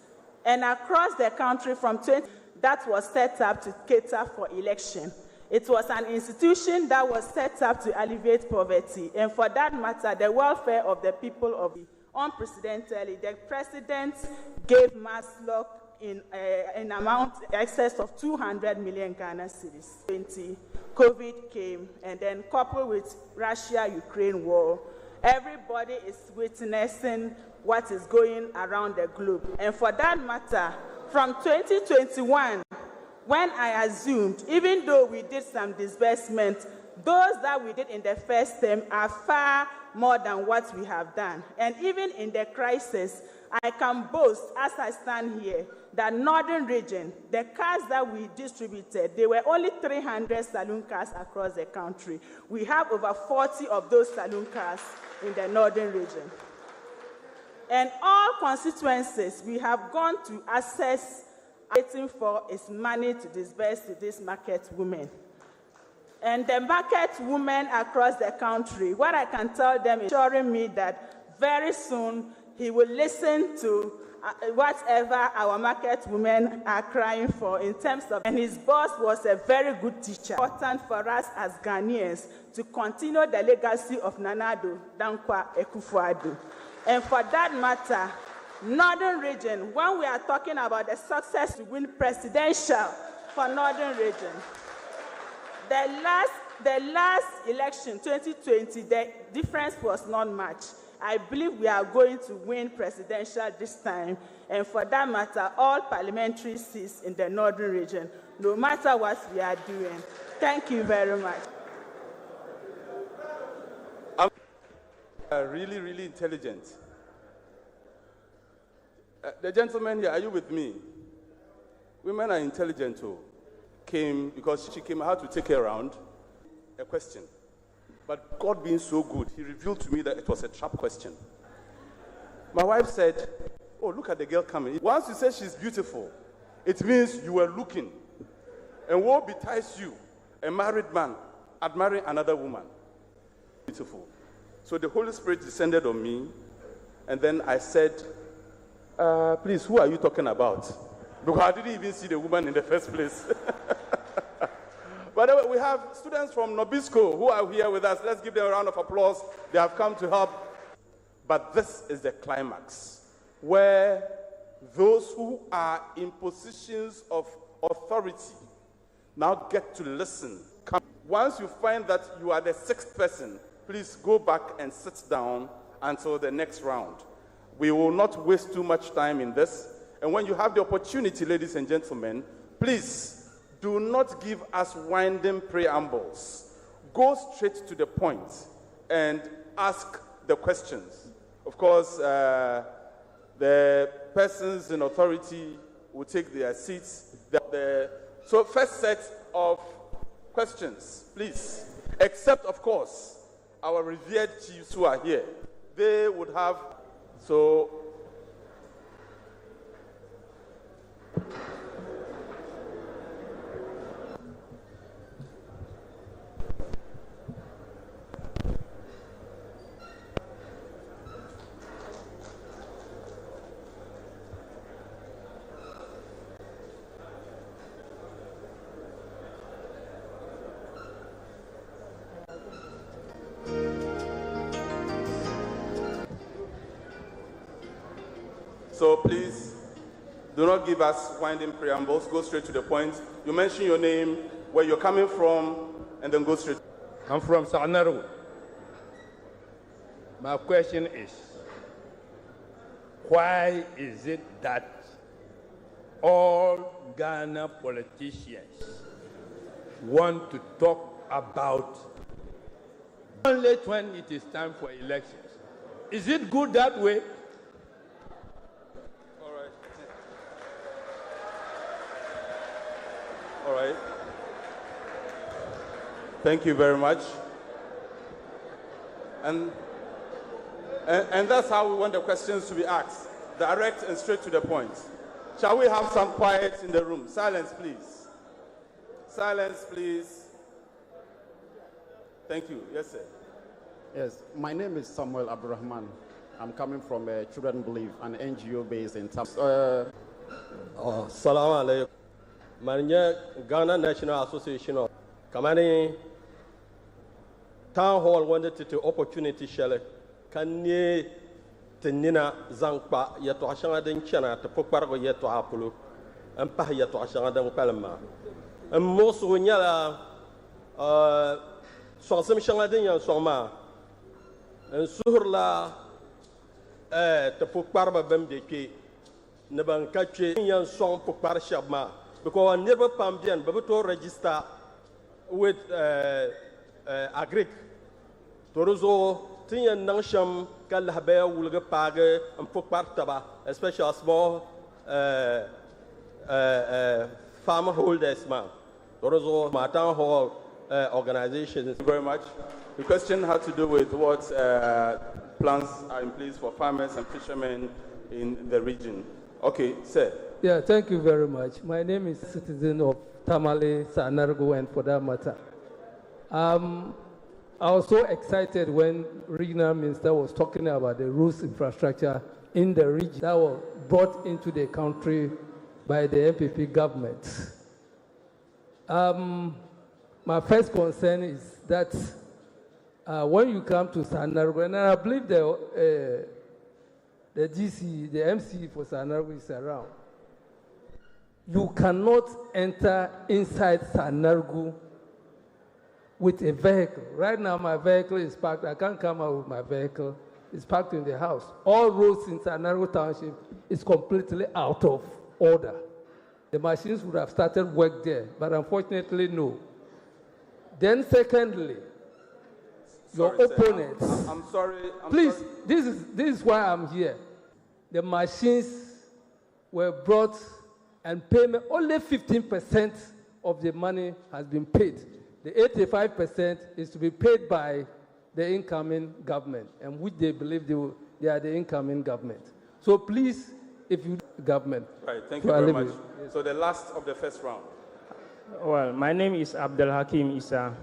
And across the country from 20, that was set up to cater for election. It was an institution that was set up to alleviate poverty. And for that matter, the welfare of the people of the unprecedentedly, the president gave MASLOC in an amount excess of 200 million Ghana cedis. 20, COVID came, and then coupled with Russia-Ukraine war, everybody is witnessing what is going around the globe. And for that matter, from 2021, when I assumed, even though we did some disbursement, those that we did in the first term are far more than what we have done. And even in the crisis, I can boast, as I stand here, that Northern region, the cars that we distributed, they were only 300 saloon cars across the country. We have over 40 of those saloon cars in the Northern region. And all constituencies we have gone to assess, waiting for is money to disburse to these market women. And the market women across the country, what I can tell them is assuring me that very soon he will listen to whatever our market women are crying for in terms of, and his boss was a very good teacher. Important for us as Ghanaians to continue the legacy of Nana Addo Dankwa Akufo-Addo. And for that matter, Northern region, when we are talking about the success to win presidential for Northern region, the last election, 2020, the difference was not much. I believe we are going to win presidential this time. And for that matter, all parliamentary seats in the Northern region, no matter what we are doing. Thank you very much. Really, really intelligent. The gentleman here, are you with me? Women are intelligent too. Came, because she came, I had to take her around. A question. But God being so good, he revealed to me that it was a trap question. My wife said, oh, look at the girl coming. Once you say she's beautiful, it means you were looking. And woe betides you, a married man, admiring another woman. Beautiful. So the Holy Spirit descended on me, and then I said, please, who are you talking about? Because I didn't even see the woman in the first place. But we have students from Nobisco who are here with us. Let's give them a round of applause. They have come to help. But this is the climax, where those who are in positions of authority now get to listen. Once you find that you are the sixth person, please go back and sit down until the next round. We will not waste too much time in this. And when you have the opportunity, ladies and gentlemen, please do not give us winding preambles. Go straight to the point and ask the questions. Of course, the persons in authority will take their seats. So first set of questions, please. Except, of course, our revered chiefs who are here. They would have, so... So please, do not give us winding preambles. Go straight to the point. You mention your name, where you're coming from, and then go straight. I'm from Sanaru. My question is, why is it that all Ghana politicians want to talk about only when it is time for elections? Is it good that way? All right. Thank you very much. And that's how we want the questions to be asked. Direct and straight to the point. Shall we have some quiet in the room? Silence, please. Silence, please. Thank you. Yes, sir. Yes, my name is Samuel Abdurrahman. I'm coming from Children Believe, an NGO based in Salam alaikum. Manya Ghana National Association of Kamani Townhall wanted to opportunity shell. Can ye tenina zankpa yato ashanga den chana to pokpargo yato apulu and pah yato ashanga den palma. And most nyala songsem shanga den yan songma and surla to pokparba bemdeke neban kache yan song pokpar shabma. Because I never pambian, but to register with agric. Torozo, Tinya Nansham, Kalhabe, Wulga Page, and Pokpartaba, especially small farmer holders, man. Torozo, Townhall organization. Thank you very much. The question had to do with what plans are in place for farmers and fishermen in the region. Okay, sir. Yeah, thank you very much. My name is citizen of Tamale, Sanargo, and for that matter. I was so excited when Regional Minister was talking about the roads infrastructure in the region that was brought into the country by the MPP government. My first concern is that when you come to Sanargo, and I believe the GC, the MC for Sanargo is around, you cannot enter inside Sanargo with a vehicle. Right now, my vehicle is parked. I can't come out with my vehicle. It's parked in the house. All roads in Sanargo Township is completely out of order. The machines would have started work there, but unfortunately, no. Then secondly, your opponents. I'm sorry. Please, this is why I'm here. The machines were brought and payment, only 15% of the money has been paid. The 85% is to be paid by the incoming government, and which they believe they are the incoming government. So please, if you government. Right, thank you very much. Yes. So the last of the first round. Well, my name is Abdul Hakim Issa.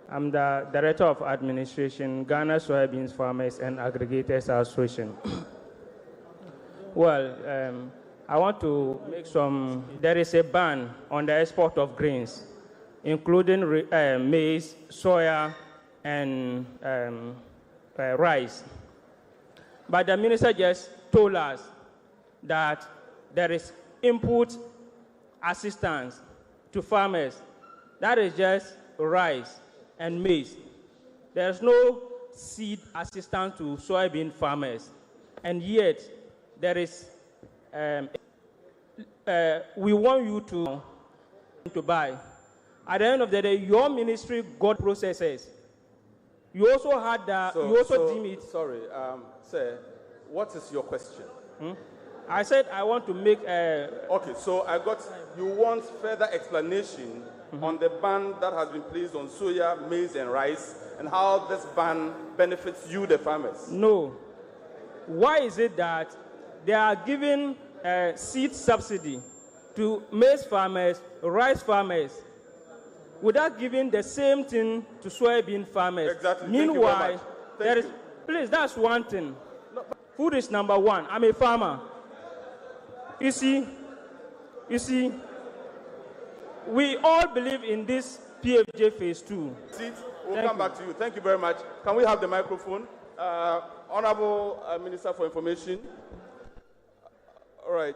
I'm the Director of Administration, Ghana Soybeans Farmers and Aggregators Association. Well, I want to make there is a ban on the export of grains, including maize, soya, and rice. But the minister just told us that there is input assistance to farmers. That is just rice and maize. There's no seed assistance to soybean farmers. And yet, there is, we want you to buy. At the end of the day, your ministry got processes. You also had that, you also deem it. Sorry, sir, what is your question? I said I want to make a... Okay, so you want further explanation on the ban that has been placed on soya, maize, and rice, and how this ban benefits you, the farmers? No. Why is it that they are giving seed subsidy to maize farmers, rice farmers, without giving the same thing to soybean farmers? Exactly. Meanwhile, please, that's one thing. Food is number one. I'm a farmer. You see, we all believe in this PFJ phase 2. We'll come back to you. Thank you very much. Can we have the microphone? Honorable Minister for Information, All right.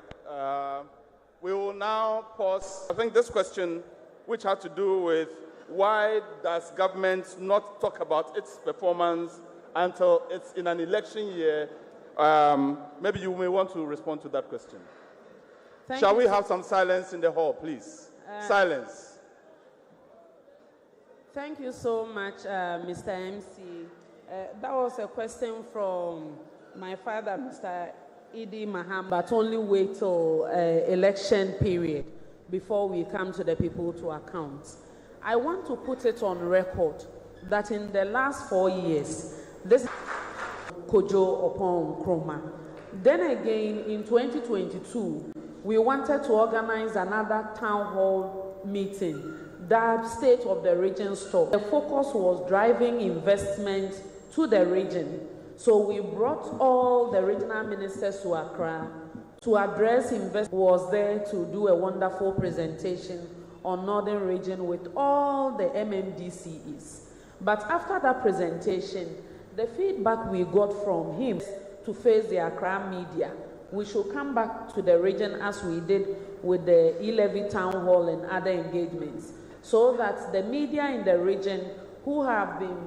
We will now pause. I think this question, which had to do with why does government not talk about its performance until it's in an election year, maybe you may want to respond to that question. Shall we have some silence in the hall, please? Silence. Thank you so much, Mr. MC. That was a question from my father, Mr. Idi Maham, but only wait till election period before we come to the people to account. I want to put it on record that in the last 4 years, this Kojo upon Kroma. Then again, in 2022, we wanted to organize another town hall meeting that state of the region stopped. The focus was driving investment to the region. So we brought all the regional ministers to Accra to address investment. Was there to do a wonderful presentation on Northern Region with all the MMDCEs. But after that presentation, the feedback we got from him to face the Accra media, we should come back to the region as we did with the E-Levy Town Hall and other engagements, so that the media in the region who have been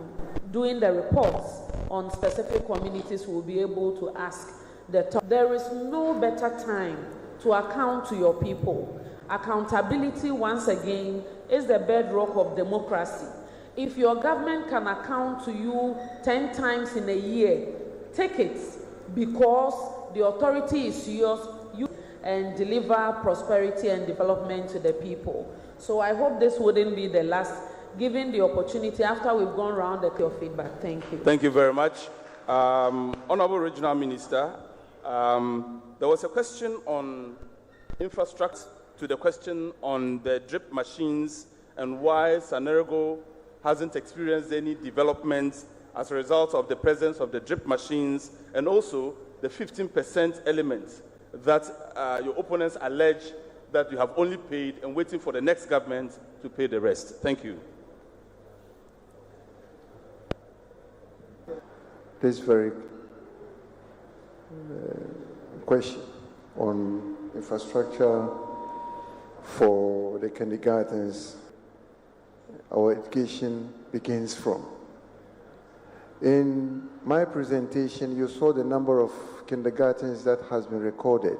doing the reports on specific communities will be able to ask the top. There is no better time to account to your people. Accountability, once again, is the bedrock of democracy. If your government can account to you 10 times in a year, take it, because the authority is yours, and deliver prosperity and development to the people. So I hope this wouldn't be the last, given the opportunity after we've gone around the your feedback. Thank you. Thank you very much. Honorable Regional Minister, there was a question on infrastructure to the question on the drip machines and why Sanergo hasn't experienced any development as a result of the presence of the drip machines, and also the 15% element that your opponents allege that you have only paid and waiting for the next government to pay the rest. Thank you. This very question on infrastructure for the kindergartens our education begins from. In my presentation, you saw the number of kindergartens that has been recorded.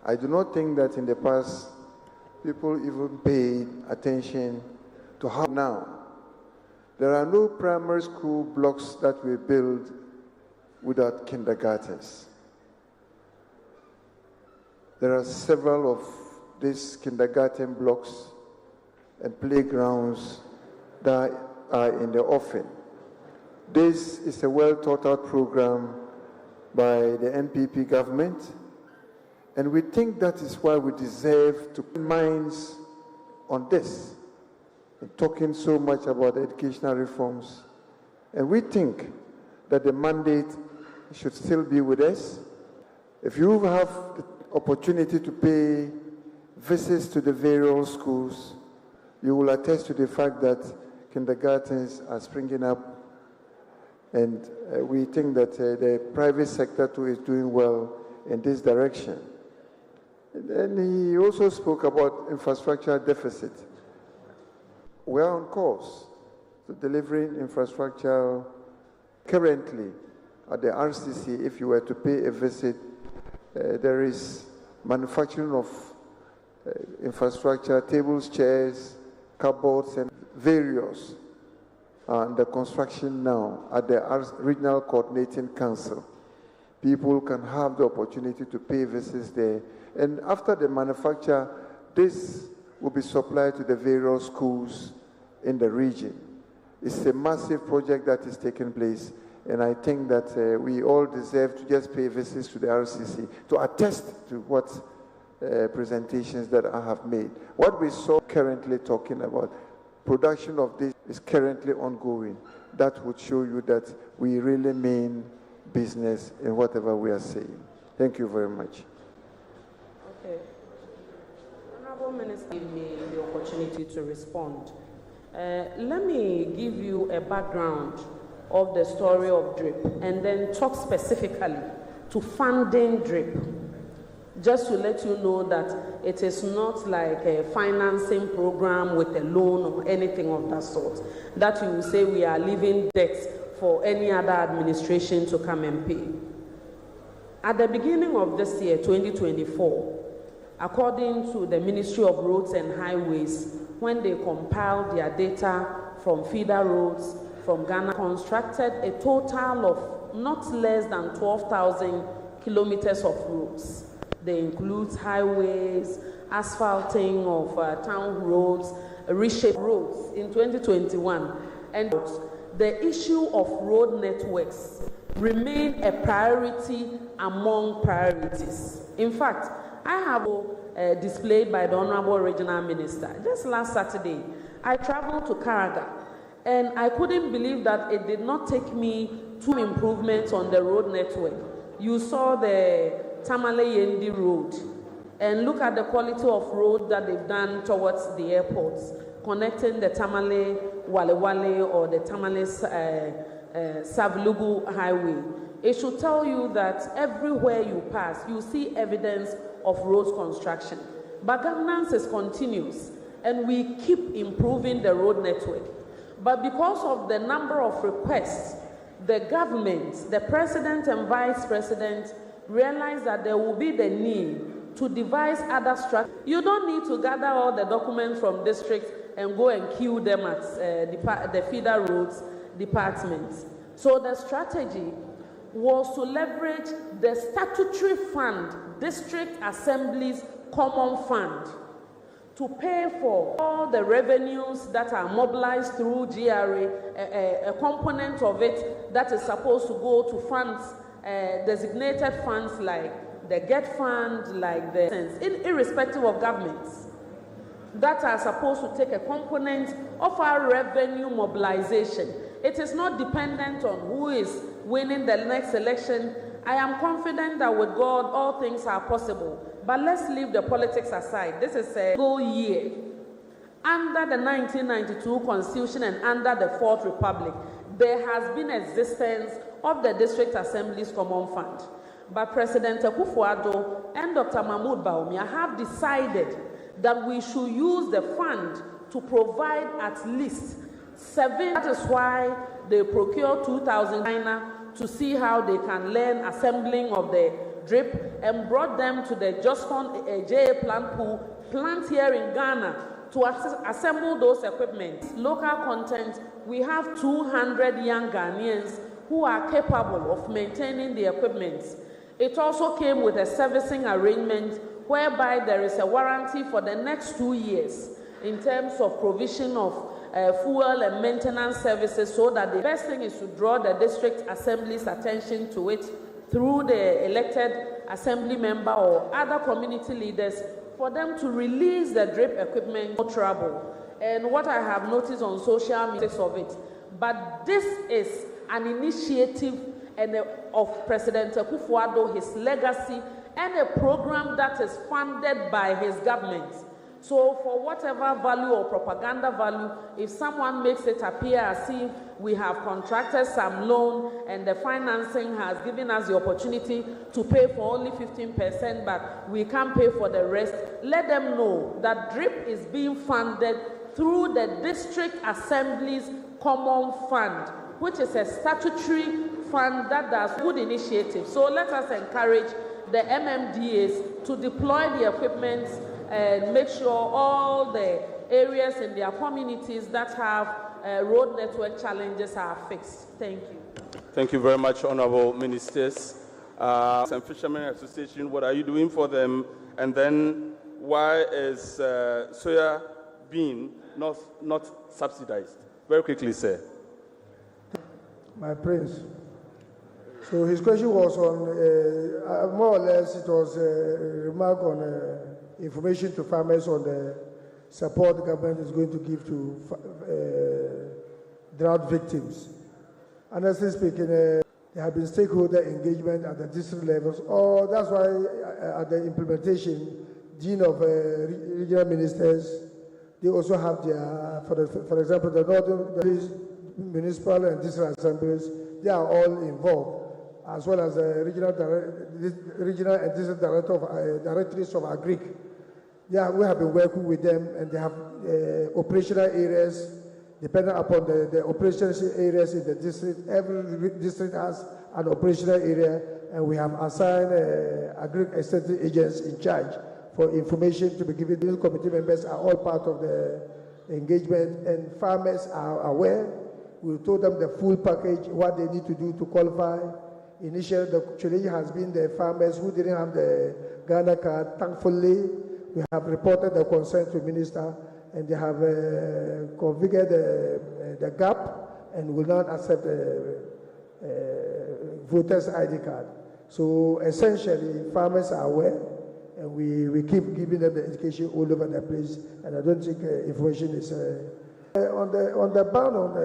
I do not think that in the past people even paid attention to how now. There are no primary school blocks that we build without kindergartens. There are several of these kindergarten blocks and playgrounds that are in the offing. This is a well thought out program by the NPP government, and we think that is why we deserve to put minds on this, and talking so much about educational reforms. And we think that the mandate should still be with us. If you have the opportunity to pay visits to the various schools, you will attest to the fact that kindergartens are springing up, and we think that the private sector too is doing well in this direction. And he also spoke about infrastructure deficit. We are on course to delivering infrastructure. Currently, at the RCC, if you were to pay a visit, there is manufacturing of infrastructure, tables, chairs, cupboards, and various under construction now at the Regional Coordinating Council. People can have the opportunity to pay visits there. And after the manufacture, this will be supplied to the various schools in the region. It's a massive project that is taking place, and I think that we all deserve to just pay visits to the RCC to attest to what presentations that I have made. What we saw currently talking about, production of this is currently ongoing. That would show you that we really mean business in whatever we are saying. Thank you very much. Okay. Honorable Minister, give me the opportunity to respond. Let me give you a background of the story of DRIP and then talk specifically to funding DRIP. Just to let you know that it is not like a financing program with a loan or anything of that sort, that you will say we are leaving debts for any other administration to come and pay. At the beginning of this year, 2024, according to the Ministry of Roads and Highways, when they compiled their data from feeder roads from Ghana, constructed a total of not less than 12,000 kilometers of roads. They include highways, asphalting of town roads, reshaped roads in 2021. And the issue of road networks remain a priority among priorities. In fact, I have displayed by the Honorable Regional Minister. Just last Saturday, I traveled to Karaga, and I couldn't believe that it did not take me two improvements on the road network. You saw the Tamale-Yendi road, and look at the quality of road that they've done towards the airports, connecting the Tamale-Walewale or the Tamale-Savlugu highway. It should tell you that everywhere you pass, you see evidence of road construction. But governance is continuous, and we keep improving the road network. But because of the number of requests, the government, the president and vice president, realized that there will be the need to devise other strategies. You don't need to gather all the documents from districts and go and queue them at the feeder roads departments. So the strategy was to leverage the statutory fund, District Assembly's Common Fund, to pay for all the revenues that are mobilized through GRA, a component of it that is supposed to go to funds, designated funds like the GET Fund, like the irrespective of governments, that are supposed to take a component of our revenue mobilization. It is not dependent on who is winning the next election. I am confident that with God, all things are possible. But let's leave the politics aside. This is a whole year. Under the 1992 Constitution and under the Fourth Republic, there has been existence of the District Assembly's Common Fund. But President Akufo-Addo and Dr. Mahmoud Bawumia have decided that we should use the fund to provide at least 7. That is why they procure 2,000 China to see how they can learn assembling of the drip, and brought them to the Josfon JA plant here in Ghana to assemble those equipment. Local content, we have 200 young Ghanaians who are capable of maintaining the equipment. It also came with a servicing arrangement whereby there is a warranty for the next 2 years in terms of provision of fuel and maintenance services, so that the best thing is to draw the district assembly's attention to it through the elected assembly member or other community leaders, for them to release the drip equipment for trouble. And what I have noticed on social media of it, but this is an initiative of President Akufo-Addo, his legacy, and a program that is funded by his government. So for whatever value or propaganda value, if someone makes it appear as if we have contracted some loan and the financing has given us the opportunity to pay for only 15%, but we can't pay for the rest, let them know that DRIP is being funded through the District Assembly's Common Fund, which is a statutory fund that does good initiatives. So let us encourage the MMDAs to deploy the equipment and make sure all the areas in their communities that have road network challenges are fixed. Thank you. Thank you very much, Honorable Ministers. And Fishermen Association, what are you doing for them? And then why is soya bean not subsidized? Very quickly, sir. My Prince. So his question was on, more or less, it was a remark on information to farmers on the support the government is going to give to drought victims. Honestly speaking, there have been stakeholder engagement at the district levels, or that's why at the implementation, Dean of Regional Ministers, they also have their, for example, the Northern Municipal and District Assemblies, they are all involved. as well as the regional and district directories of Agric. Yeah, we have been working with them, and they have operational areas depending upon the operational areas in the district. Every district has an operational area, and we have assigned Agric extension agents in charge for information to be given. The committee members are all part of the engagement, and farmers are aware. We told them the full package, what they need to do to qualify. Initially, the challenge has been the farmers who didn't have the Ghana card. Thankfully, we have reported the concern to Minister, and they have configured the gap and will not accept voters' ID card. So essentially, farmers are aware, and we keep giving them the education all over the place, and I don't think information is... on the ban on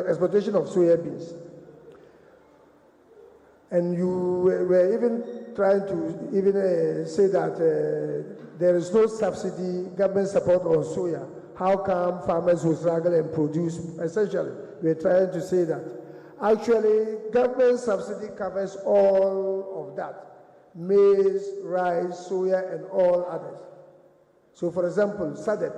exploitation of soya beans, and you were even trying to say that there is no subsidy, government support on soya. How come farmers will struggle and produce? Essentially, we're trying to say that actually government subsidy covers all of that: maize, rice, soya, and all others. So, for example, SADC,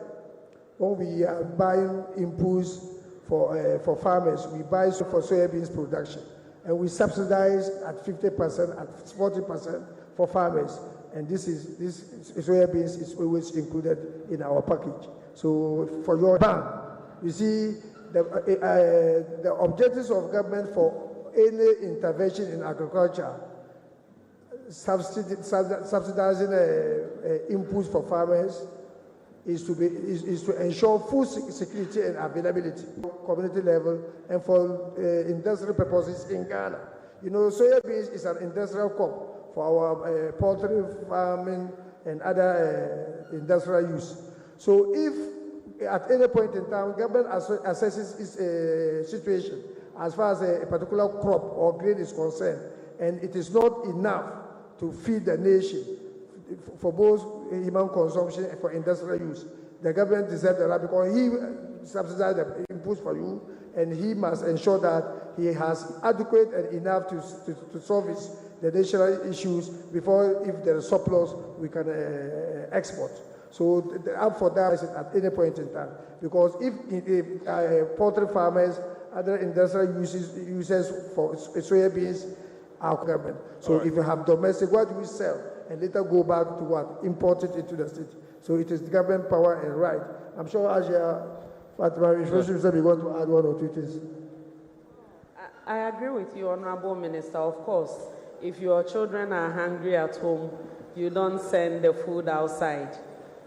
when we are buying inputs for farmers, we buy for soybeans production, and we subsidize at 50%, at 40% for farmers. And this soybeans is always included in our package. So, for your ban, you see, the objectives of government for any intervention in agriculture, subsidizing inputs for farmers, is to ensure food security and availability community level and for industrial purposes in Ghana. You know, soybeans is an industrial crop for our poultry farming and other industrial use. So if at any point in time government assesses its situation as far as a particular crop or grain is concerned, and it is not enough to feed the nation for both human consumption and for industrial use, the government deserves the right, because he subsidizes the inputs for you, and he must ensure that he has adequate and enough to solve the national issues before, if there is surplus, we can export. So the app for that is at any point in time, because if poultry farmers, other industrial users for soybeans are government. So if you have domestic, what do we sell? And later go back to what? Import it into the state. So it is the government power and right. I'm sure Asia, Fatima, if you want to add one or two things. I agree with you, Honorable Minister. Of course, if your children are hungry at home, you don't send the food outside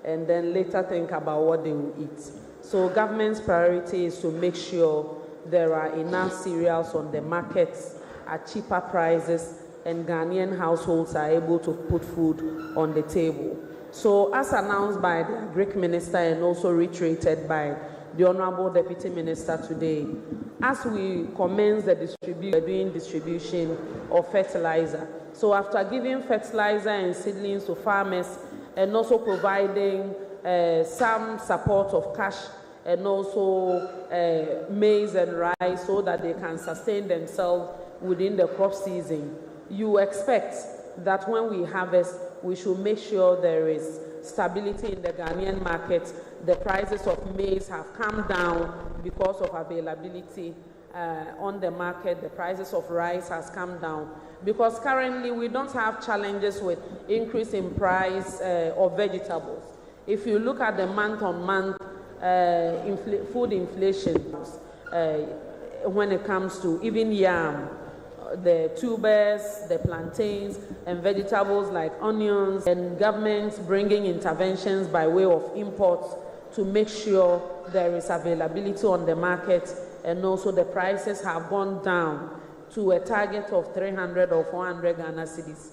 and then later think about what they will eat. So government's priority is to make sure there are enough cereals on the markets at cheaper prices, and Ghanaian households are able to put food on the table. So as announced by the Greek Minister and also reiterated by the Honorable Deputy Minister today, as we commence the distribution of fertilizer, so after giving fertilizer and seedlings to farmers and also providing some support of cash and also maize and rice so that they can sustain themselves within the crop season, you expect that when we harvest, we should make sure there is stability in the Ghanaian market. The prices of maize have come down because of availability on the market. The prices of rice has come down because currently we don't have challenges with increase in price of vegetables. If you look at the month-on-month food inflation, when it comes to even yam, the tubers, the plantains, and vegetables like onions, and governments bringing interventions by way of imports to make sure there is availability on the market, and also the prices have gone down to a target of 300 or 400 Ghana cedis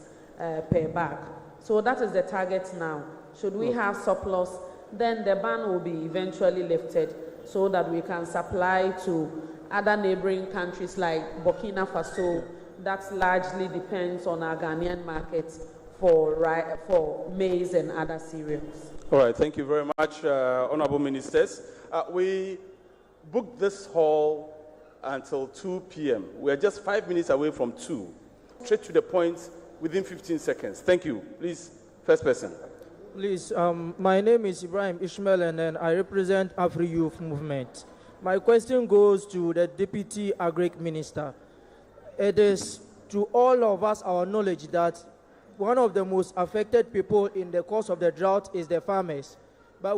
per bag. So that is the target now. Should we have surplus, then the ban will be eventually lifted so that we can supply to other neighboring countries like Burkina Faso, that largely depends on our Ghanaian market for maize and other cereals. All right, thank you very much, Honorable Ministers. We booked this hall until 2 p.m. We're just 5 minutes away from 2. Straight to the point within 15 seconds. Thank you. Please, first person. Please, my name is Ibrahim Ishmael, and then I represent Afri Youth Movement. My question goes to the Deputy Agric Minister. It is to all of us our knowledge that one of the most affected people in the course of the drought is the farmers. But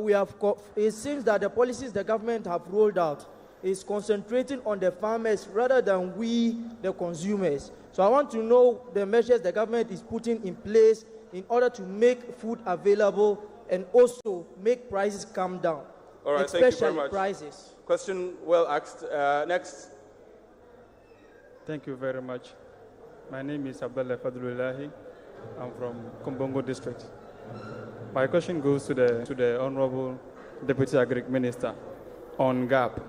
it seems that the policies the government have rolled out is concentrating on the farmers rather than we, the consumers. So I want to know the measures the government is putting in place in order to make food available and also make prices come down. All right, especially thank you very much. Prices. Question well asked. Next. Thank you very much. My name is Abdullah Fadlullahi. I'm from Kumbongo district. My question goes to the Honorable Deputy Agric Minister on GAP.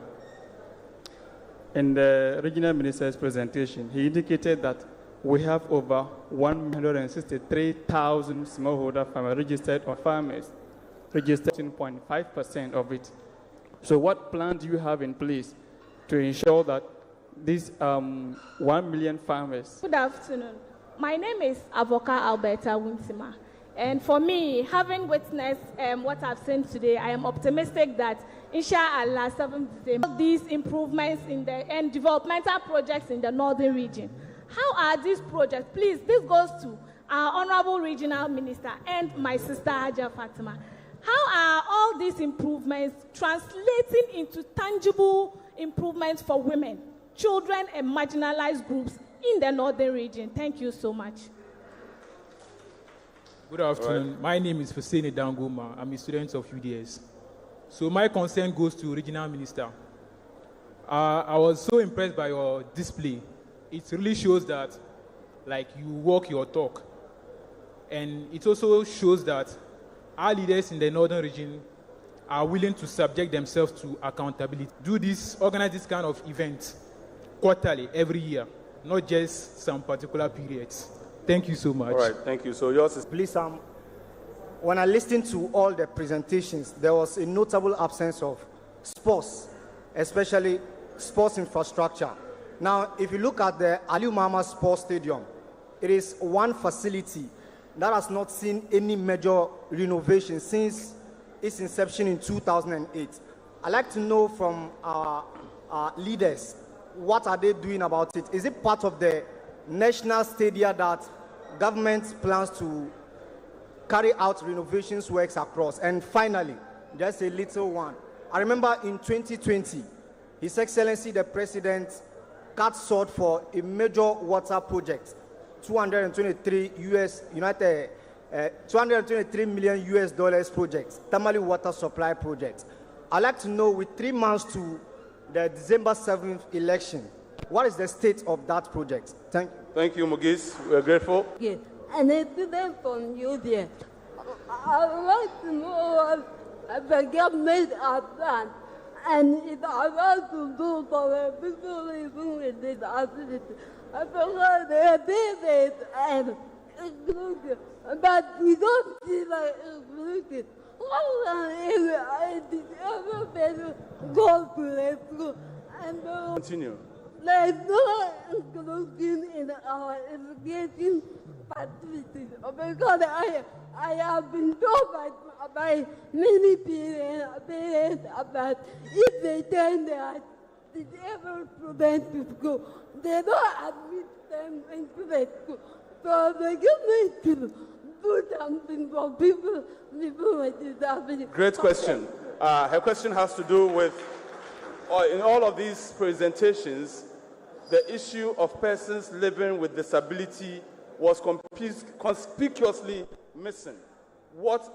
In the Regional Minister's presentation, he indicated that we have over 163,000 smallholder farmers registered or farmers, registered 0.5% of it. So what plan do you have in place to ensure that these 1 million farmers... Good afternoon. My name is Avoka Alberta Winsima. And for me, having witnessed what I've seen today, I am optimistic that, inshallah, 7th December, these improvements and developmental projects in the northern region. How are these projects? Please, this goes to our Honorable Regional Minister and my sister, Haja Fatima. How are all these improvements translating into tangible improvements for women, children, and marginalized groups in the northern region? Thank you so much. Good afternoon. Right. My name is Hussein Danguma. I'm a student of UDS. So my concern goes to Regional Minister. I was so impressed by your display. It really shows that, like, you walk your talk. And it also shows that our leaders in the northern region are willing to subject themselves to accountability. Organize this kind of events quarterly, every year, not just some particular periods. Thank you so much. All right, thank you. So yours is... Please, when I listened to all the presentations, there was a notable absence of sports, especially sports infrastructure. Now, if you look at the Ali Mama Sports Stadium, it is one facility that has not seen any major renovation since its inception in 2008. I'd like to know from our leaders, what are they doing about it? Is it part of the national stadia that government plans to carry out renovations works across? And finally, just a little one. I remember in 2020, His Excellency the President cut short for a major water project, $223 million US dollars project, Tamale Water Supply Project. I'd like to know, with 3 months to the December 7th election, what is the state of that project? Thank you. Thank you, Mugis. We're grateful. Yeah. And a student from UDS. I would like to know what the government has done, and if I want to do for the people living with disability. I forgot they did it and included, but we don't see like included. How can I ever better go to the school and continue? There's no inclusion in our education facilities because I have been told by many parents about if they turn their disabled students to school, they don't admit them into the school. So the government to do something for people with disabilities. Great question. Her question has to do with, in all of these presentations, the issue of persons living with disability was conspicuously missing. What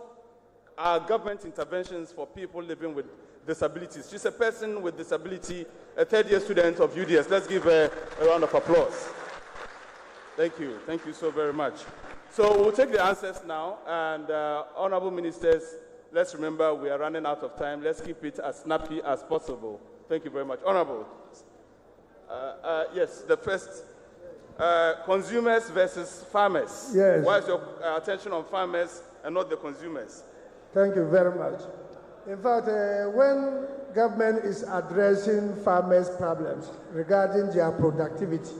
are government interventions for people living with disabilities? She's a person with disability, a third-year student of UDS. Let's give her a round of applause. Thank you. Thank you so very much. So we'll take the answers now. And honorable ministers, let's remember we are running out of time. Let's keep it as snappy as possible. Thank you very much. Honorable. Yes, the first, consumers versus farmers. Yes. Why is your attention on farmers and not the consumers? Thank you very much. In fact, when government is addressing farmers' problems regarding their productivity.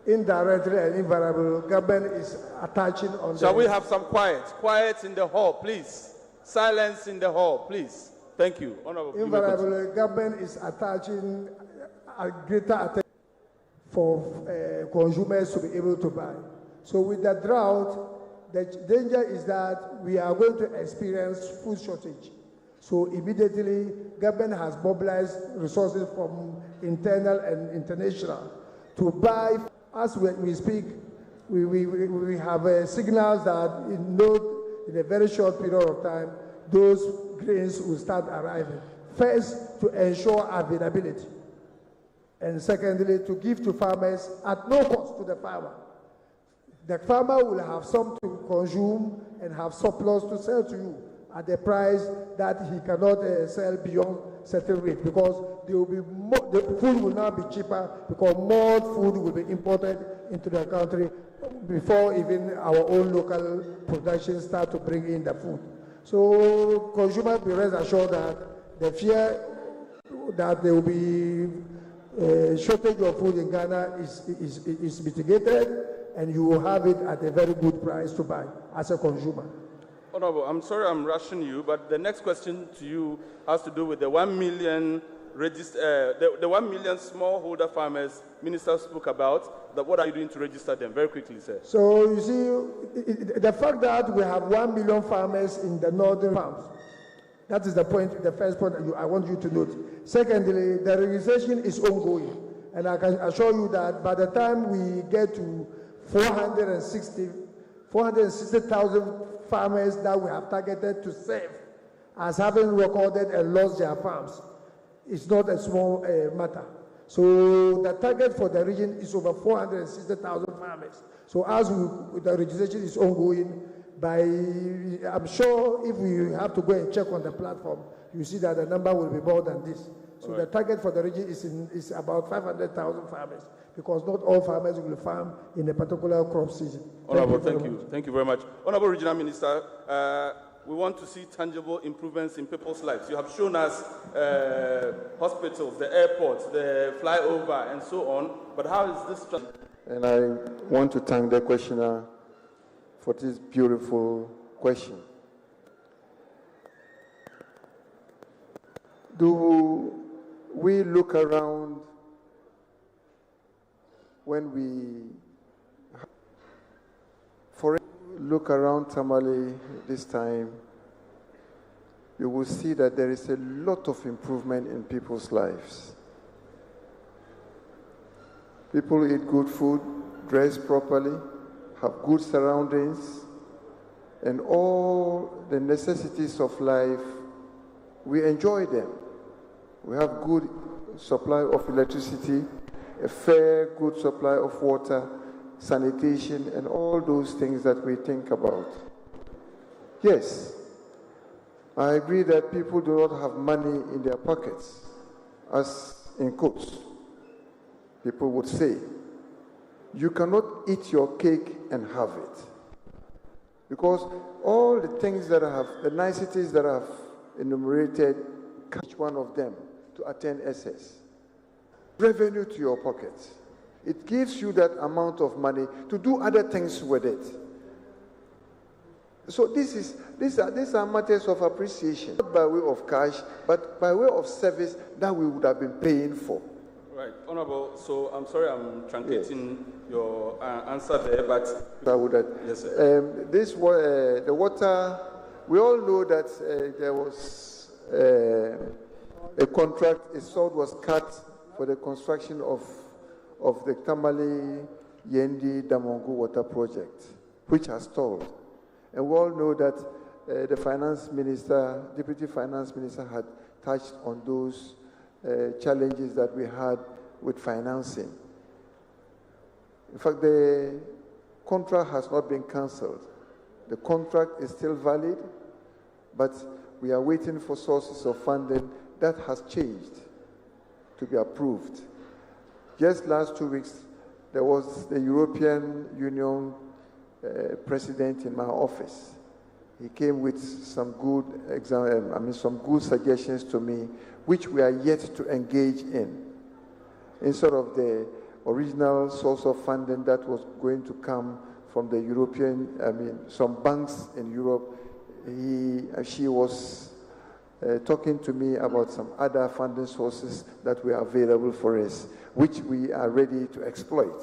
Indirectly and invariably, government is attaching on. Shall we have some quiet? Quiet in the hall, please. Silence in the hall, please. Thank you. Honorable. Invariably, government is attaching a greater attention for consumers to be able to buy. So with the drought, the danger is that we are going to experience food shortage. So immediately, government has mobilized resources from internal and international to buy. As we speak, we have signals that in a very short period of time, those grains will start arriving. First, to ensure availability. And secondly, to give to farmers at no cost to the farmer. The farmer will have some to consume and have surplus to sell to you at a price that he cannot sell beyond certain rate, because there will be more, the food will now be cheaper because more food will be imported into the country before even our own local production start to bring in the food. So consumers be rest assured that the fear that there will be a shortage of food in Ghana is mitigated, and you will have it at a very good price to buy as a consumer. Honorable, I'm sorry I'm rushing you, but the next question to you has to do with the 1 million the 1 million smallholder farmers Minister spoke about. What are you doing to register them? Very quickly, sir. So you see, the fact that we have 1 million farmers in the northern farms, that is the point, the first point I want you to note. Secondly, the registration is ongoing, and I can assure you that by the time we get to 460,000 farmers that we have targeted to save as having recorded and lost their farms, it's not a small matter. So the target for the region is over 460,000 farmers. So as the registration is ongoing, I'm sure if we have to go and check on the platform, you see that the number will be more than this. So the target for the region is about 500,000 farmers, because not all farmers will farm in a particular crop season. Honorable, thank you. Thank you very much. Honorable Regional Minister, we want to see tangible improvements in people's lives. You have shown us hospitals, the airports, the flyover, and so on. But how is this? And I want to thank the questioner for this beautiful question. Do we look around when we look around Tamale this time, you will see that there is a lot of improvement in people's lives. People eat good food, dress properly, have good surroundings, and all the necessities of life, we enjoy them. We have good supply of electricity, a fair, good supply of water, sanitation, and all those things that we think about. Yes, I agree that people do not have money in their pockets, as in quotes, people would say. You cannot eat your cake and have it. Because all the things that I have, the niceties that I have enumerated, catch one of them to attain excess. Revenue to your pockets. It gives you that amount of money to do other things with it. So these are matters of appreciation, not by way of cash, but by way of service that we would have been paying for. Right, Honorable. So I'm sorry I'm truncating your answer there, but yes, sir. The water. We all know that there was a contract. A sword was cut for the construction of the Tamale Yendi Damongu water project, which has stalled. And we all know that the finance minister, deputy finance minister, had touched on those challenges that we had with financing. In fact, the contract has not been cancelled. The contract is still valid, but we are waiting for sources of funding that has changed to be approved. Just last 2 weeks, there was the European Union president in my office. he came with some good some good suggestions to me, which we are yet to engage in. Instead of the original source of funding that was going to come from the European, some banks in Europe, she was talking to me about some other funding sources that were available for us, which we are ready to exploit.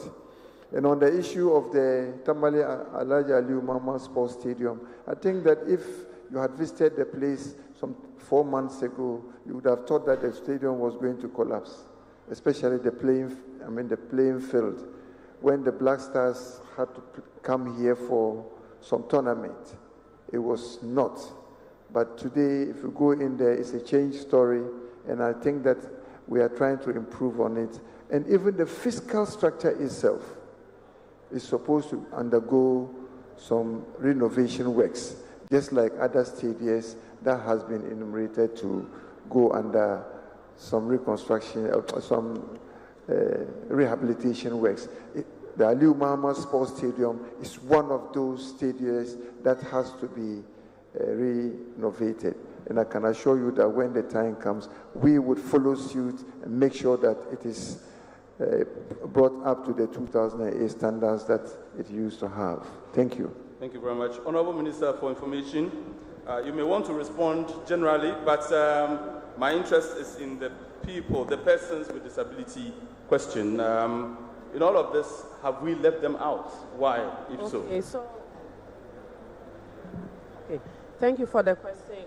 And on the issue of the Tamale Alhaji Aliyu Mama Sports Stadium, I think that if you had visited the place some 4 months ago, you would have thought that the stadium was going to collapse, especially the playing field. When the Black Stars had to come here for some tournament, it was not. But today, if you go in there, it's a change story, and I think that we are trying to improve on it. And even the fiscal structure itself is supposed to undergo some renovation works, just like other stadiums that has been enumerated to go under some reconstruction, some rehabilitation works. The Aliyu Mama Sports Stadium is one of those stadiums that has to be renovated. And I can assure you that when the time comes, we would follow suit and make sure that it is brought up to the 2008 standards that it used to have. Thank you. Thank you very much. Honorable Minister for Information, you may want to respond generally, but my interest is in the people, the persons with disability question. In all of this, have we left them out? Why, if so? Okay, thank you for the question.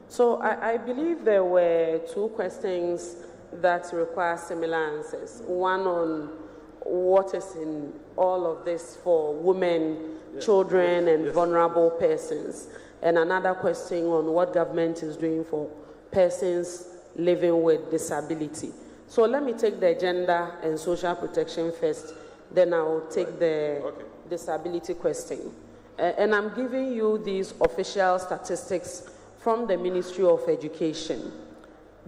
So I believe there were two questions that require similar answers. One on what is in all of this for women, children, and vulnerable persons. And another question on what government is doing for persons living with disability. So let me take the gender and social protection first, then I'll take the disability question. And I'm giving you these official statistics from the Ministry of Education.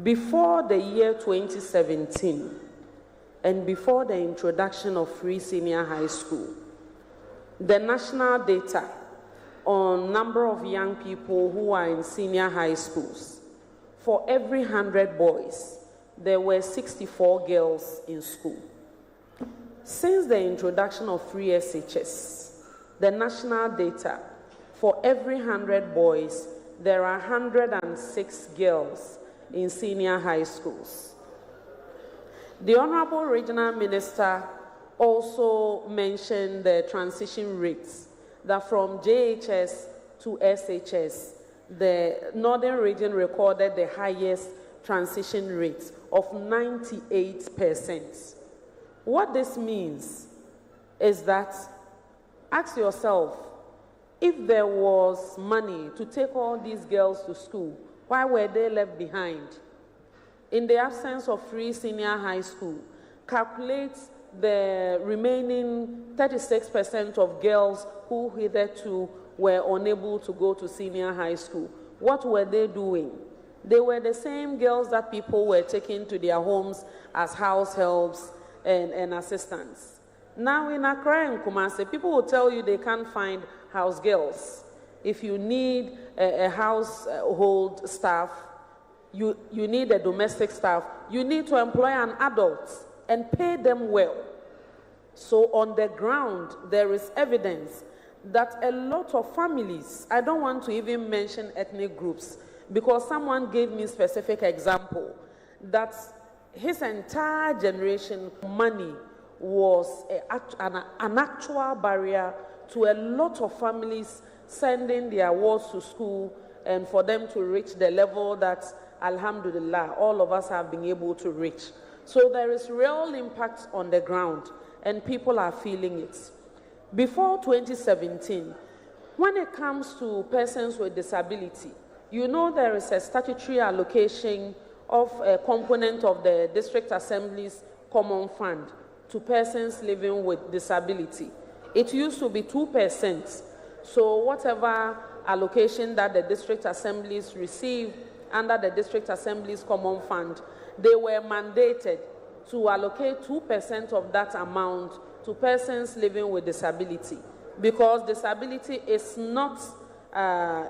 Before the year 2017, and before the introduction of free senior high school, the national data on number of young people who are in senior high schools, for every 100 boys, there were 64 girls in school. Since the introduction of free SHS, the national data, for every 100 boys, there are 106 girls in senior high schools. The Honorable Regional Minister also mentioned the transition rates, that from JHS to SHS, the Northern region recorded the highest transition rate of 98%. What this means is that, ask yourself, if there was money to take all these girls to school, why were they left behind? In the absence of free senior high school, calculate the remaining 36% of girls who hitherto were unable to go to senior high school. What were they doing? They were the same girls that people were taking to their homes as house helps and assistants. Now in Accra and Kumasi, people will tell you they can't find house girls. If you need a household staff, you need a domestic staff, you need to employ an adult and pay them well. So on the ground, there is evidence that a lot of families, I don't want to even mention ethnic groups, because someone gave me a specific example, that his entire generation money was an actual barrier to a lot of families sending their wards to school and for them to reach the level that, alhamdulillah, all of us have been able to reach. So there is real impact on the ground and people are feeling it. Before 2017, when it comes to persons with disability, you know there is a statutory allocation of a component of the District Assembly's Common Fund to persons living with disability. It used to be 2%. So whatever allocation that the District Assemblies receive under the District Assembly's Common Fund, they were mandated to allocate 2% of that amount to persons living with disability, because disability is not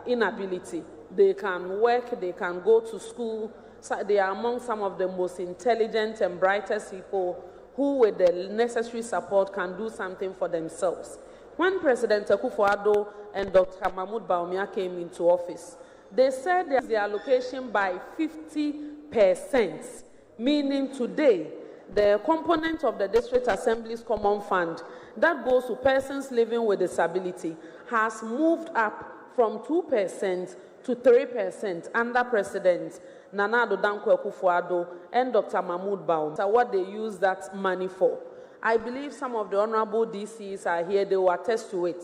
inability. They can work, they can go to school. So they are among some of the most intelligent and brightest people who, with the necessary support, can do something for themselves. When President Akufo-Addo and Dr. Mahmoud Bawumia came into office, they said the allocation by 50%, meaning today, the component of the District Assembly's Common Fund that goes to persons living with disability has moved up from 2% to 3% under President Nana Addo Dankwa Akufo-Addo and Dr. Mahmoud Bawumia. So what they use that money for? I believe some of the honorable DCs are here, they will attest to it.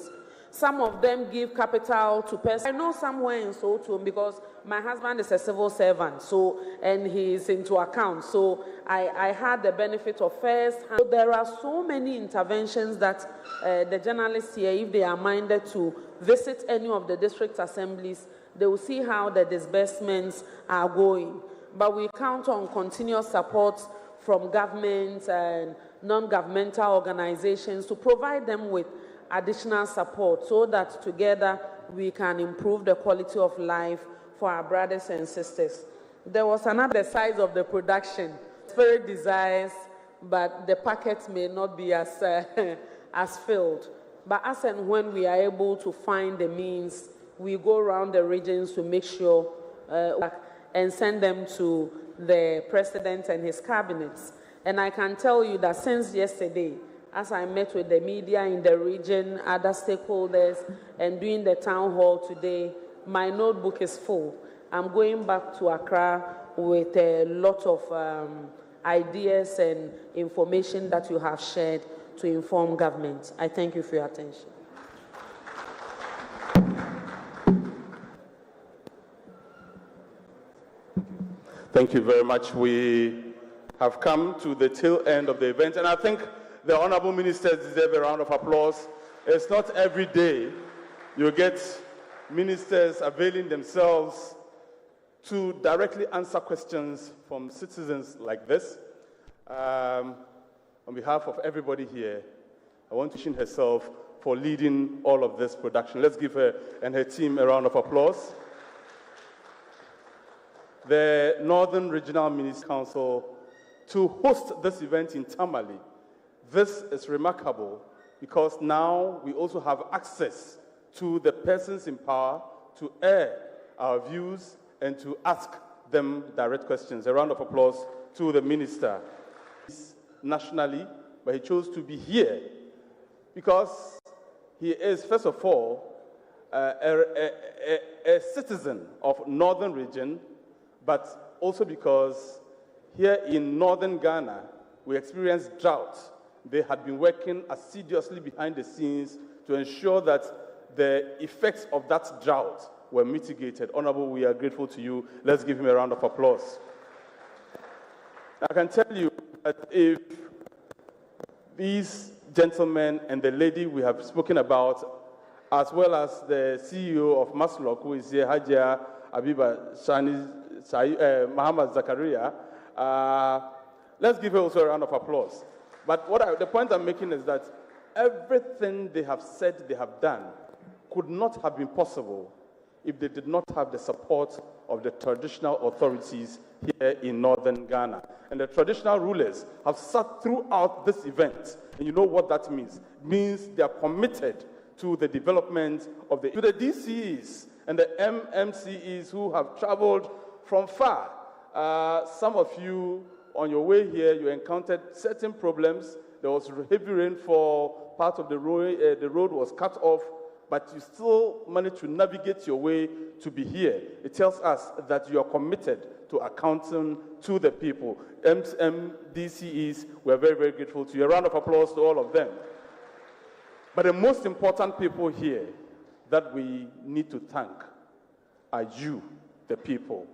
Some of them give capital to persons. I know somewhere in Soto because my husband is a civil servant, so, and he is into accounts. So I had the benefit of first. So there are so many interventions that the journalists here, if they are minded to visit any of the district assemblies, they will see how the disbursements are going. But we count on continuous support from government and non-governmental organizations to provide them with additional support so that together we can improve the quality of life for our brothers and sisters. There was another size of the production. Spirit desires, but the packets may not be as, as filled. But as and when we are able to find the means, we go around the regions to make sure and send them to the president and his cabinets. And I can tell you that since yesterday, as I met with the media in the region, other stakeholders, and doing the town hall today, my notebook is full. I'm going back to Accra with a lot of ideas and information that you have shared to inform government. I thank you for your attention. Thank you very much. We have come to the tail end of the event, and I think the honorable ministers deserve a round of applause. It's not every day you get ministers availing themselves to directly answer questions from citizens like this. On behalf of everybody here, I want to thank herself for leading all of this production. Let's give her and her team a round of applause. The Northern Regional Ministerial Council to host this event in Tamale. This is remarkable because now we also have access to the persons in power to air our views and to ask them direct questions. A round of applause to the minister. Nationally, but he chose to be here because he is, first of all, a citizen of Northern Region, but also because here in Northern Ghana, we experienced drought. They had been working assiduously behind the scenes to ensure that the effects of that drought were mitigated. Honorable, we are grateful to you. Let's give him a round of applause. I can tell you that if these gentlemen and the lady we have spoken about, as well as the CEO of MASLOC, who is here, Hajia Abiba Muhammad Zakaria, let's give her also a round of applause. But the point I'm making is that everything they have said they have done could not have been possible if they did not have the support of the traditional authorities here in Northern Ghana. And the traditional rulers have sat throughout this event. And you know what that means? It means they are committed to the development of to the DCEs and the MMCEs who have traveled from far. Some of you, on your way here, you encountered certain problems. There was heavy rainfall, part of the road was cut off, but you still managed to navigate your way to be here. It tells us that you are committed to accounting to the people. MDCEs, we're very, very grateful to you. A round of applause to all of them. But the most important people here that we need to thank are you, the people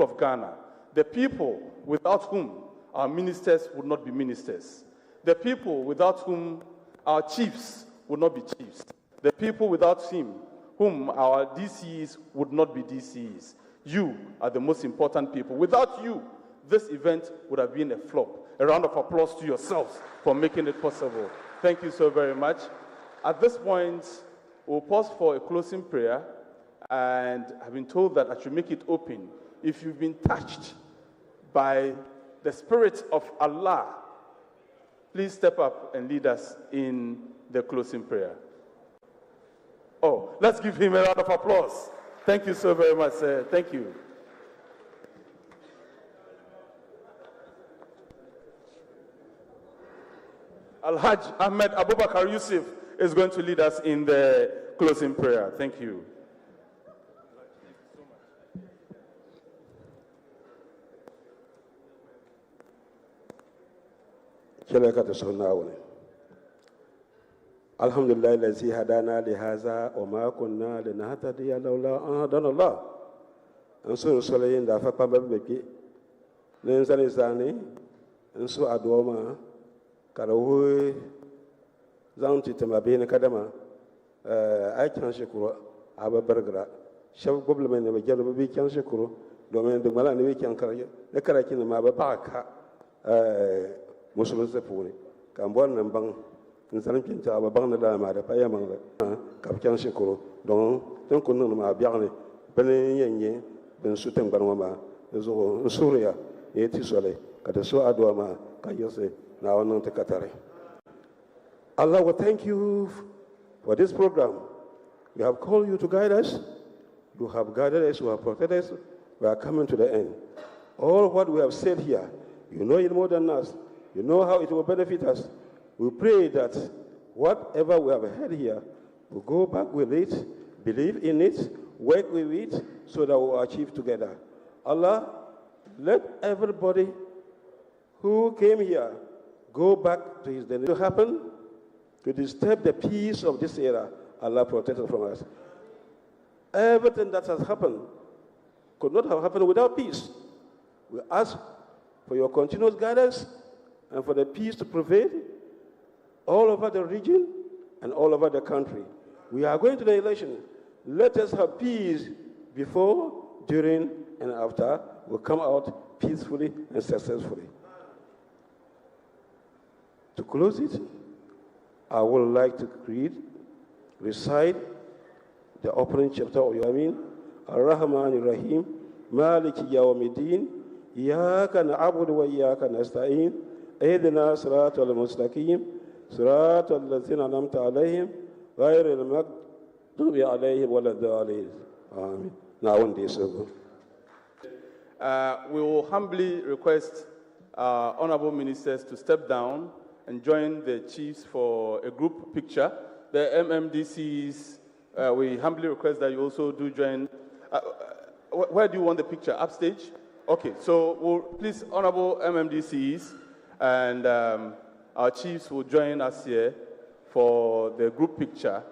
of Ghana, the people without whom our ministers would not be ministers, the people without whom our chiefs would not be chiefs, the people without whom our DCEs would not be DCEs. You are the most important people. Without you, this event would have been a flop. A round of applause to yourselves for making it possible. Thank you so very much. At this point, we'll pause for a closing prayer, and I've been told that I should make it open. If you've been touched by the Spirit of Allah, please step up and lead us in the closing prayer. Oh, let's give him a round of applause. Thank you so very much, sir. Thank you. Al-Hajj Ahmed Abubakar Yusuf is going to lead us in the closing prayer. Thank you. Alhamdulillah الذي هدانا لهذا وما كنا لنهتدي لولا أن هدانا الله. Ansu solayin da fa pamba beki. Nenzani zani ansu adoma karawu zanti tamabe ne kadama ai kan shukuru aba bargra shab gobla men ne jalo bi kan shukuru domin da mala ne bi kan karaje da karakin ma ba ka musulun sepuni kan bon nan bang nsalim pinta aba bang na da ma da pa ya mang da ka kan shukuru don ton kun nan ma biarne bene yenye ben suten gbarwa ma zo suriya yeti sole kada so adwa ma ka yose na wannan ta katare. Allah, we thank you for this program. We have called you to guide us. You have guided us, you have protected us. We are coming to the end. All what we have said here, you know it more than us. You know how it will benefit us. We pray that whatever we have heard here, we'll go back with it, believe in it, work with it, so that we'll achieve together. Allah, let everybody who came here go back to his destination. To happen, to disturb the peace of this era, Allah protect us from us. Everything that has happened could not have happened without peace. We ask for your continuous guidance and for the peace to prevail all over the region and all over the country. We are going to the election. Let us have peace before, during, and after. We'll come out peacefully and successfully. To close it, I would like to recite the opening chapter of Yamin. Ar-Rahman Ar-Rahim, Maliki Yawmiddin, Iyaka na'budu wa iyaka nasta'in, Ihdina siratal mustaqim, siratal ladzina an'amta alayhim, ghayril maghdubi alayhim waladdallin. Amen. Now on this. We will humbly request honorable ministers to step down and join the chiefs for a group picture. The MMDCs, we humbly request that you also do join. Where do you want the picture? Upstage? Okay, so please, honorable MMDCs and our chiefs will join us here for the group picture.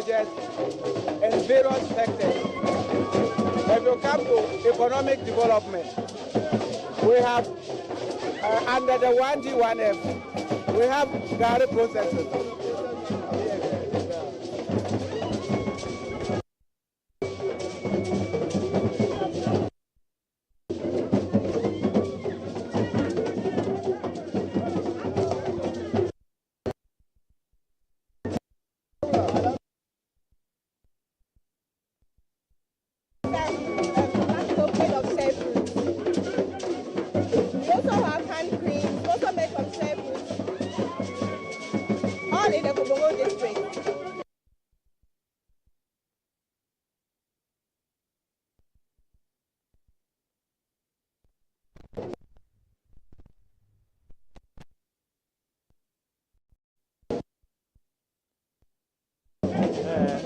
projects in various sectors. If you come to economic development, we have under the 1G1F, we have Gari processes.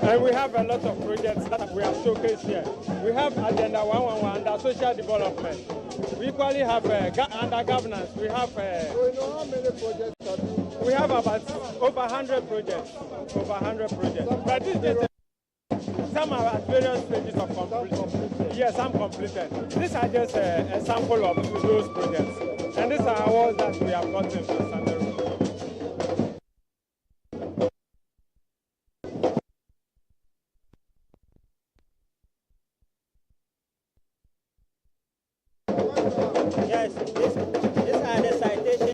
And we have a lot of projects that we have showcased here. We have Agenda 111 under social development. We equally have under governance. We have how many projects are there? We have about over 100 projects. Over 100 projects. But some are at various stages of completion. Yes, some completed. These are just a sample of those projects. And these are awards that we have gotten from Sunday. Yes, these are the citation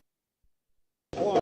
awards.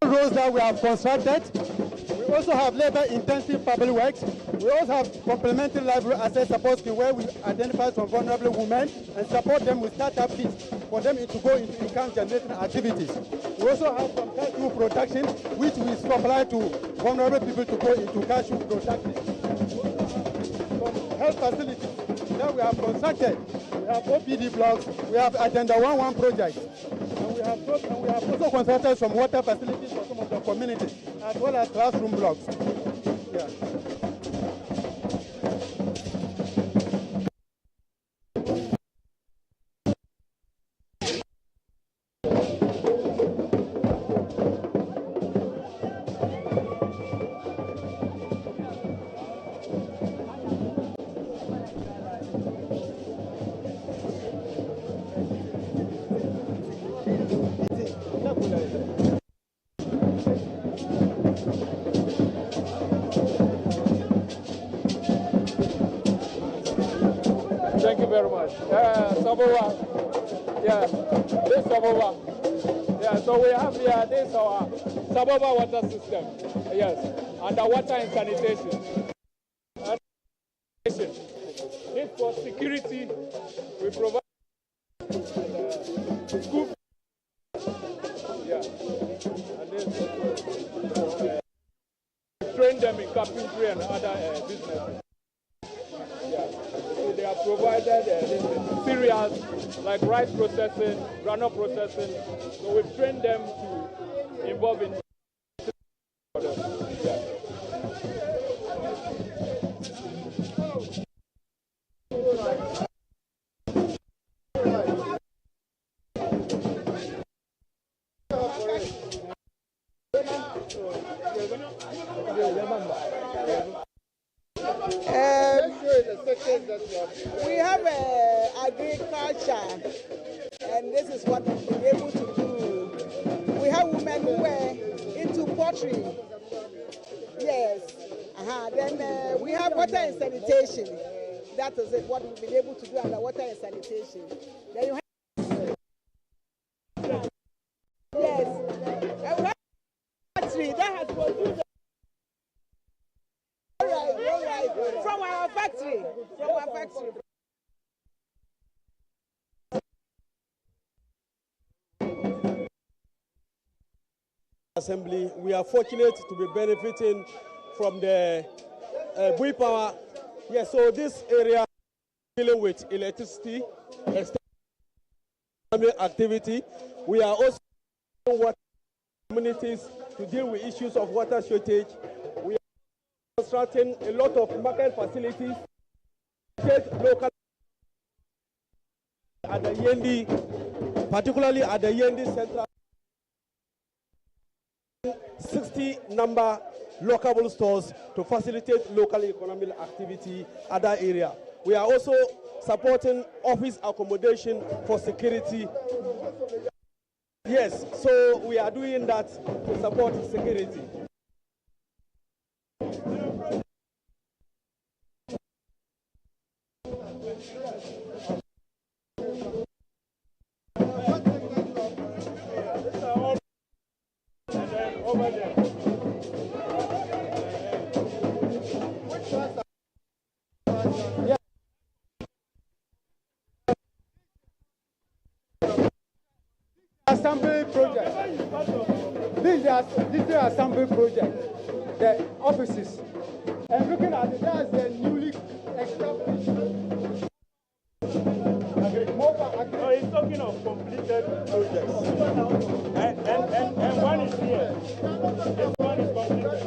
Roads that we have constructed. We also have labor-intensive public works. We also have complementary library asset support scheme where we identify some vulnerable women and support them with startup kits for them to go into income-generating activities. We also have some cashew production, which we supply to vulnerable people to go into cashew production. Some health facilities that we have constructed. We have OPD blocks. We have Agenda 11 projects. And we have also constructed some water facilities for some of the communities, as well as classroom blocks. Yeah. Thank you very much. Saboba. Yeah, this Saboba. Yeah, so we have here this our Saboba water system. Yes, under water and sanitation. This for security, we provide school. Yeah, and then train them in carpentry and other businesses. Yeah. So they have provided cereals like rice processing, granule processing. So we've trained them to involve in. Yeah. We have agriculture, and and this is what we've been able to do. We have women who were into pottery. Yes. Then we have water and sanitation. That is it, what we've been able to do under water and sanitation. Then you have yes. And we have factory that has produced all right. From our factory. Assembly, we are fortunate to be benefiting from the Bui power. Yes, so this area dealing with electricity, activity. We are also working communities to deal with issues of water shortage. We are constructing a lot of market facilities, local at the Yendi, particularly at the Yendi Central. 60 number lockable stores to facilitate local economic activity at that area. We are also supporting office accommodation for security. Yes, so we are doing that to support security. Assembly project. This is the assembly project. The offices. And looking at it, that's the newly established. No, he's talking of completed projects. And one is here. This one is completed.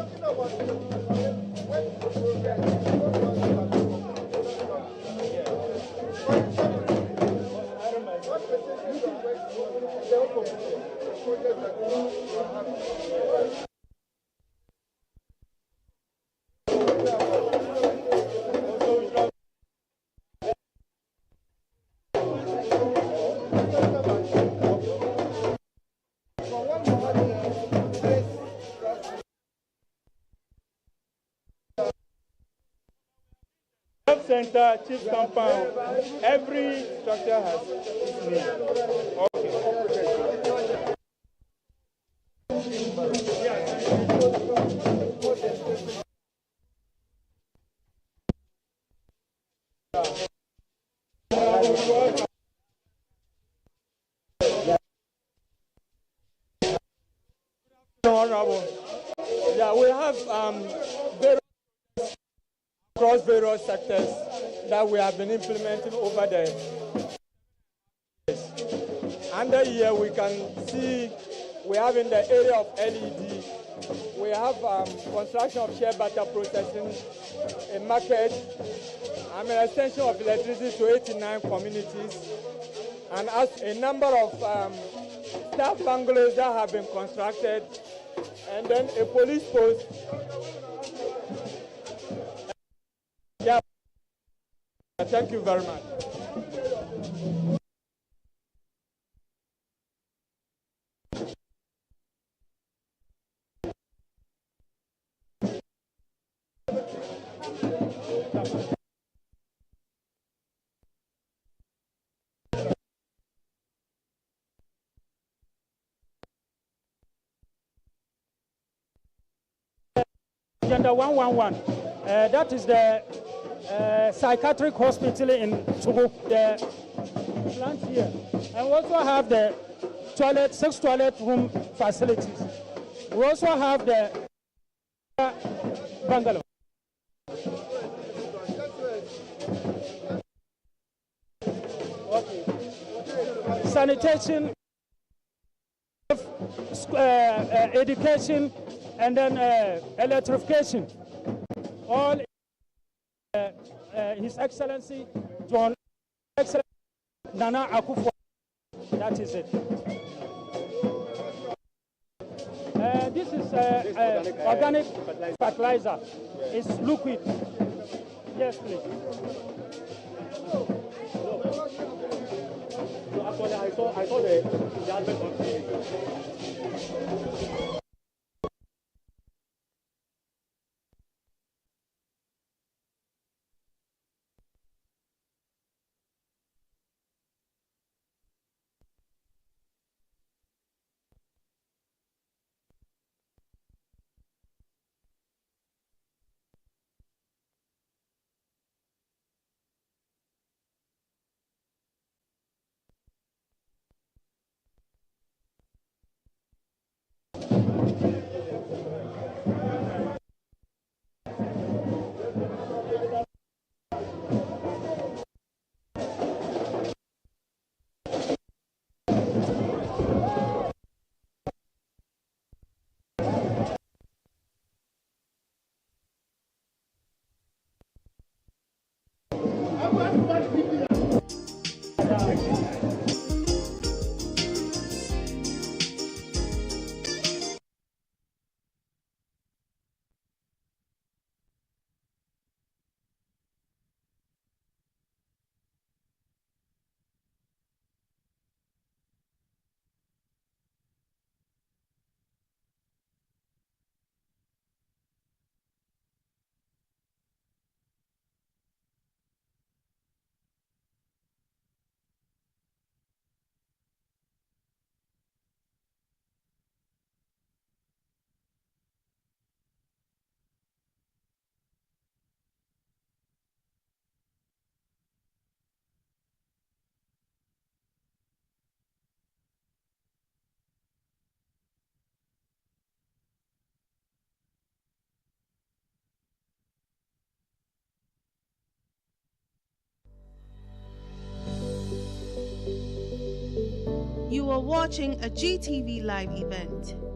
Center, chief compound, every structure has its name. Okay. Honorable. Yeah, we have across various sectors that we have been implementing over the years. Under here, we can see we have in the area of LED, we have construction of shea butter processing, a market, an extension of electricity to 89 communities, and as a number of staff bungalows that have been constructed, and then a police post. Yeah. Thank you very much. Agenda 111. That is the psychiatric hospital in Togo, the plant here. And we also have the toilet, 6 toilet room facilities. We also have the bungalow. Okay. Sanitation, education, and then electrification. All His Excellency John Nana Akufo. That is it. This is organic fertilizer. It's liquid. Yes, please. Actually, I saw the advert on TV. You are watching a GTV live event.